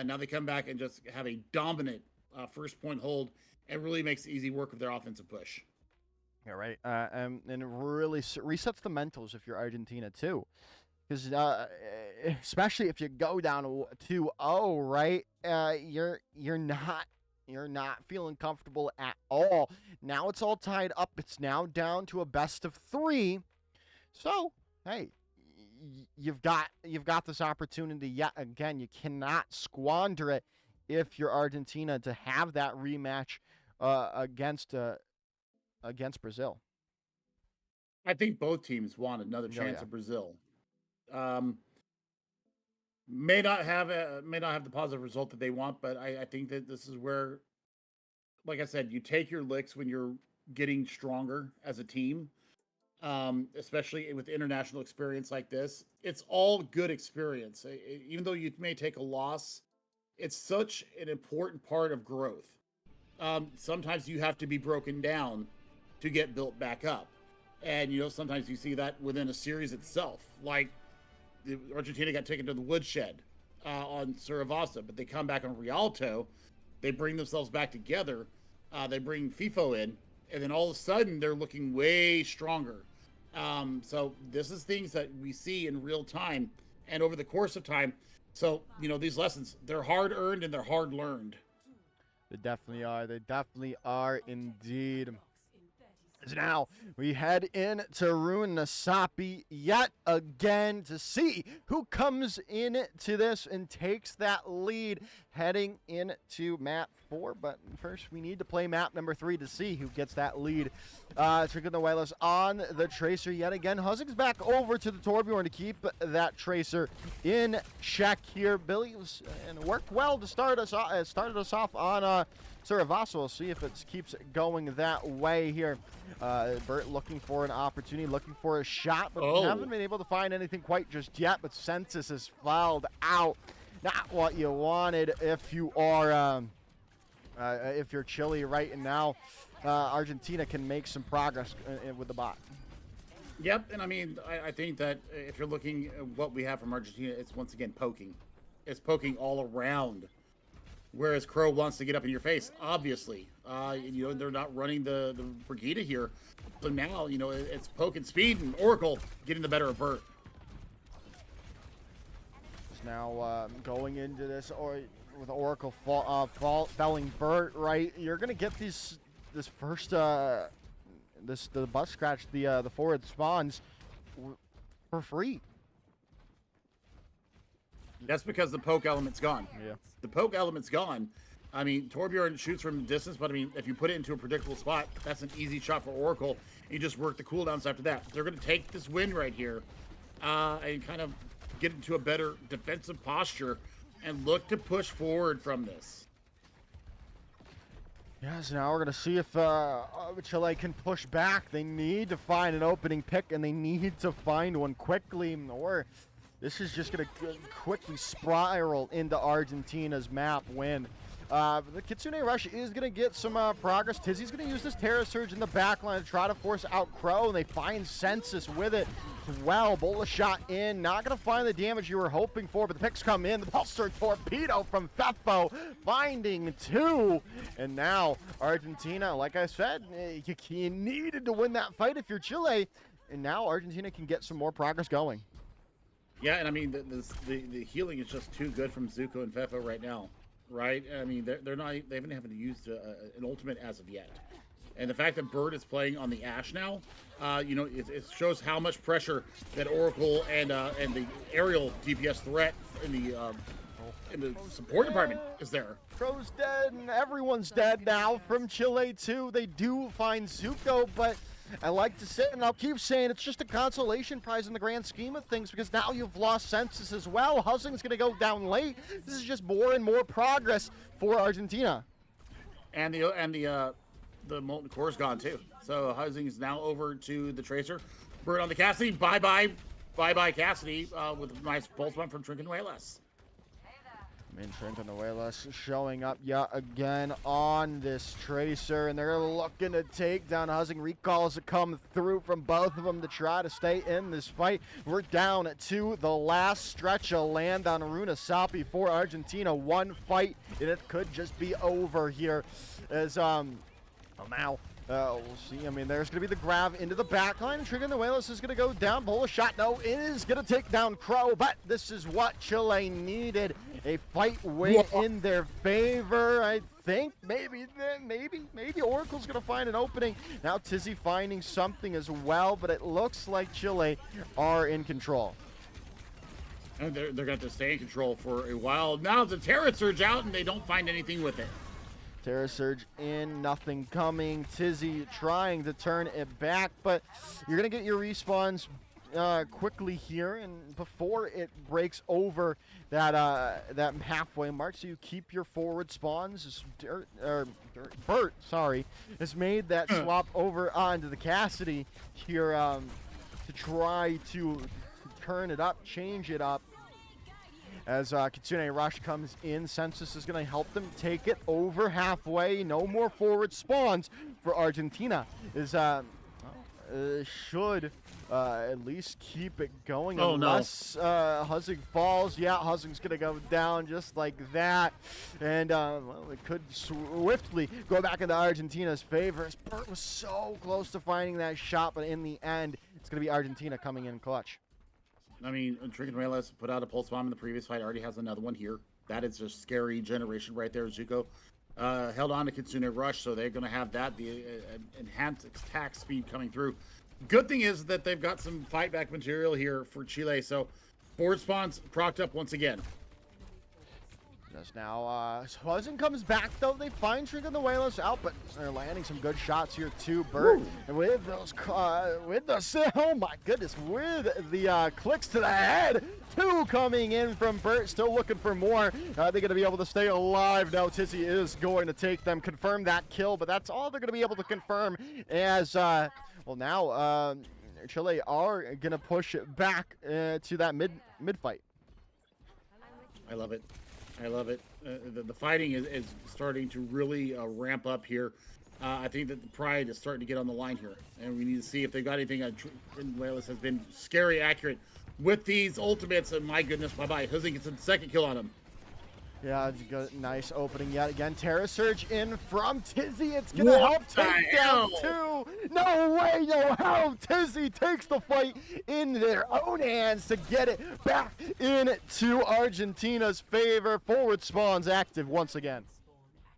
Now they come back and just have a dominant first point hold, and really makes easy work of their offensive push. Yeah, right. And it really resets the mentals if you're Argentina too, because especially if you go down 2-0, right? You're not feeling comfortable at all. Now it's all tied up. It's now down to a best of 3. So hey, you've got this opportunity yet again. You cannot squander it if you're Argentina to have that rematch against Brazil. I think both teams want another chance at Brazil. May not have the positive result that they want, but I think that this is where, like I said, you take your licks when you're getting stronger as a team, especially with international experience like this. It's all good experience. Even though you may take a loss, it's such an important part of growth. Sometimes you have to be broken down to get built back up. And, sometimes you see that within a series itself. Like, Argentina got taken to the woodshed on Sirivasa, but they come back on Rialto. They bring themselves back together. They bring FIFO in, and then all of a sudden they're looking way stronger. So this is things that we see in real time and over the course of time. So, these lessons, they're hard earned and they're hard learned. They definitely are. They definitely are indeed. So now we head into Runasapi yet again to see who comes into this and takes that lead heading into map 4. But first, we need to play map number 3 to see who gets that lead. Trigonoelos on the Tracer yet again. Huzzing's back over to the Torbjorn to keep that Tracer in check here. Billy and worked well to start us off on Sirivasa. We'll see if it keeps going that way here. Bert looking for an opportunity, looking for a shot, but haven't been able to find anything quite just yet. But Census has fouled out. Not what you wanted if you are if you're Chile right now. Argentina can make some progress with the bot. Yep, and I mean, I think that if you're looking at what we have from Argentina, it's once again poking. It's poking all around. Whereas Crow wants to get up in your face, obviously. They're not running the Brigida here. So now, it's poke and speed, and Oracle getting the better of Bert. Now going into this with Oracle felling Bert, right? You're gonna get this first the butt scratch, the forward spawns for free. That's because the poke element's gone. Yeah. The poke element's gone. I mean, Torbjorn shoots from distance, but I mean, if you put it into a predictable spot, that's an easy shot for Oracle. You just work the cooldowns after that. They're going to take this win right here and kind of get into a better defensive posture and look to push forward from this. Yes, now we're going to see if Chile can push back. They need to find an opening pick, and they need to find one quickly, or this is just going to quickly spiral into Argentina's map win. The Kitsune Rush is going to get some progress. Tizzy's going to use this Terra Surge in the backline to try to force out Crow, and they find Census with it as well. Bola shot in, not going to find the damage you were hoping for, but the picks come in. The Pulsar Torpedo from Fefo, finding 2. And now Argentina, like I said, you needed to win that fight if you're Chile, and now Argentina can get some more progress going. Yeah, and I mean, the healing is just too good from Zuko and Fefo right now. Right? I mean, they haven't used an ultimate as of yet. And the fact that Bird is playing on the Ashe now, you know, it shows how much pressure that Oracle and the aerial DPS threat in the support department is there. Crow's dead, and everyone's dead now from Chile too. They do find Zuko, but I like to say, and I'll keep saying, it's just a consolation prize in the grand scheme of things, because now you've lost Census as well. Hussing's going to go down late. This is just more and more progress for Argentina. And the Molten Core's gone too. So Hussing is now over to the Tracer. Bird on the Cassidy. Bye-bye Cassidy with a nice pulse bomb from Trincanuelas. Trincanuelas showing up yet again on this Tracer, and they're looking to take down Hussing. Recalls that come through from both of them to try to stay in this fight. We're down to the last stretch of land on Runa Sapi for Argentina. One fight, and it could just be over here. As now we'll see. I mean, there's going to be the grab into the backline. Trincanuelas is going to go down. Bola shot, no, is going to take down Crow, but this is what Chile needed. A fight win in their favor. I think maybe Oracle's going to find an opening. Now Tizzy finding something as well, but it looks like Chile are in control. And they're going to have to stay in control for a while. Now the Terra Surge out, and they don't find anything with it. Terra Surge in, nothing coming. Tizzy trying to turn it back, but you're going to get your respawns quickly here, and before it breaks over that halfway mark, so you keep your forward spawns. Bert, has made that swap over onto the Cassidy here to try to turn it up, change it up. As Kitsune Rush comes in, Census is going to help them take it over halfway. No more forward spawns for Argentina. Should at least keep it going unless Hussing falls. Yeah, Hussing's going to go down just like that. And well, it could swiftly go back into Argentina's favor. Bert was so close to finding that shot, but in the end, it's going to be Argentina coming in clutch. I mean, Trincanuelas put out a pulse bomb in the previous fight. Already has another one here. That is a scary generation right there. Zuko held on to Kitsune Rush, so they're going to have that, the enhanced attack speed coming through. Good thing is that they've got some fight back material here for Chile, so forward spawns procced up once again. Just now, Hussing comes back, though. They find Trincanuelas out, but they're landing some good shots here, too. Bert, and with those, oh my goodness, with the clicks to the head. 2 coming in from Bert, still looking for more. They're going to be able to stay alive. Now Tizzy is going to take them, confirm that kill, but that's all they're going to be able to confirm as, well, now Chile are going to push it back to that mid fight. I love it. I love it. The fighting is starting to really ramp up here. I think that the pride is starting to get on the line here, and we need to see if they've got anything. Trincanuelas has been scary accurate with these ultimates, and my goodness, bye-bye. Hussing gets a second kill on him. Yeah, it's a good, nice opening yet again. Terra Surge in from Tizzy. It's going to help take down 2. No way, no how. Tizzy takes the fight in their own hands to get it back into Argentina's favor. Forward spawns active once again.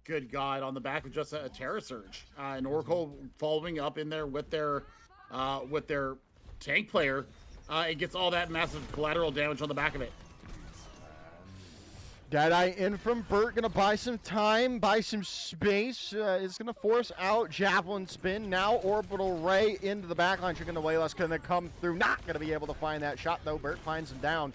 Good God, on the back of just a Terra Surge. And Oracle following up in there with their tank player. It gets all that massive collateral damage on the back of it. Deadeye in from Burt, gonna buy some time, buy some space. Is gonna force out Javelin Spin. Now Orbital Ray into the backline. Chicken-Away-Less gonna come through. Not gonna be able to find that shot though. Burt finds him down.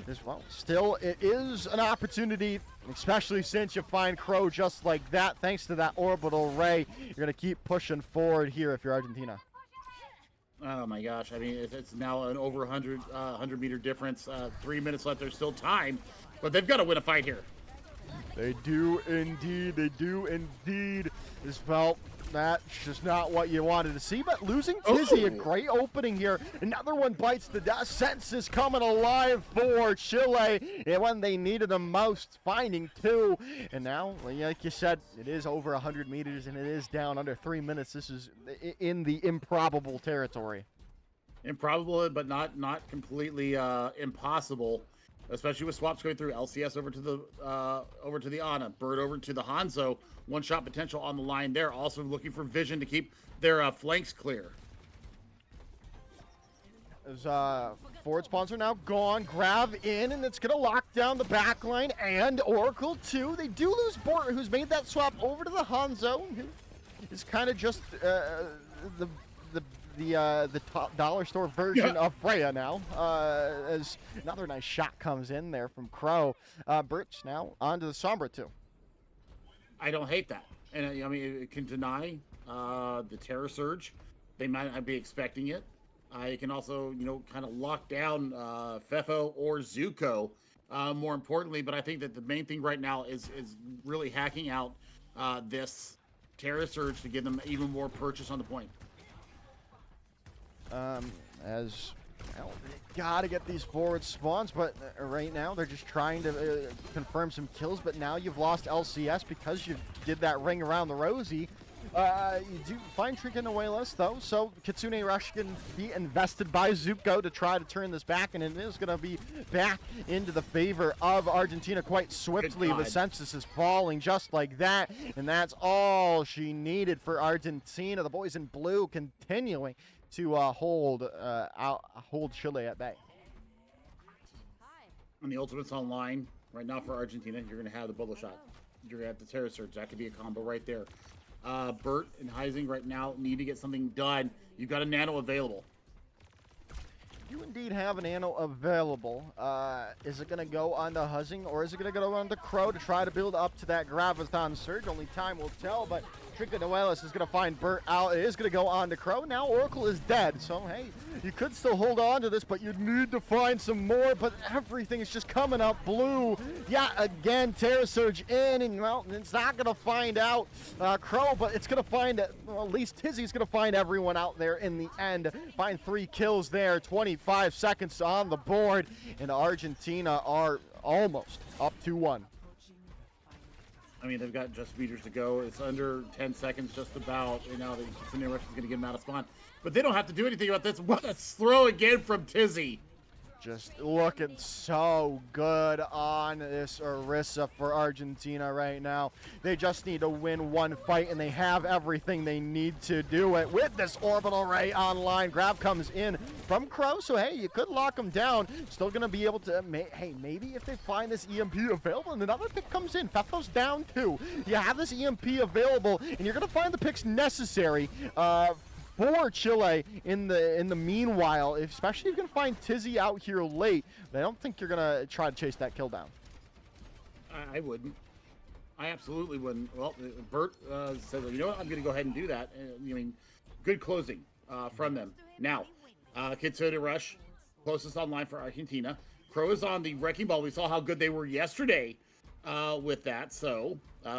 As well, still, it is an opportunity, especially since you find Crow just like that. Thanks to that Orbital Ray, you're gonna keep pushing forward here if you're Argentina. Oh my gosh! I mean, it's now an over 100 meter difference. 3 minutes left. There's still time, but they've got to win a fight here. They do indeed. They do indeed. As well, that's just not what you wanted to see. But losing Tizzy, a great opening here. Another one bites the dust. Census coming alive for Chile. And when they needed them most, finding 2. And now, like you said, it is over 100 meters and it is down under 3 minutes. This is in the improbable territory. Improbable, but not completely impossible. Especially with swaps going through. LCS over to the Ana, Bird over to the Hanzo. One shot potential on the line there. Also looking for vision to keep their flanks clear. As forward spawns are now gone. Grav in, and it's gonna lock down the back line and Oracle too. They do lose Bort, who's made that swap over to the Hanzo. It's kind of just the top dollar store version of Freya now. As another nice shot comes in there from Crow. Birch now onto the Sombra too. I don't hate that. And I mean, it can deny the Terror Surge. They might not be expecting it. It can also, kind of lock down Fefo or Zuko, more importantly. But I think that the main thing right now is really hacking out this Terror Surge to give them even more purchase on the point. As well, they gotta get these forward spawns, but right now they're just trying to confirm some kills. But now you've lost LCS because you did that ring around the rosy. You do find Chicken-Away-Less though, so Kitsune Rush can be invested by Zuko to try to turn this back, and it is going to be back into the favor of Argentina quite swiftly. The census is falling just like that, and that's all she needed for Argentina. The boys in blue continuing to hold Chile at bay. And the ultimate's online right now for Argentina. You're going to have the bubble shot. You're going to have the Terror Surge. That could be a combo right there. Burt and Heising right now need to get something done. You've got a nano available. You indeed have a nano available. Is it going to go on the Heising or is it going to go on the Crow to try to build up to that Graviton Surge? Only time will tell, but Chicken-Away-Less is going to find Burt out. It is going to go on to Crow. Now Oracle is dead, so hey, you could still hold on to this, but you need to find some more, but everything is just coming up blue. Yeah, again, Terror Surge in, and well, it's not going to find out Crow, but it's going to find, well, at least Tizzy's going to find everyone out there in the end. Find 3 kills there, 25 seconds on the board, and Argentina are almost up 2-1. I mean, they've got just meters to go. It's under 10 seconds, just about. The Kitsune Rush is going to get them out of spawn. But they don't have to do anything about this. What a throw again from Tizzy. Just looking so good on this Orisa for Argentina right now. They just need to win one fight, and they have everything they need to do it. With this Orbital Ray online, Grab comes in from Crow, so hey, you could lock them down. Still going to be able to, hey, maybe if they find this EMP available, and another pick comes in. Fefo's down too. You have this EMP available, and you're going to find the picks necessary for Chile in the meanwhile, especially if you can find Tizzy out here late. But I don't think you're gonna try to chase that kill down. I wouldn't. I absolutely wouldn't. Well, Burt said, well, you know what? I'm gonna go ahead and do that. I mean, good closing from them. Now, Kitsune Rush, closest online for Argentina. Crow is on the Wrecking Ball. We saw how good they were yesterday with that, so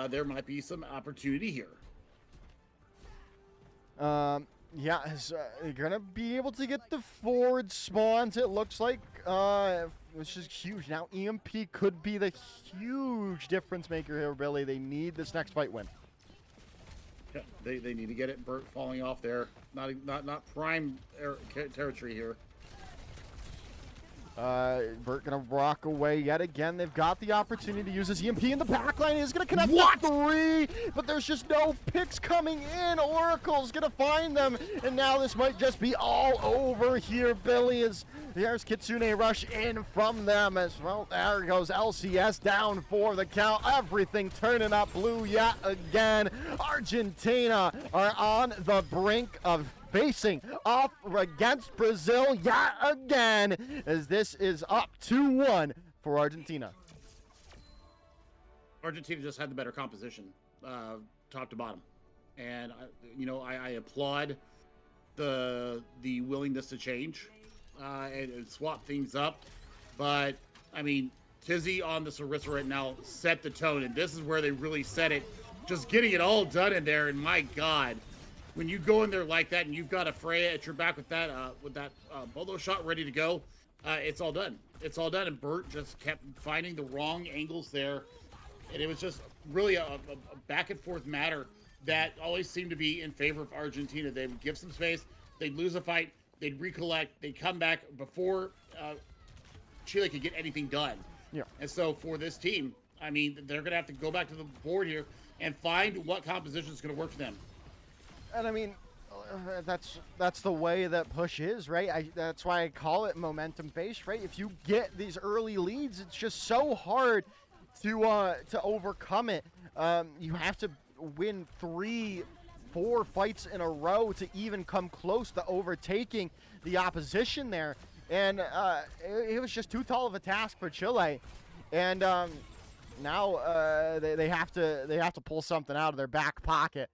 there might be some opportunity here. Yeah, you're gonna be able to get the forward spawns, it looks like, which is huge. Now, EMP could be the huge difference maker here, Billy. They need this next fight win. Yeah, they need to get it. Burt falling off there. Not prime territory here. Burt gonna rock away yet again. They've got the opportunity to use his EMP in the backline. He's gonna connect What? the 3, but there's just no picks coming in. Oracle's gonna find them, and now this might just be all over here. There's Kitsune rush in from them as well. There goes LCS down for the count. Everything turning up blue yet again. Argentina are on the brink of facing off against Brazil yet again, as this is up 2-1 for Argentina. Argentina just had the better composition, top to bottom, and I applaud the willingness to change and swap things up. But I mean, Tizzy on the Sarissa right now set the tone, and this is where they really set it. Just getting it all done in there, and my God, when you go in there like that and you've got a Freya at your back with that bolo shot ready to go, it's all done. It's all done, and Burt just kept finding the wrong angles there, and it was just really a back and forth matter that always seemed to be in favor of Argentina. They would give some space, they'd lose a fight, they'd recollect, they'd come back before Chile could get anything done. Yeah. And so for this team, I mean, they're going to have to go back to the board here and find what composition is going to work for them. And I mean, that's the way that push is, right? That's why I call it momentum based, right? If you get these early leads, it's just so hard to overcome it. You have to win 3-4 fights in a row to even come close to overtaking the opposition there. And it was just too tall of a task for Chile. And now they have to pull something out of their back pocket.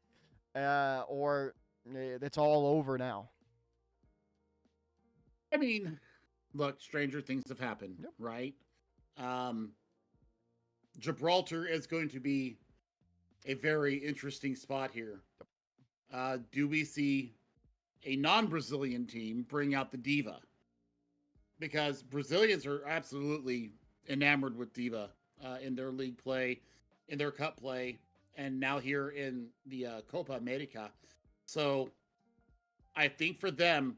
Or it's all over now. I mean, look, stranger things have happened, Yep. right? Gibraltar is going to be a very interesting spot here. Do we see a non-Brazilian team bring out the Diva? Because Brazilians are absolutely enamored with Diva in their league play, in their cup play, and now here in the Copa América. So I think for them,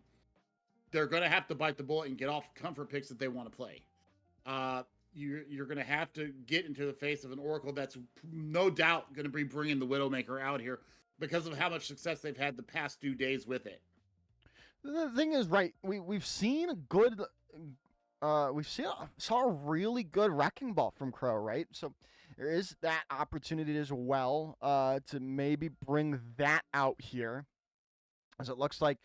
they're going to have to bite the bullet and get off comfort picks that they want to play. You're going to have to get into the face of an Oracle that's no doubt going to be bringing the Widowmaker out here because of how much success they've had the past 2 days with it. The thing is, right, we've seen a good, saw a really good wrecking ball from Crow, right? So there is that opportunity as well to maybe bring that out here. As it looks like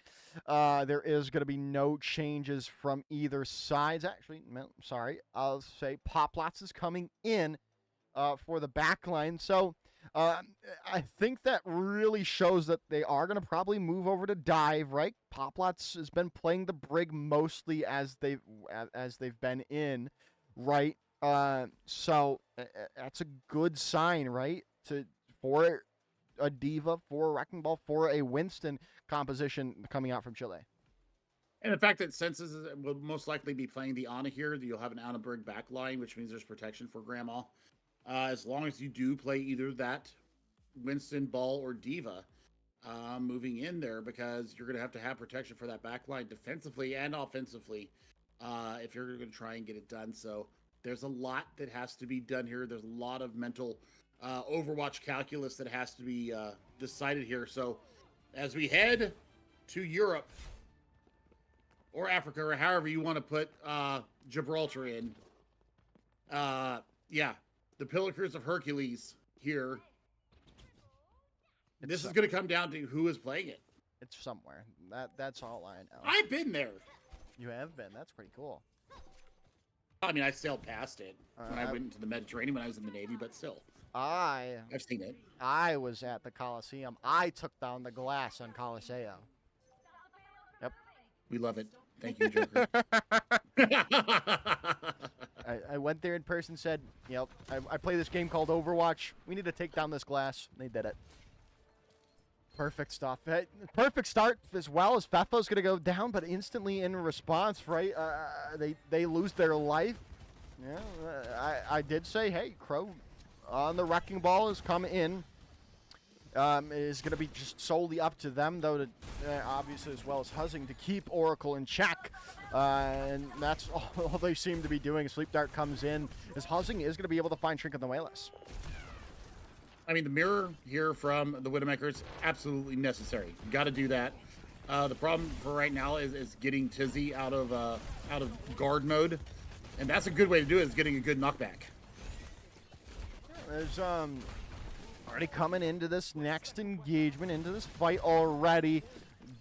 there is going to be no changes from either sides. Actually, no, sorry, I'll say Poplots is coming in for the back line. So I think that really shows that they are going to probably move over to dive, right? Poplots has been playing the Brig mostly as they've been in, right? So that's a good sign, right? For a Diva, for a Wrecking Ball, for a Winston composition coming out from Chile. And the fact that Senses will most likely be playing the Ana here, you'll have an Ana Brig back line, which means there's protection for Grandma. As long as you do play either that Winston, Ball, or Diva moving in there, because you're going to have protection for that back line defensively and offensively if you're going to try and get it done. So there's a lot that has to be done here. There's a lot of mental Overwatch calculus that has to be decided here. So as we head to Europe or Africa, or however you want to put Gibraltar in, the Pillarkers of Hercules here. This is going to come down to who is playing it. It's somewhere. That's all I know. I've been there. You have been. That's pretty cool. I mean, I sailed past it when I went into the Mediterranean when I was in the Navy, but still. I've seen it. I was at the Coliseum. I took down the glass on Coliseum. Yep. We love it. Thank you, Joker. I went there in person, said, yep, I play this game called Overwatch. We need to take down this glass. They did it. Perfect stuff. Perfect start as well as Fefo's going to go down, but instantly in response, right, they lose their life. Yeah, I did say, hey, Crow on the Wrecking Ball has come in. is going to be just solely up to them, though, to, obviously, as well as Huzzing, to keep Oracle in check. And that's all they seem to be doing. Sleep Dart comes in, as Huzzing is going to be able to find Shrink on the Wayless. I mean, the mirror here from the Widowmaker is absolutely necessary. You got to do that. The problem for right now is getting Tizzy out of guard mode, and that's a good way to do it. Is getting a good knockback. There's already coming into this next engagement, into this fight already.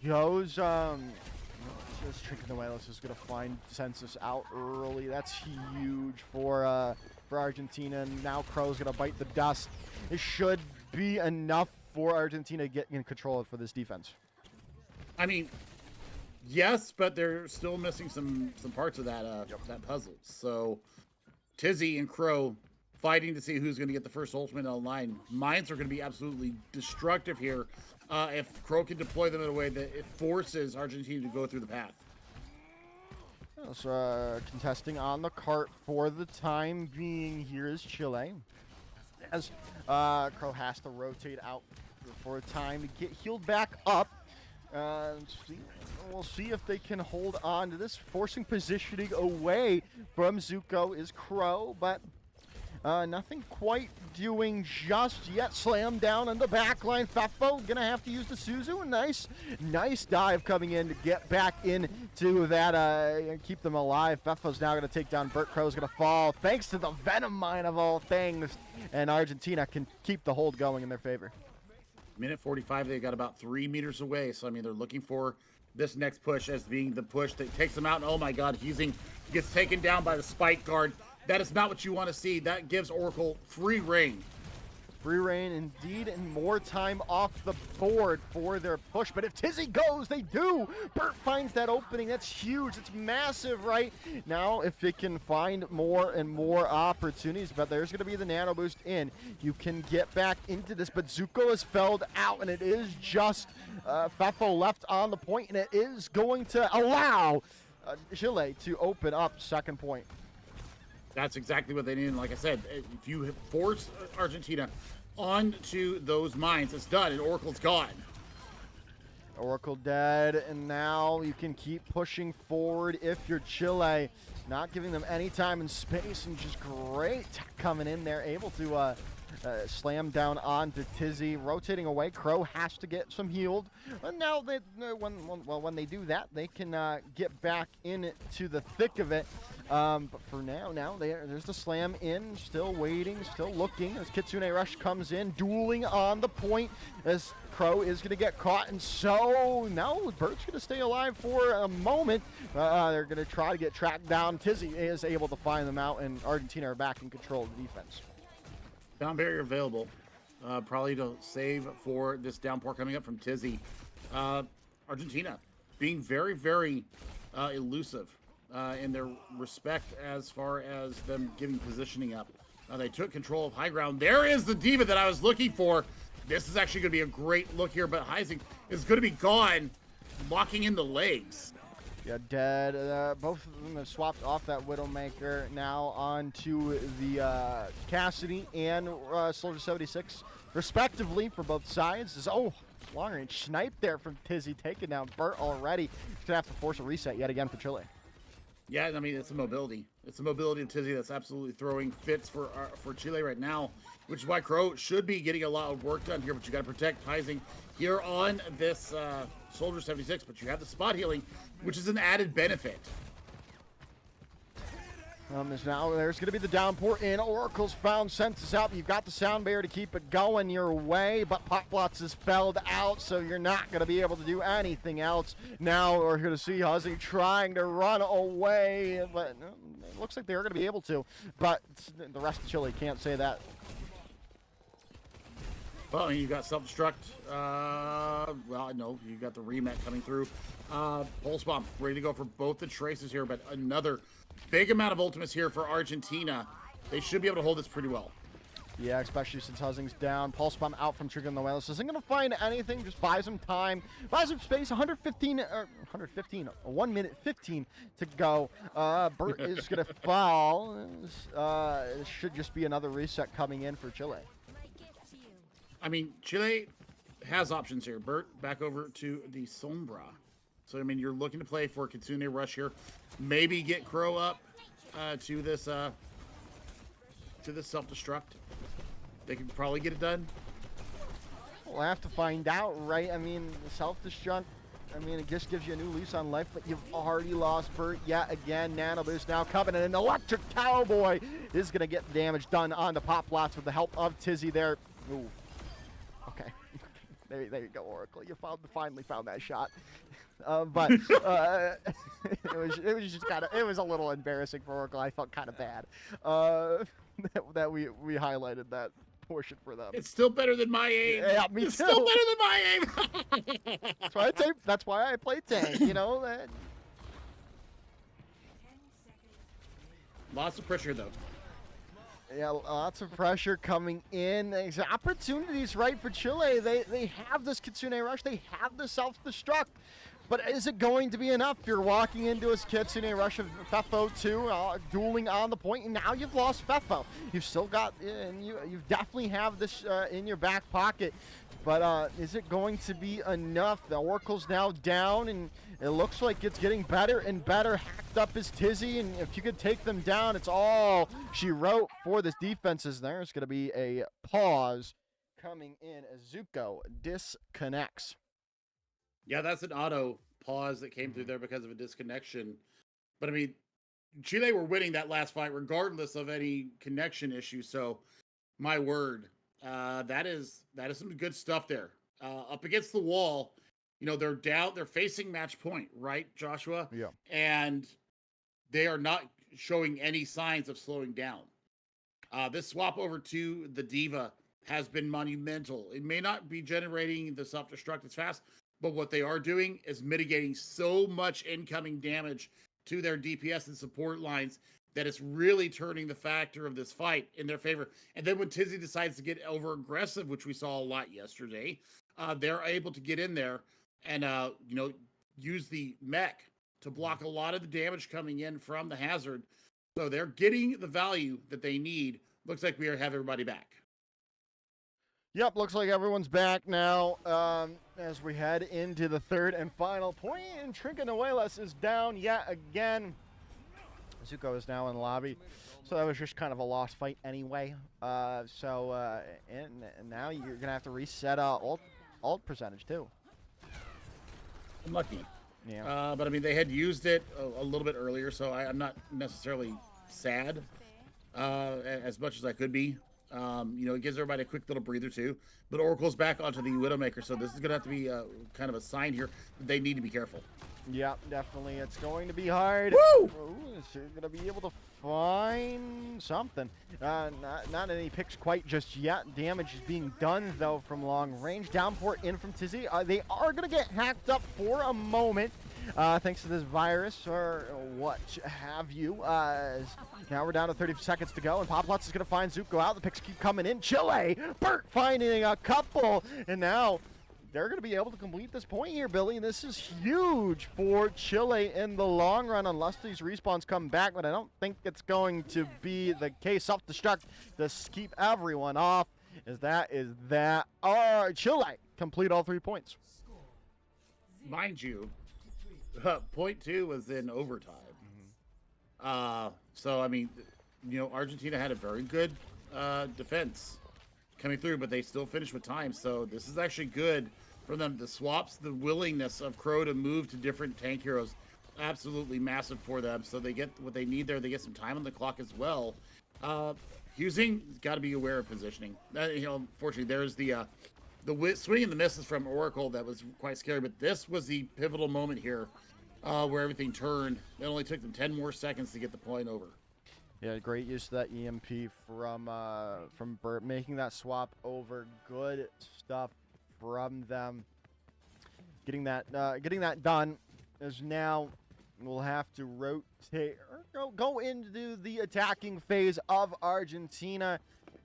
Goes just Shrink on the Wayless is gonna find Census out early. That's huge for Argentina. And now Crow's gonna bite the dust. It should be enough for Argentina to get in control for this defense. I mean, yes, but they're still missing some parts of that that puzzle. So Tizzy and Crow fighting to see who's going to get the first ultimate online. Mines are going to be absolutely destructive here if Crow can deploy them in a way that it forces Argentina to go through the path. So, contesting on the cart for the time being here is Chile. As Crow has to rotate out for a time to get healed back up. We'll see if they can hold on to this. Forcing positioning away from Zuko is Crow, but nothing quite doing just yet. Slam down on the back line. Fefo gonna have to use the Suzu. Nice dive coming in to get back into that and keep them alive. Fefo's now gonna take down Burt. Crow's gonna fall thanks to the Venom Mine of all things, and Argentina can keep the hold going in their favor. Minute 45, they got about 3 meters away. So, I mean, they're looking for this next push as being the push that takes them out. And, oh, my God, gets taken down by the spike guard. That is not what you want to see. That gives Oracle free reign. Free reign indeed, and more time off the board for their push. But if Tizzy goes, they do. Burt finds that opening. That's huge. It's massive right now. If it can find more and more opportunities, but there's going to be the nano boost in. You can get back into this, but Zuko is felled out, and it is just Fefo left on the point, and it is going to allow Chile to open up second point. That's exactly what they need. And like I said, if you force Argentina onto those mines, it's done, and Oracle's gone. Oracle dead, and now you can keep pushing forward if you're Chile. Not giving them any time and space, and just great coming in there, able to slam down onto Tizzy, rotating away. Crow has to get some healed. And now when they do that, they can get back into the thick of it. But for now there's the slam in, still waiting, still looking as Kitsune Rush comes in, dueling on the point as Crow is going to get caught. And so now Bert's going to stay alive for a moment. They're going to try to get tracked down. Tizzy is able to find them out, and Argentina are back in control of the defense. Down barrier available. Probably to save for this downpour coming up from Tizzy. Argentina being very, very elusive in their respect as far as them giving positioning up. They took control of high ground. There is the diva that I was looking for. This is actually going to be a great look here, but Heising is going to be gone, locking in the legs. Yeah, dead. Both of them have swapped off that Widowmaker now onto the Cassidy and Soldier 76, respectively, for both sides. Long range snipe there from Tizzy, taking down Burt already. He's going to have to force a reset yet again for Chile. Yeah, I mean, it's a mobility. It's a mobility of Tizzy that's absolutely throwing fits for Chile right now, which is why Crow should be getting a lot of work done here, but you got to protect Heising here on this Soldier 76, but you have the spot healing, which is an added benefit. There's going to be the downpour in. Oracle's found Census out. You've got the sound barrier to keep it going your way, but Potblots is felled out, so you're not going to be able to do anything else. Now we're going to see Huzzy trying to run away, but it looks like they're going to be able to, but the rest of Chile can't say that. Well, I mean, you got self-destruct. Well, no, you got the remat coming through. Pulse Bomb ready to go for both the traces here, but another big amount of ultimates here for Argentina. They should be able to hold this pretty well. Yeah, especially since Huzzing's down. Pulse Bomb out from Trigger on the Wayless. Isn't going to find anything. Just buy some time. Buy some space. 1 minute 15 to go. Burt is going to fall. It should just be another reset coming in for Chile. I mean, Chile has options here. Bert, back over to the Sombra. So, I mean, you're looking to play for a Kitsune Rush here. Maybe get Crow up to this self-destruct. They can probably get it done. We'll have to find out, right? I mean, self-destruct, I mean, it just gives you a new lease on life, but you've already lost Bert yet again. Nano Boost now coming, and an Electric Cowboy is going to get damage done on the Pop Blast with the help of Tizzy there. Ooh. Okay. There you go, Oracle. You finally found that shot. But it was just kind of, it was a little embarrassing for Oracle. I felt kind of bad that we highlighted that portion for them. It's still better than my aim. Yeah, me it's too. still better than my aim. That's why I play tank. You know that. Lots of pressure though. Yeah, lots of pressure coming in. There's opportunities, right, for Chile. They have this Kitsune Rush. They have the self-destruct. But is it going to be enough? You're walking into a Kitsune Rush of Fefo 2, dueling on the point, and now you've lost Fefo. You've still got, and you definitely have this in your back pocket. But is it going to be enough? The Oracle's now down, and it looks like it's getting better and better. Hacked up is Tizzy, and if you could take them down, it's all she wrote for this defenses. There's going to be a pause coming in as Zuko disconnects. Yeah, that's an auto pause that came through there because of a disconnection. But I mean, Chile were winning that last fight regardless of any connection issue. So, my word, that is some good stuff there. Up against the wall, you know, they're down, they're facing match point, right, Joshua? Yeah. And they are not showing any signs of slowing down. This swap over to the Diva has been monumental. It may not be generating the self-destruct as fast, but what they are doing is mitigating so much incoming damage to their DPS and support lines that it's really turning the factor of this fight in their favor. And then when Tizzy decides to get over aggressive, which we saw a lot yesterday, they're able to get in there and use the mech to block a lot of the damage coming in from the hazard. So they're getting the value that they need. Looks like we have everybody back. Yep, looks like everyone's back now as we head into the third and final point. And Trinconuelas is down yet again. Zuko is now in the lobby. So that was just kind of a lost fight anyway. And now you're going to have to reset ult percentage too. Unlucky. Yeah. But I mean, they had used it a little bit earlier, so I'm not necessarily sad as much as I could be. It gives everybody a quick little breather too. But Oracle's back onto the Widowmaker, so this is going to have to be kind of a sign here that they need to be careful. Yeah, definitely. It's going to be hard. Woo! Ooh, so you're going to be able to find something. Not any picks quite just yet. Damage is being done, though, from long range. Downport in from Tizzy. They are going to get hacked up for a moment. Thanks to this virus or what have you. Now we're down to 30 seconds to go, and Poplotz is going to find Zuko out. The picks keep coming in. Chile, Bert finding a couple, and now they're going to be able to complete this point here, Billy. This is huge for Chile in the long run, unless these respawns come back, but I don't think it's going to be the case. Self-destruct to keep everyone off. Chile complete all 3 points. Mind you, point 2 was in overtime. So, I mean, Argentina had a very good defense coming through, but they still finished with time. So this is actually good for them. The swaps, the willingness of Crow to move to different tank heroes, absolutely massive for them. So they get what they need there. They get some time on the clock as well. Husing got to be aware of positioning. Unfortunately, there's the swing and the misses from Oracle that was quite scary. But this was the pivotal moment here where everything turned. It only took them 10 more seconds to get the point over. Yeah, great use of that EMP from Bert, making that swap over. Good stuff from them. Getting that done is now we'll have to rotate or go into the attacking phase of Argentina.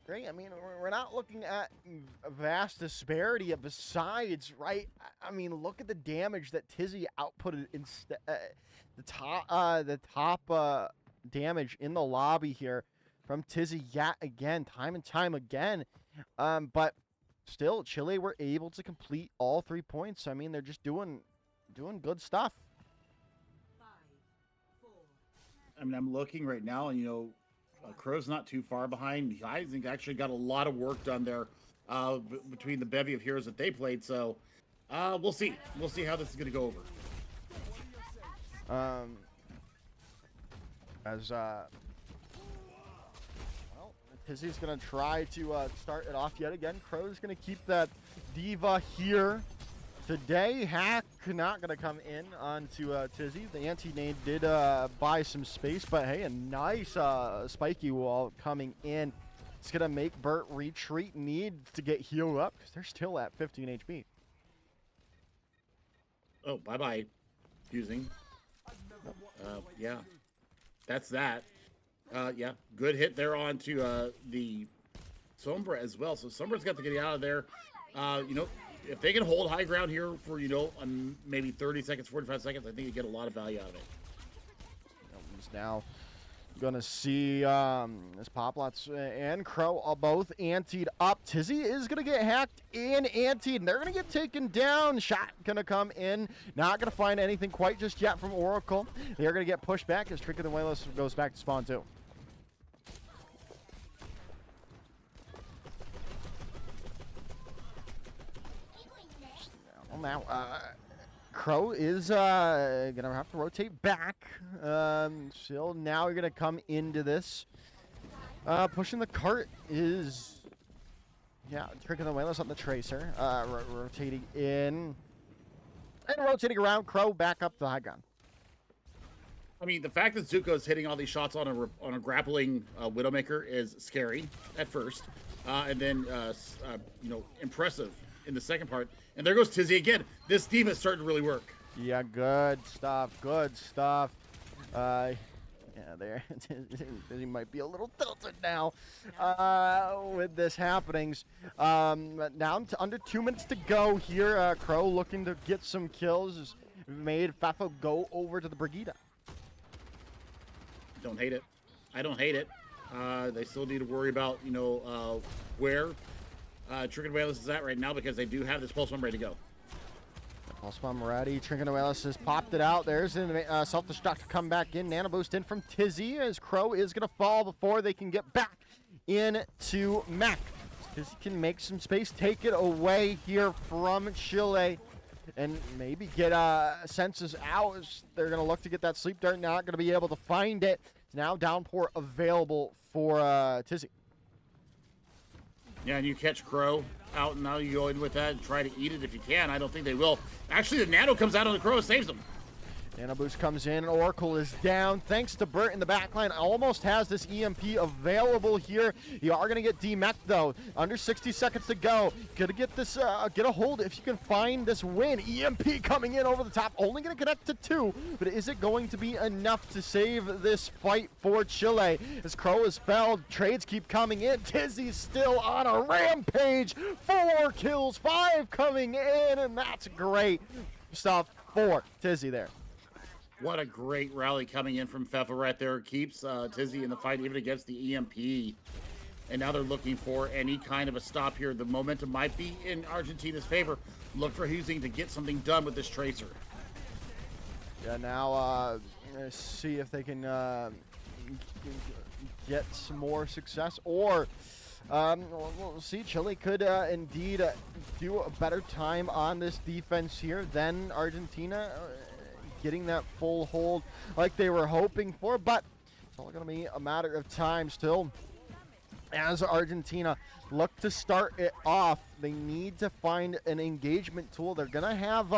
Great. I mean, we're not looking at a vast disparity besides, right? I mean, look at the damage that Tizzy outputted instead. The top damage in the lobby here from Tizzy yet again, time and time again. But still, Chile were able to complete all 3 points. I mean, they're just doing good stuff. I mean, I'm looking right now, and Crow's not too far behind. I think actually got a lot of work done there between the bevy of heroes that they played. So we'll see. We'll see how this is going to go over. Tizzy's going to try to start it off yet again. Crow's going to keep that diva here today. Hack not going to come in onto Tizzy. The anti-nade did buy some space, but hey, a nice spiky wall coming in. It's going to make Burt retreat, need to get healed up because they're still at 15 HP. Oh, bye-bye, fusing. Yeah, that's that. Yeah, good hit there onto the Sombra as well. So Sombra's got to get out of there. If they can hold high ground here for, maybe 30 seconds, 45 seconds, I think you get a lot of value out of it. Now gonna see as Poplots and Crow are both antied up. Tizzy is gonna get hacked and antied, and they're gonna get taken down. Shot gonna come in, not gonna find anything quite just yet from Oracle. They're gonna get pushed back as Trick of the Whalers goes back to spawn too. Now, Crow is gonna have to rotate back. Still, now you're gonna come into this. Pushing the cart is, tricking the whalers on the tracer. Rotating in and rotating around. Crow back up the high ground. I mean, the fact that Zuko is hitting all these shots on a grappling Widowmaker is scary at first, and then impressive in the second part. And there goes Tizzy again. This diva is starting to really work. Yeah, good stuff. Good stuff. There. Tizzy might be a little tilted now with this happenings. Now to under 2 minutes to go here. Crow looking to get some kills. Made Fafo go over to the Brigida. Don't hate it. I don't hate it. They still need to worry about, where Trick and Whalers is at right now because they do have this Pulse Bomb ready to go. Pulse Bomb ready. Trick and Whalers has popped it out. There's a self-destruct to come back in. Nano Boost in from Tizzy as Crow is going to fall before they can get back into Mech. Tizzy can make some space, take it away here from Chile, and maybe get Senses out. They're going to look to get that Sleep Dart. Not going to be able to find it. It's now Downpour available for Tizzy. Yeah, and you catch Crow out, and now you go in with that and try to eat it if you can. I don't think they will. Actually, the Nano comes out on the Crow and saves them. Nano Boost comes in. Oracle is down. Thanks to Burt in the backline. Almost has this EMP available here. You are going to get demech though. Under 60 seconds to go. Gonna get this, get a hold if you can find this win. EMP coming in over the top. Only going to connect to 2, but is it going to be enough to save this fight for Chile? As Crow is felled, trades keep coming in. Tizzy's still on a rampage. 4 kills, 5 coming in, and that's great stuff for Tizzy there. What a great rally coming in from Fefa right there. Keeps Tizzy in the fight even against the EMP. And now they're looking for any kind of a stop here. The momentum might be in Argentina's favor. Look for Husing to get something done with this Tracer. Yeah, now see if they can get some more success. Or we'll see. Chile could indeed do a better time on this defense here than Argentina. Getting that full hold like they were hoping for, but it's all going to be a matter of time still. As Argentina look to start it off, they need to find an engagement tool. They're going to have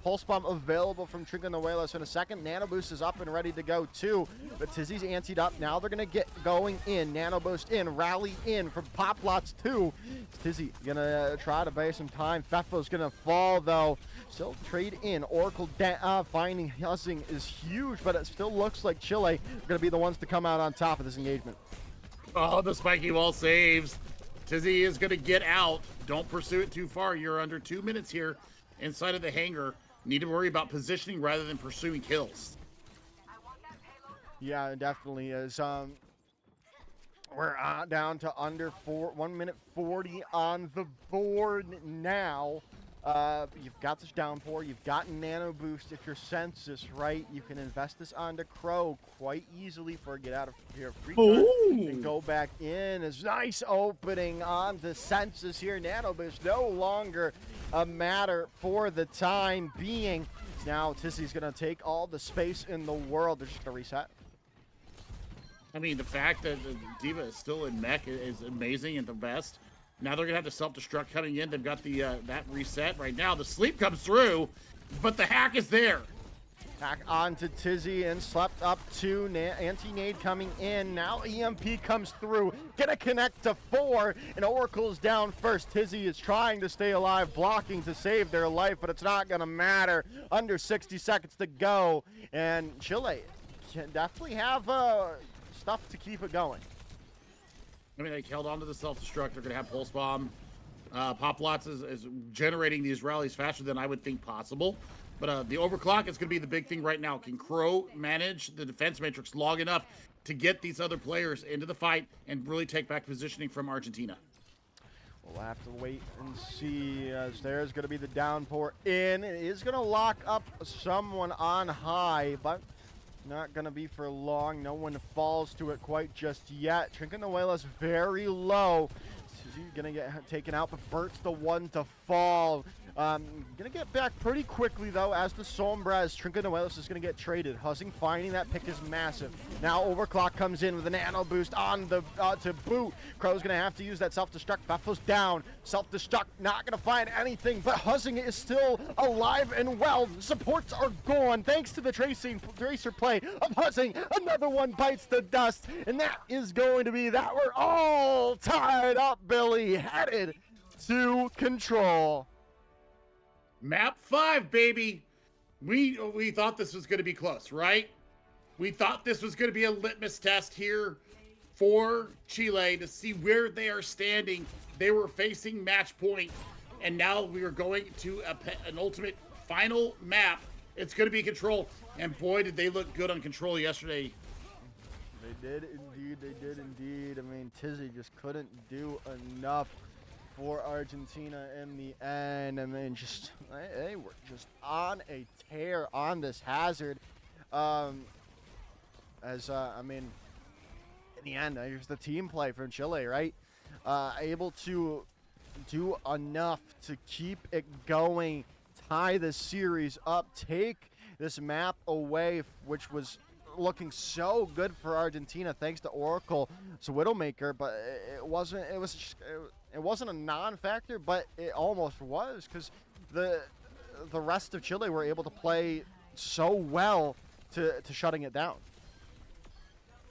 Pulse Bomb available from Trigonoelos in a second. Nano Boost is up and ready to go too, but Tizzy's antied up. Now they're going to get going in. Nano Boost in, rally in from Poplots too. Tizzy going to try to buy some time. Fefo's going to fall though. Still trade in. Oracle finding Husing is huge, but it still looks like Chile are going to be the ones to come out on top of this engagement. Oh, the spiky wall saves. Tizzy is going to get out. Don't pursue it too far. You're under 2 minutes here inside of the hangar. Need to worry about positioning rather than pursuing kills. Yeah, it definitely is. We're down to under 1 minute 40 on the board now. You've got this downpour. You've got nano boost. If you're census, right, you can invest this onto Crow quite easily for a get out of here free card and go back in. It's nice opening on the census here. Nano boost no longer a matter for the time being. Now Tizzy's gonna take all the space in the world. They're just gonna reset. I mean, the fact that the Diva is still in mech is amazing and the best. Now they're gonna have the self-destruct coming in. They've got the that reset right now. The sleep comes through, but the hack is there. Back onto Tizzy and slept up to anti-nade coming in. Now EMP comes through. Gonna connect to 4, and Oracle's down first. Tizzy is trying to stay alive, blocking to save their life, but it's not gonna matter. Under 60 seconds to go, and Chile can definitely have stuff to keep it going. I mean, they held on to the self-destruct. They're going to have Pulse Bomb. Pop Lots is generating these rallies faster than I would think possible. But the overclock is going to be the big thing right now. Can Crow manage the defense matrix long enough to get these other players into the fight and really take back positioning from Argentina? We'll have to wait and see, as there's going to be the downpour in. It is going to lock up someone on high, but not going to be for long. No one falls to it quite just yet. Trinconuela's very low. He's going to get taken out, but Bert's the one to fall. Going to get back pretty quickly, though, as the Sombras. Trinconuelas is going to get traded. Huzzing finding that pick is massive. Now Overclock comes in with a nano boost on the to boot. Crow's going to have to use that self-destruct. Buffalo's down. Self-destruct not going to find anything, but Huzzing is still alive and well. Supports are gone thanks to the tracer play of Huzzing. Another one bites the dust, and that is going to be that. We're all tied up, Billy, headed to control. Map 5, baby. We thought this was going to be close, right? We thought this was going to be a litmus test here for Chile to see where they are standing. They were facing match point, and now we are going to an ultimate final map. It's going to be Control, and boy, did they look good on Control yesterday. They did indeed. They did indeed. I mean, Tizzy just couldn't do enough for Argentina in the end. I mean, just they were just on a tear on this hazard. I mean, in the end, here's the team play from Chile, right? Able to do enough to keep it going, tie the series up, take this map away, which was looking so good for Argentina thanks to Oracle, so Widowmaker, but it wasn't. It wasn't a non-factor, but it almost was, because the rest of Chile were able to play so well to shutting it down.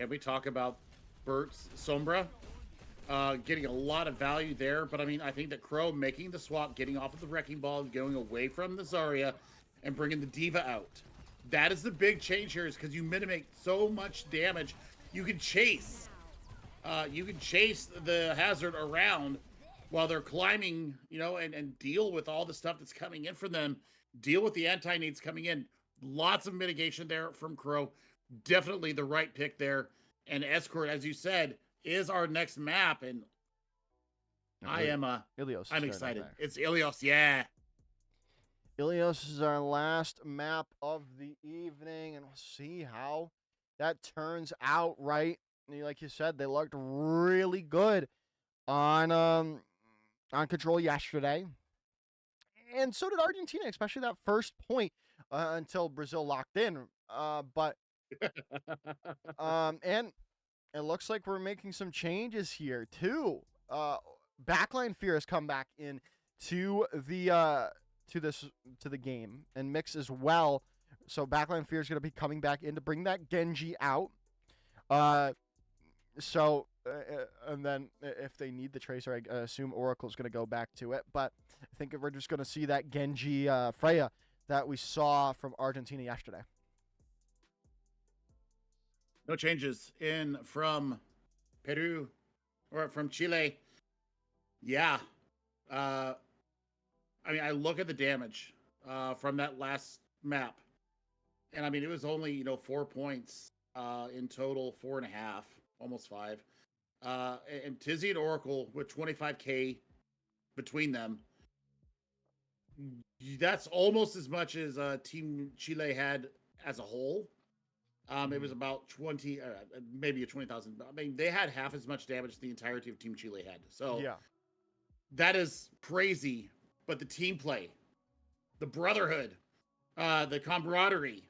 Can we talk about Bert's Sombra? Getting a lot of value there, but I mean, I think that Crow making the swap, getting off of the Wrecking Ball, going away from the Zarya, and bringing the Diva out. That is the big change here, is because you mitigate so much damage. You can chase. You can chase the hazard around while they're climbing, you know, and deal with all the stuff that's coming in from them. Deal with the anti-nades coming in. Lots of mitigation there from Crow. Definitely the right pick there. And Escort, as you said, is our next map, and Ilios. I'm excited. It's Ilios, yeah. Ilios is our last map of the evening, and we'll see how that turns out, right? Like you said, they looked really good on Control yesterday. And so did Argentina, especially that first point until Brazil locked in. And it looks like we're making some changes here too. Backline Fear has come back in to the game and Mix as well. So Backline Fear is going to be coming back in to bring that Genji out. And then if they need the Tracer, I assume Oracle's going to go back to it. But I think we're just going to see that Genji Freya that we saw from Argentina yesterday. No changes in from Peru or from Chile. Yeah. I mean, I look at the damage from that last map. And I mean, it was only, 4 points in total, 4.5, almost 5. and Tizzy and Oracle with 25K between them. That's almost as much as Team Chile had as a whole. It was about 20, maybe a 20,000. I mean, they had half as much damage as the entirety of Team Chile had. So Yeah. that is crazy. But the team play, the brotherhood, the camaraderie,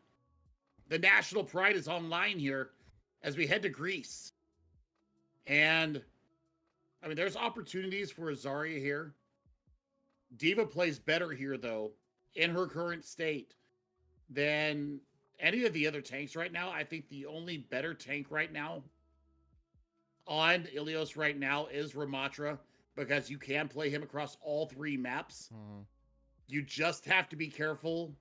the national pride is online here as we head to Greece. And I mean, there's opportunities for Azaria here. Diva plays better here, though, in her current state than any of the other tanks right now. I think the only better tank right now on Ilios right now is Ramatra, because you can play him across all three maps. Mhm. You just have to be careful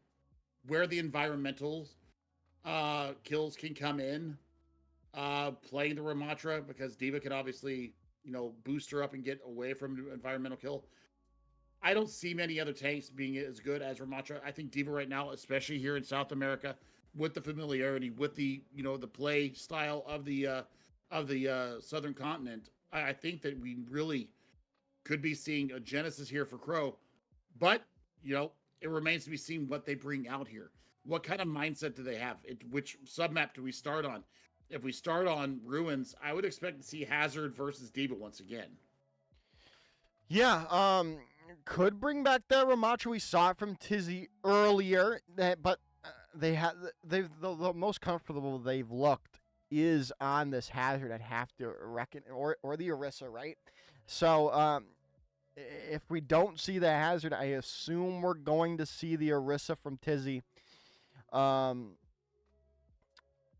where the environmental kills can come in. Playing the Ramatra, because Diva can obviously, boost her up and get away from environmental kill. I don't see many other tanks being as good as Ramatra. I think Diva right now, especially here in South America, with the familiarity, with the the play style of the southern continent, I think that we really could be seeing a genesis here for Crow. But it remains to be seen what they bring out here. What kind of mindset do they have? Which submap do we start on? If we start on Ruins, I would expect to see Hazard versus Diva once again. Yeah, could bring back the Ramatra. We saw it from Tizzy earlier, but the most comfortable they've looked is on this Hazard. I'd have to reckon, or the Orisa, right? So if we don't see the Hazard, I assume we're going to see the Orisa from Tizzy.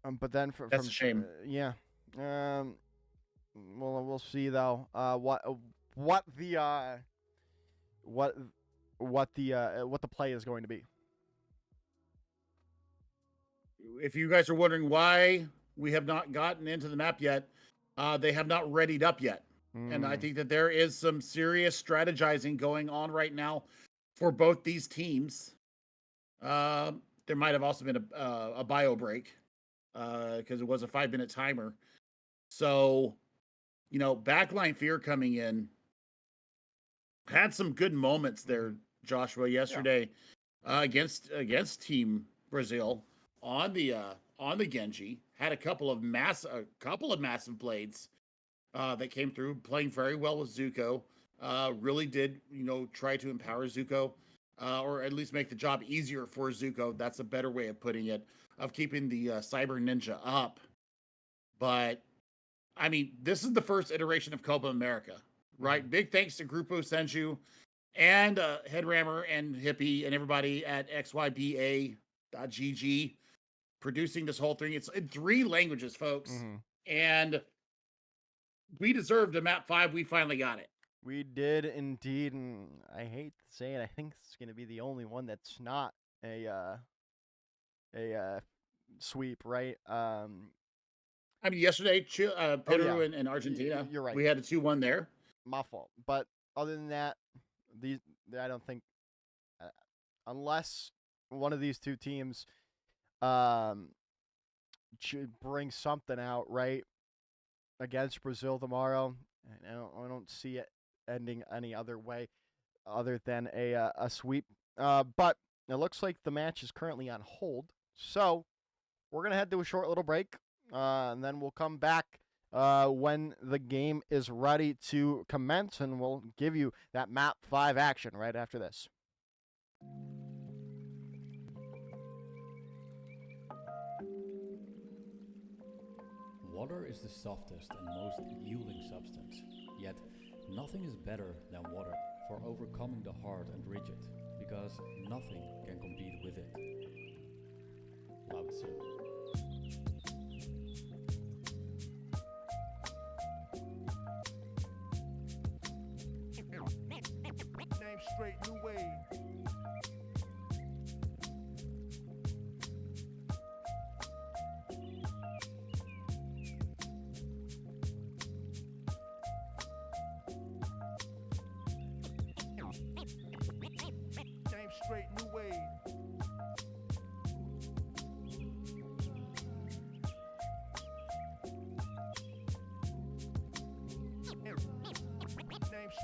But then That's a shame. Yeah. Well, we'll see though. What the play is going to be. If you guys are wondering why we have not gotten into the map yet, they have not readied up yet. And I think that there is some serious strategizing going on right now for both these teams. There might have also been a bio break because it was a 5-minute timer. So, backline fear coming in had some good moments there, Joshua, yesterday against Team Brazil on the Genji. Had a couple of massive blades that came through, playing very well with Zuko. Really did, try to empower Zuko, or at least make the job easier for Zuko. That's a better way of putting it, of keeping the Cyber Ninja up. But, I mean, this is the first iteration of Copa America, right? Big thanks to Grupo Senju and Headrammer and Hippie and everybody at xyba.gg producing this whole thing. It's in 3 languages, folks. And we deserved a map 5. We finally got it. We did indeed, and I hate to say it, I think it's going to be the only one that's not a sweep, right? I mean, yesterday, Peru and Argentina, you're right. We had a 2-1 there. My fault. But other than that, I don't think, unless one of these two teams should bring something out, right, against Brazil tomorrow, I don't see it ending any other way other than a sweep. But it looks like the match is currently on hold. So we're going to head to a short little break, and then we'll come back when the game is ready to commence, and we'll give you that map 5 action right after this. Water is the softest and most yielding substance, yet nothing is better than water for overcoming the hard and rigid, because nothing can compete with it. Lao Tzu. Name straight, new wave. Name straight, new wave.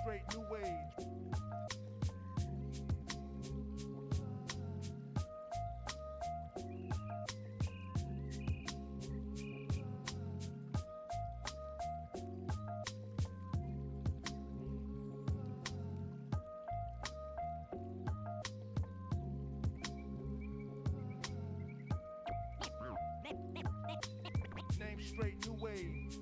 straight new age. Name straight new wave.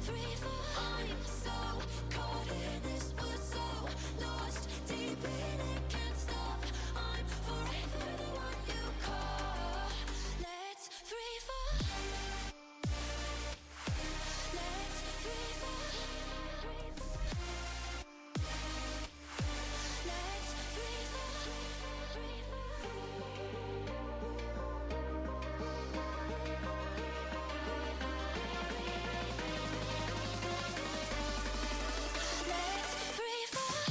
free fall. I'm so caught in this, we're so lost deep in it, can't stop. I'm forever the one you call. Let's free fall. Let's free fall. Let's free fall. Let's free fall.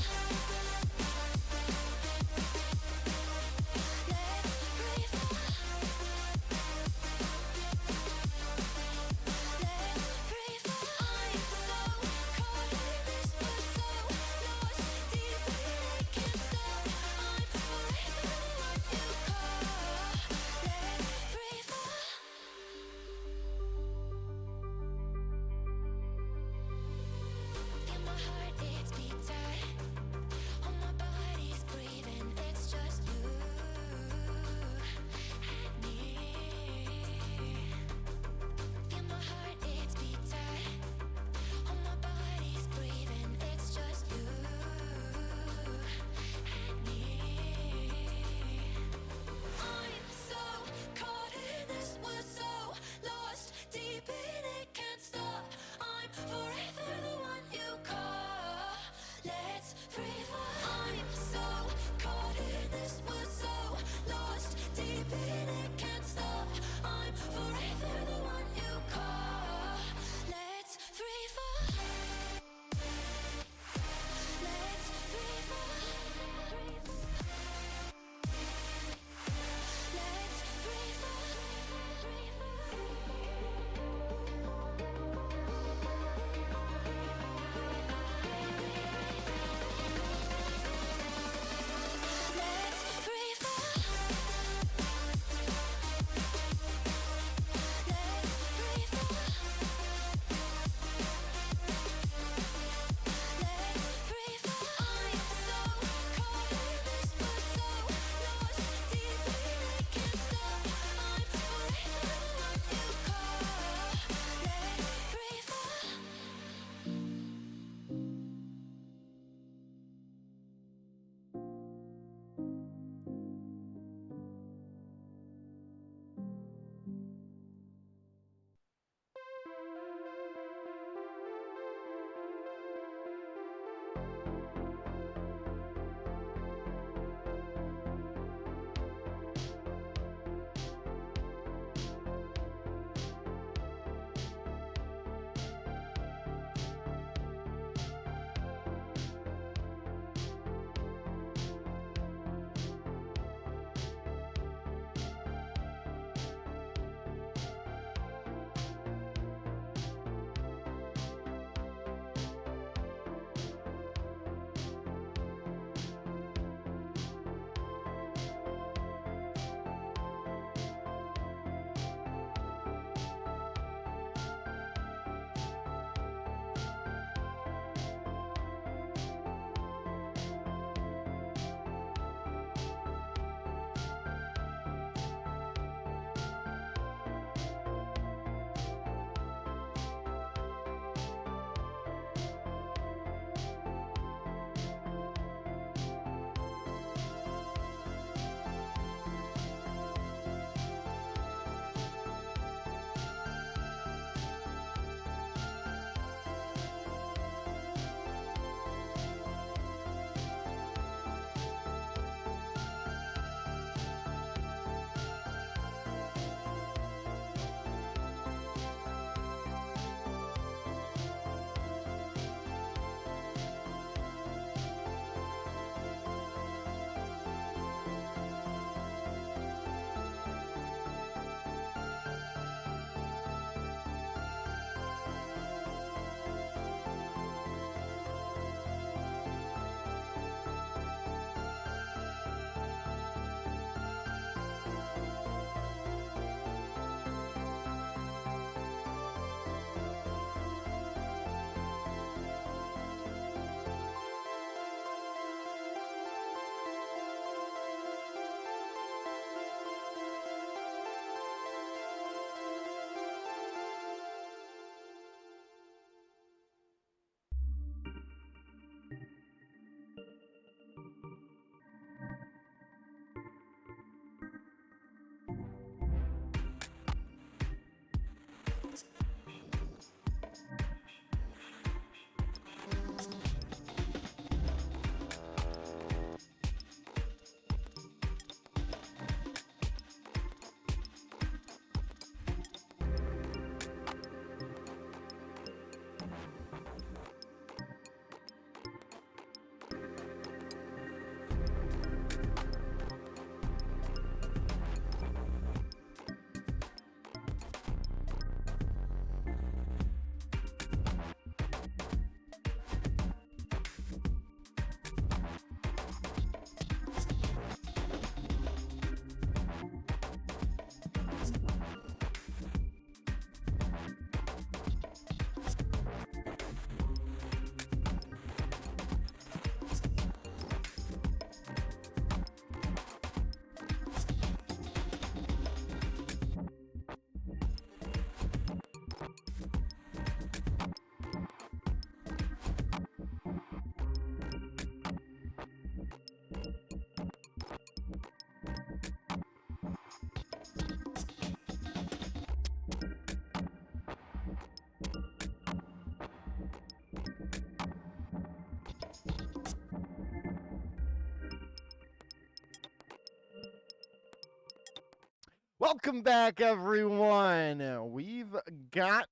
Welcome back, everyone. We've got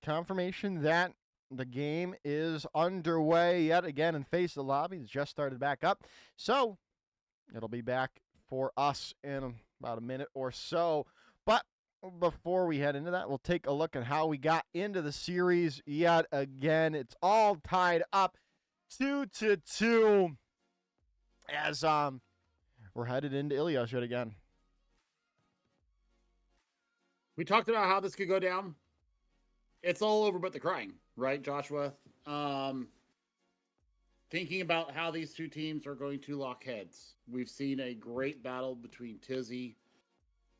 confirmation that the game is underway yet again in Face the Lobby. It's just started back up. So it'll be back for us in about a minute or so. But before we head into that, we'll take a look at how we got into the series yet again. It's all tied up 2-2 as we're headed into Ilios yet again. We talked about how this could go down. It's all over but the crying, right, Joshua? Thinking about how these two teams are going to lock heads. We've seen a great battle between Tizzy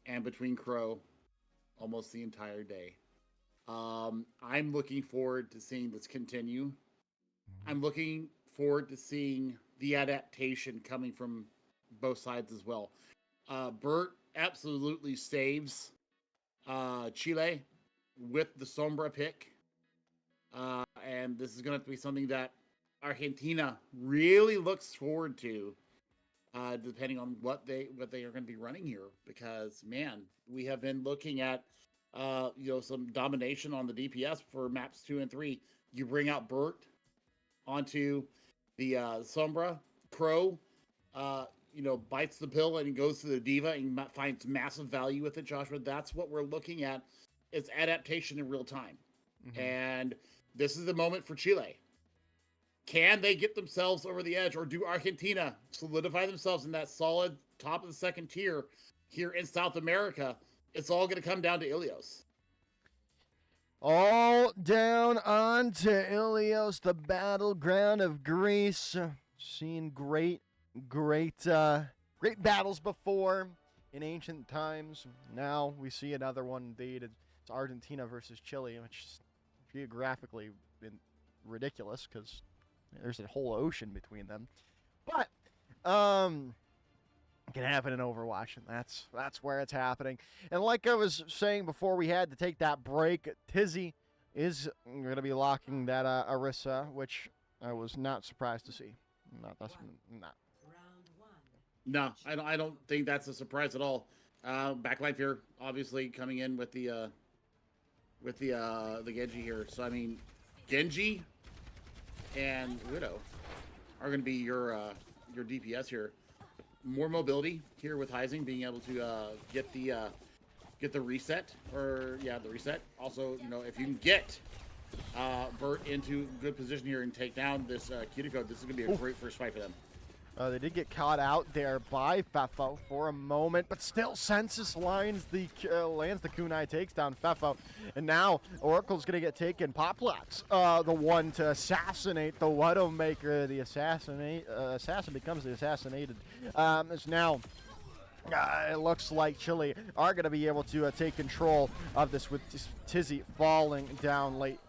and between Crow almost the entire day. I'm looking forward to seeing this continue. I'm looking forward to seeing the adaptation coming from both sides as well. Bert absolutely saves Chile with the Sombra pick. And this is going to be something that Argentina really looks forward to, depending on what they are going to be running here. Because, man, we have been looking at some domination on the DPS for maps 2 and 3. You bring out Bert onto the Sombra. Crow, bites the pill and goes to the Diva and finds massive value with it, Joshua. That's what we're looking at. It's adaptation in real time. Mm-hmm. And this is the moment for Chile. Can they get themselves over the edge, or do Argentina solidify themselves in that solid top of the second tier here in South America? It's all going to come down to Ilios. All down on to Ilios, the battleground of Greece. Seen great battles before in ancient times. Now we see another one indeed. It's Argentina versus Chile, which is geographically ridiculous because there's a whole ocean between them. But it can happen in Overwatch, and that's where it's happening. And like I was saying before we had to take that break, Tizzy is going to be locking that Orisa, which I was not surprised to see. Not. No, I don't think that's a surprise at all. Backline Fear obviously coming in with the Genji here. So I mean, Genji and Widow are going to be your DPS here. More mobility here with Heising being able to get the reset, the reset. Also, if you can get Bert into good position here and take down this Kiriko, this is going to be a great first fight for them. They did get caught out there by Fefo for a moment, but still Census lands the kunai, takes down Fefo, and now Oracle's going to get taken. Poplox, the one to assassinate the Widowmaker. The assassin becomes the assassinated. It's now... it looks like Chile are going to be able to take control of this with Tizzy falling down late.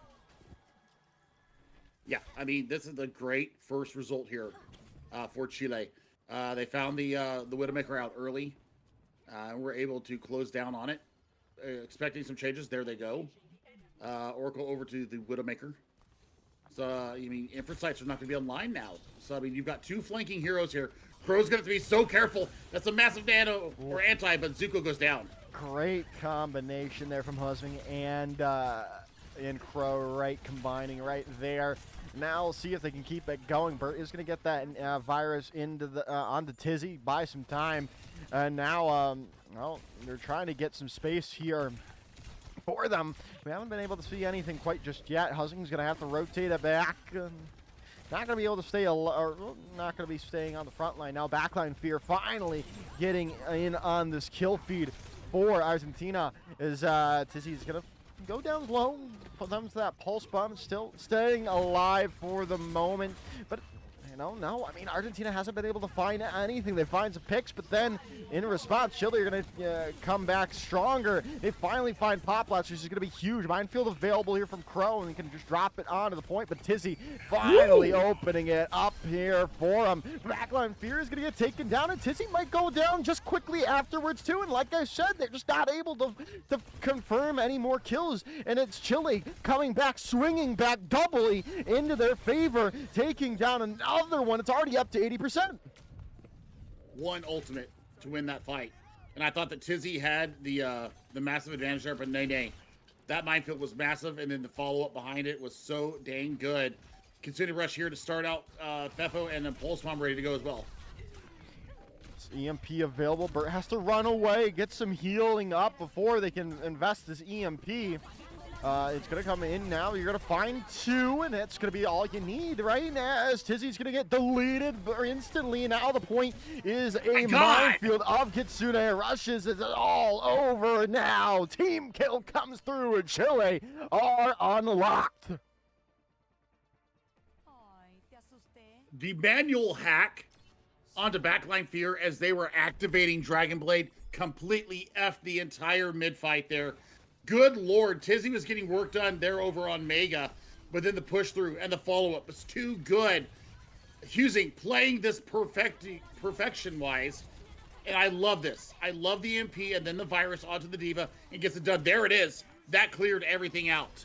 Yeah, I mean, this is a great first result here for Chile. They found the Widowmaker out early and were able to close down on it. Expecting some changes. There they go. Oracle over to the Widowmaker. So, Inference Sights are not going to be online now. So, you've got two flanking heroes here. Crow's going to have to be so careful. That's a massive nano or anti, but Zuko goes down. Great combination there from Husband and Crow, combining right there. Now we'll see if they can keep it going. Bert is going to get that virus into the onto Tizzy, buy some time. And now, they're trying to get some space here for them. We haven't been able to see anything quite just yet. Husband's going to have to rotate it back. Not going to be able to stay, or not going to be staying on the front line. Now Backline Fear finally getting in on this kill feed for Argentina as Tizzy's going to go down low, put them to that pulse bomb, still staying alive for the moment. But, no, Argentina hasn't been able to find anything. They find some picks, but then in response, Chile are going to come back stronger. They finally find Poplots, which is going to be huge. Minefield available here from Crow, and they can just drop it onto the point, but Tizzy finally opening it up here for him. Backline Fear is going to get taken down, and Tizzy might go down just quickly afterwards, too. And like I said, they're just not able to confirm any more kills, and it's Chile coming back, swinging back doubly into their favor, taking down another one. It's already up to 80%. One ultimate to win that fight. And I thought that Tizzy had the massive advantage there, but nay. That minefield was massive, and then the follow-up behind it was so dang good. Continue rush here to start out Fefo, and then Pulse Bomb ready to go as well. EMP available. Bert has to run away, get some healing up before they can invest this EMP. It's going to come in now. You're going to find 2, and that's going to be all you need, right? As Tizzy's going to get deleted instantly. Now the point is a minefield of Kitsune rushes. It's all over now. Team kill comes through, and Chile are unlocked. The manual hack onto backline fear as they were activating Dragon Blade completely effed the entire mid-fight there. Good Lord, Tizzy was getting work done there over on Mega, but then the push through and the follow-up was too good. Husing playing this perfection-wise, and I love this. I love the MP and then the virus onto the Diva and gets it done. There it is. That cleared everything out.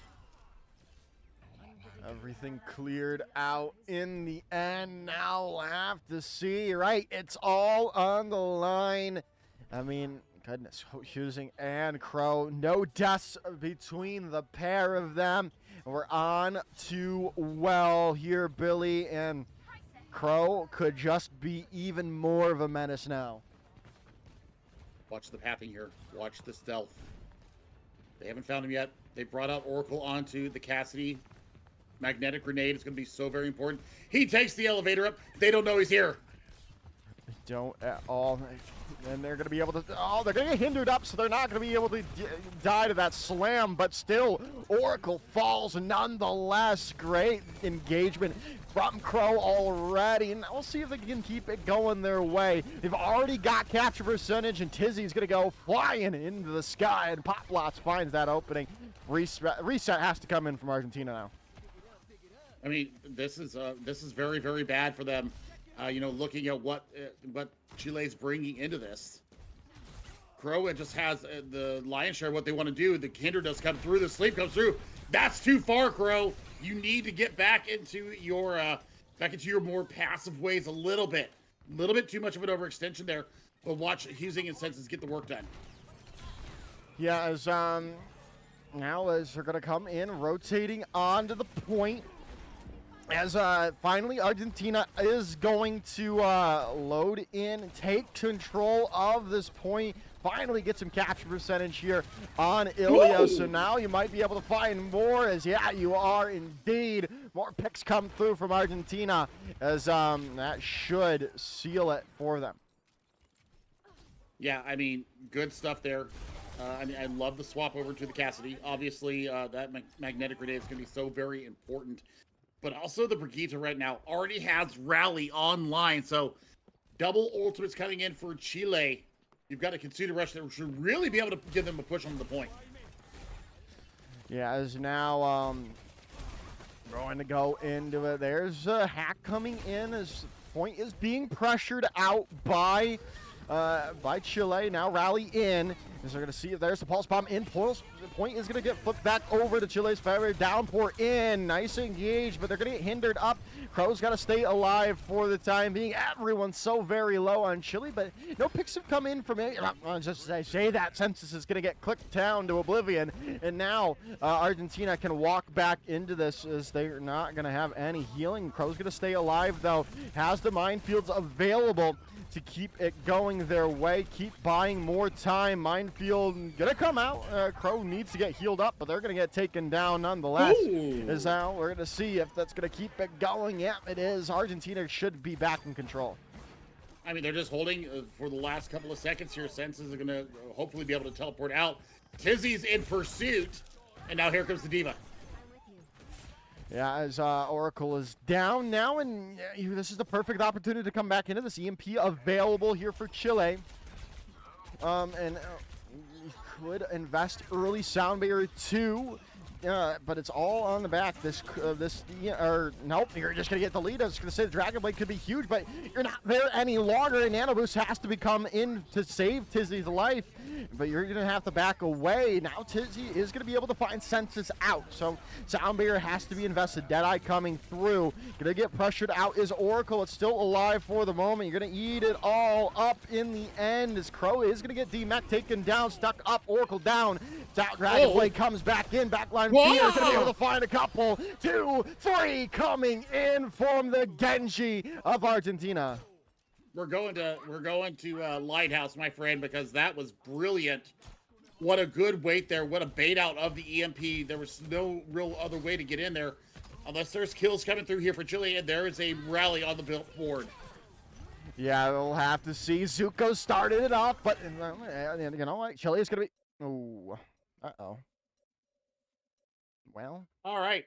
Everything cleared out in the end. Now we'll have to see, right? It's all on the line. I mean, goodness, Husing and Crow. No deaths between the pair of them. We're on to well here, Billy, and Crow could just be even more of a menace now. Watch the pathing here. Watch the stealth. They haven't found him yet. They brought out Oracle onto the Cassidy. Magnetic grenade is going to be so very important. He takes the elevator up. They don't know he's here. Don't at all. And they're going to be able to... Oh, they're going to get hindered up, so they're not going to be able to die to that slam. But still, Oracle falls nonetheless. Great engagement from Crow already. And we'll see if they can keep it going their way. They've already got capture percentage, and Tizzy's going to go flying into the sky. And Poplots finds that opening. Reset has to come in from Argentina now. I mean, this is very, very bad for them. Looking at what Chile's bringing into this. Crow just has the lion's share of what they want to do. The Kinder does come through. The sleep comes through. That's too far, Crow. You need to get back into your more passive ways a little bit. A little bit too much of an overextension there. But watch Husing and Senses get the work done. Yeah, as now as they're gonna come in, rotating onto the point. As finally Argentina is going to load in, take control of this point, finally get some capture percentage here on Ilya. Whoa. So now you might be able to find more, as yeah, you are indeed. More picks come through from Argentina, as that should seal it for them. Yeah, I mean, good stuff there. I love the swap over to the Cassidy. Obviously, that magnetic grenade is going to be so very important. But also the Brigitte right now already has Rally online. So double ultimates coming in for Chile. You've got to consider rush that should really be able to give them a push on the point. Yeah, as now going to go into it. There's a hack coming in as point is being pressured out by Chile. Now Rally in. As they're going to see if there's the pulse bomb in. Point is going to get flipped back over to Chile's favor. Downpour in. Nice engage, but they're going to get hindered up. Crow's got to stay alive for the time being. Everyone's so very low on Chile, but no picks have come in from it. Just as I say that, Census is going to get clicked down to oblivion. And now Argentina can walk back into this as they're not going to have any healing. Crow's going to stay alive, though. Has the minefields available to keep it going their way, keep buying more time. Minefield gonna come out. Crow needs to get healed up, but they're gonna get taken down nonetheless. Is now we're gonna see if that's gonna keep it going. Yeah, it is. Argentina should be back in control. I mean, they're just holding for the last couple of seconds here. Senses are gonna hopefully be able to teleport out. Tizzy's in pursuit, and now here comes the Diva. Yeah, as Oracle is down now, and this is the perfect opportunity to come back into this. EMP available here for Chile. And you could invest early Sound Barrier 2, but it's all on the back. Nope, you're just going to get the lead. I was going to say the Dragon Blade could be huge, but you're not there any longer, and Nano Boost has to come in to save Tizzy's life. but you're going to have to back away. Now Tizzy is going to be able to find Census out, so Soundbarrier has to be invested. Deadeye coming through. Going to get pressured out is Oracle. It's still alive for the moment. You're going to eat it all up in the end as Crow is going to get D-Mech taken down, stuck up, Oracle down. Dragonblade comes back in, backline Fear is going to be able to find a couple. 2, 3 coming in from the Genji of Argentina. We're going to Lighthouse, my friend, because that was brilliant. What a good wait there. What a bait out of the EMP. There was no real other way to get in there unless there's kills coming through here for Chile, and there is a rally on the board. Yeah, we'll have to see. Zuko started it off, but you know what? Chile is going to be... Ooh. Uh-oh. Well. All right.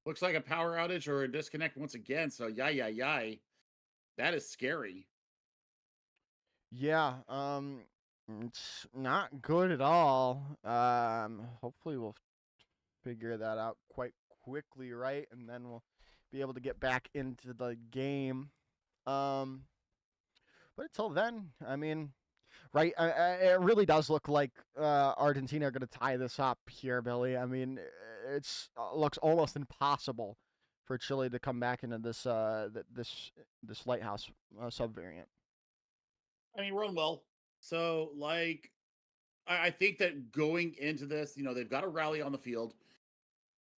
Looks like a power outage or a disconnect once again, so yay. That is scary. Yeah, it's not good at all. Hopefully we'll figure that out quite quickly, right? And then we'll be able to get back into the game. But until then, I mean, right, it really does look like Argentina are going to tie this up here, Billy. I mean, it's looks almost impossible for Chile to come back into this this Lighthouse subvariant. I mean, run well. So, like, I think that going into this, they've got a rally on the field.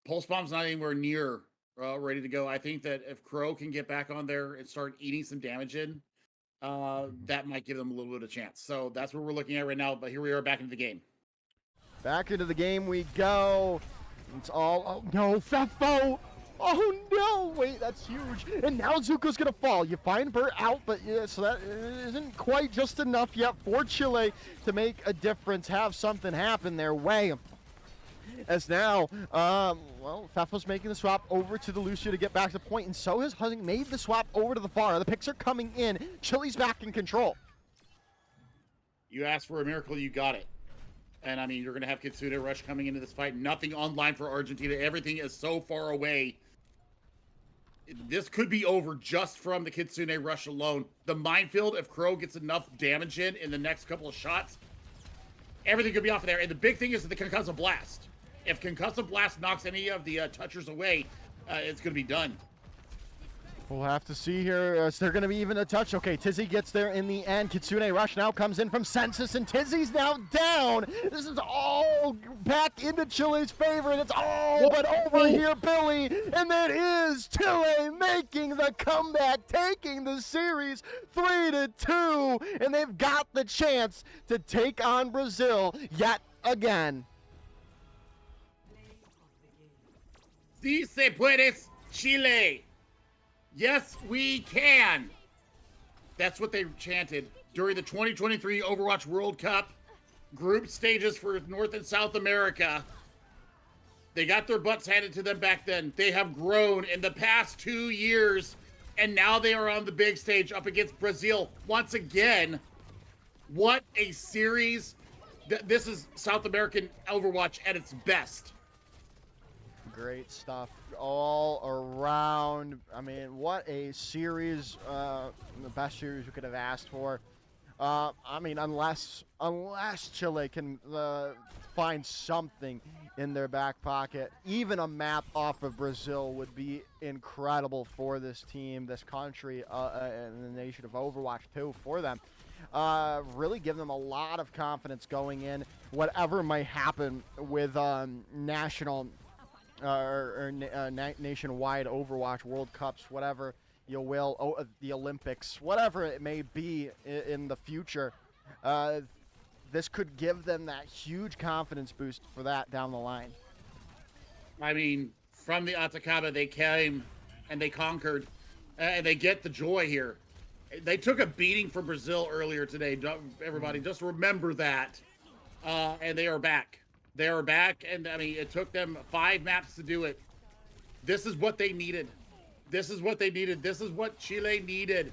Pulse Bomb's not anywhere near ready to go. I think that if Crow can get back on there and start eating some damage in, that might give them a little bit of chance. So that's what we're looking at right now. But here we are back into the game. Back into the game we go. It's all... Oh, no, Fefo! Oh, no! Wait, that's huge. And now Zuko's going to fall. You find Bert out, but yeah, so that isn't quite just enough yet for Chile to make a difference, have something happen their way. As now, well, Fefo's making the swap over to the Lucio to get back to point, and so has Huzzing made the swap over to the Pharah. The picks are coming in. Chile's back in control. You asked for a miracle, you got it. And, I mean, you're going to have Kitsune Rush coming into this fight. Nothing online for Argentina. Everything is so far away. This could be over just from the Kitsune Rush alone. The minefield, if Crow gets enough damage in the next couple of shots, everything could be off of there. And the big thing is the Concussive Blast. If Concussive Blast knocks any of the touchers away, it's going to be done. We'll have to see here. Is there going to be even a touch? Okay, Tizzy gets there in the end. Kitsune Rush now comes in from Census, and Tizzy's now down. This is all back into Chile's favor, and it's all but over here, Billy. And that is Chile making the comeback, taking the series 3-2, and they've got the chance to take on Brazil yet again. Si se puedes, Chile. Yes, we can. That's what they chanted during the 2023 Overwatch World Cup group stages for North and South America. They got their butts handed to them back then. They have grown in the past 2 years, and now they are on the big stage up against Brazil once again. What a series. This is South American Overwatch at its best. Great stuff all around. I mean, what a series, the best series we could have asked for. I mean, unless Chile can find something in their back pocket, even a map off of Brazil would be incredible for this team, this country, and the nation of Overwatch too, for them. Really give them a lot of confidence going in, whatever might happen with national nationwide Overwatch World Cups, whatever you will, the Olympics, whatever it may be in the future. This could give them that huge confidence boost for that down the line. I mean, from the Atacama, they came and they conquered, and they get the joy here. They took a beating from Brazil earlier today. Everybody, just remember that. And they are back. They are back, and I mean, it took them 5 maps to do it. This is what they needed. This is what they needed. This is what Chile needed.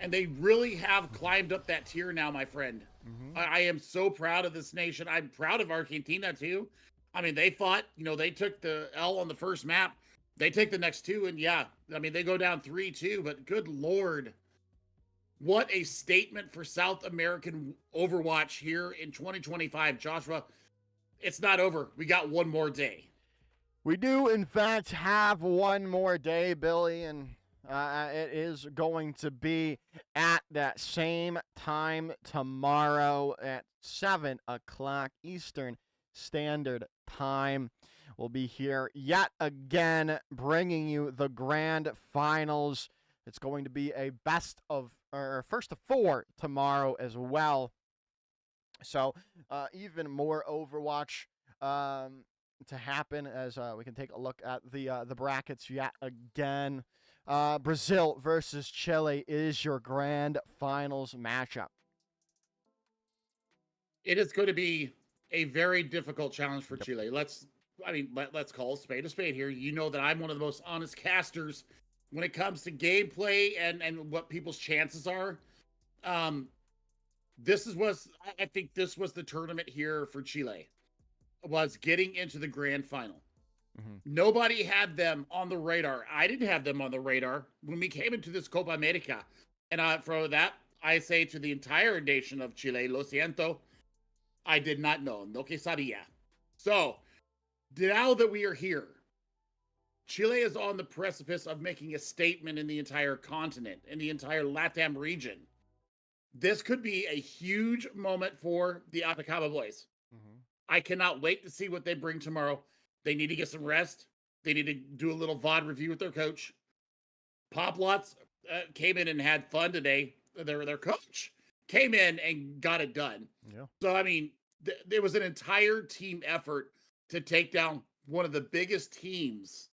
And they really have climbed up that tier now, my friend. Mm-hmm. I am so proud of this nation. I'm proud of Argentina, too. I mean, they fought. They took the L on the first map. They take the next 2, and yeah, I mean, they go down 3-2, but good Lord. What a statement for South American Overwatch here in 2025. Joshua, it's not over. We got one more day. We do, in fact, have one more day, Billy, and it is going to be at that same time tomorrow at 7 o'clock Eastern Standard Time. We'll be here yet again, bringing you the grand finals. It's going to be a first of four tomorrow as well. So even more Overwatch to happen as we can take a look at the brackets yet again. Brazil versus Chile is your grand finals matchup. It is going to be a very difficult challenge for Chile. Let's call a spade here. You know that I'm one of the most honest casters when it comes to gameplay and what people's chances are. I think this was the tournament here for Chile, was getting into the grand final. Mm-hmm. Nobody had them on the radar. I didn't have them on the radar when we came into this Copa América. And for that, I say to the entire nation of Chile, lo siento, I did not know. No que sabía. So, now that we are here, Chile is on the precipice of making a statement in the entire continent, in the entire LATAM region. This could be a huge moment for the Atacama boys. Mm-hmm. I cannot wait to see what they bring tomorrow. They need to get some rest. They need to do a little VOD review with their coach. Poplots came in and had fun today. Their coach came in and got it done. Yeah. So, I mean, there was an entire team effort to take down one of the biggest teams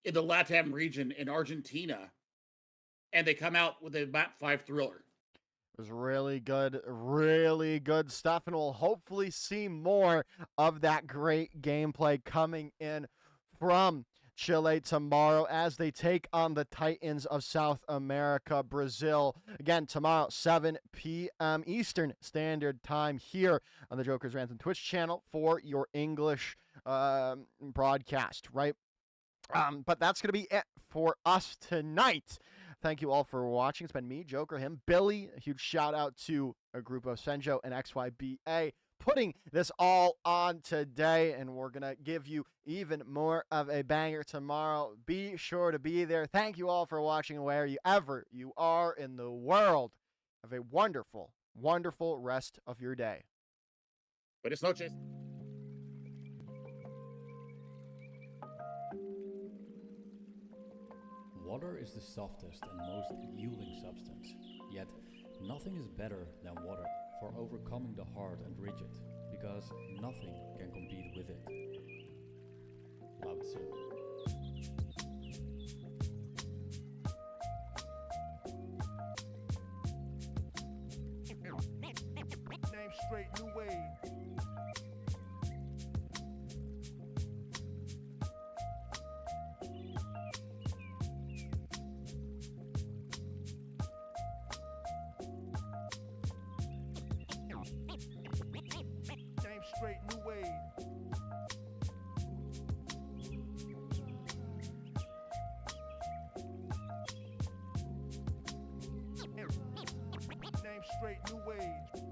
in the LATAM region in Argentina. And they come out with a map 5 thriller. It was really good stuff, and we'll hopefully see more of that great gameplay coming in from Chile tomorrow as they take on the Titans of South America, Brazil. Again, tomorrow, 7 p.m. Eastern Standard Time here on the Joker's Rants Twitch channel for your English broadcast, right? But that's going to be it for us tonight. Thank you all for watching. It's been me, Joker, him, Billy. A huge shout out to a group of Senjo and XYBA putting this all on today, and we're going to give you even more of a banger tomorrow. Be sure to be there. Thank you all for watching wherever you are in the world. Have a wonderful, wonderful rest of your day. Buenas noches. Water is the softest and most yielding substance, yet nothing is better than water for overcoming the hard and rigid, because nothing can compete with it. Lao Tzu. Name straight, new wave. Name straight, new wave. Name straight, new wave.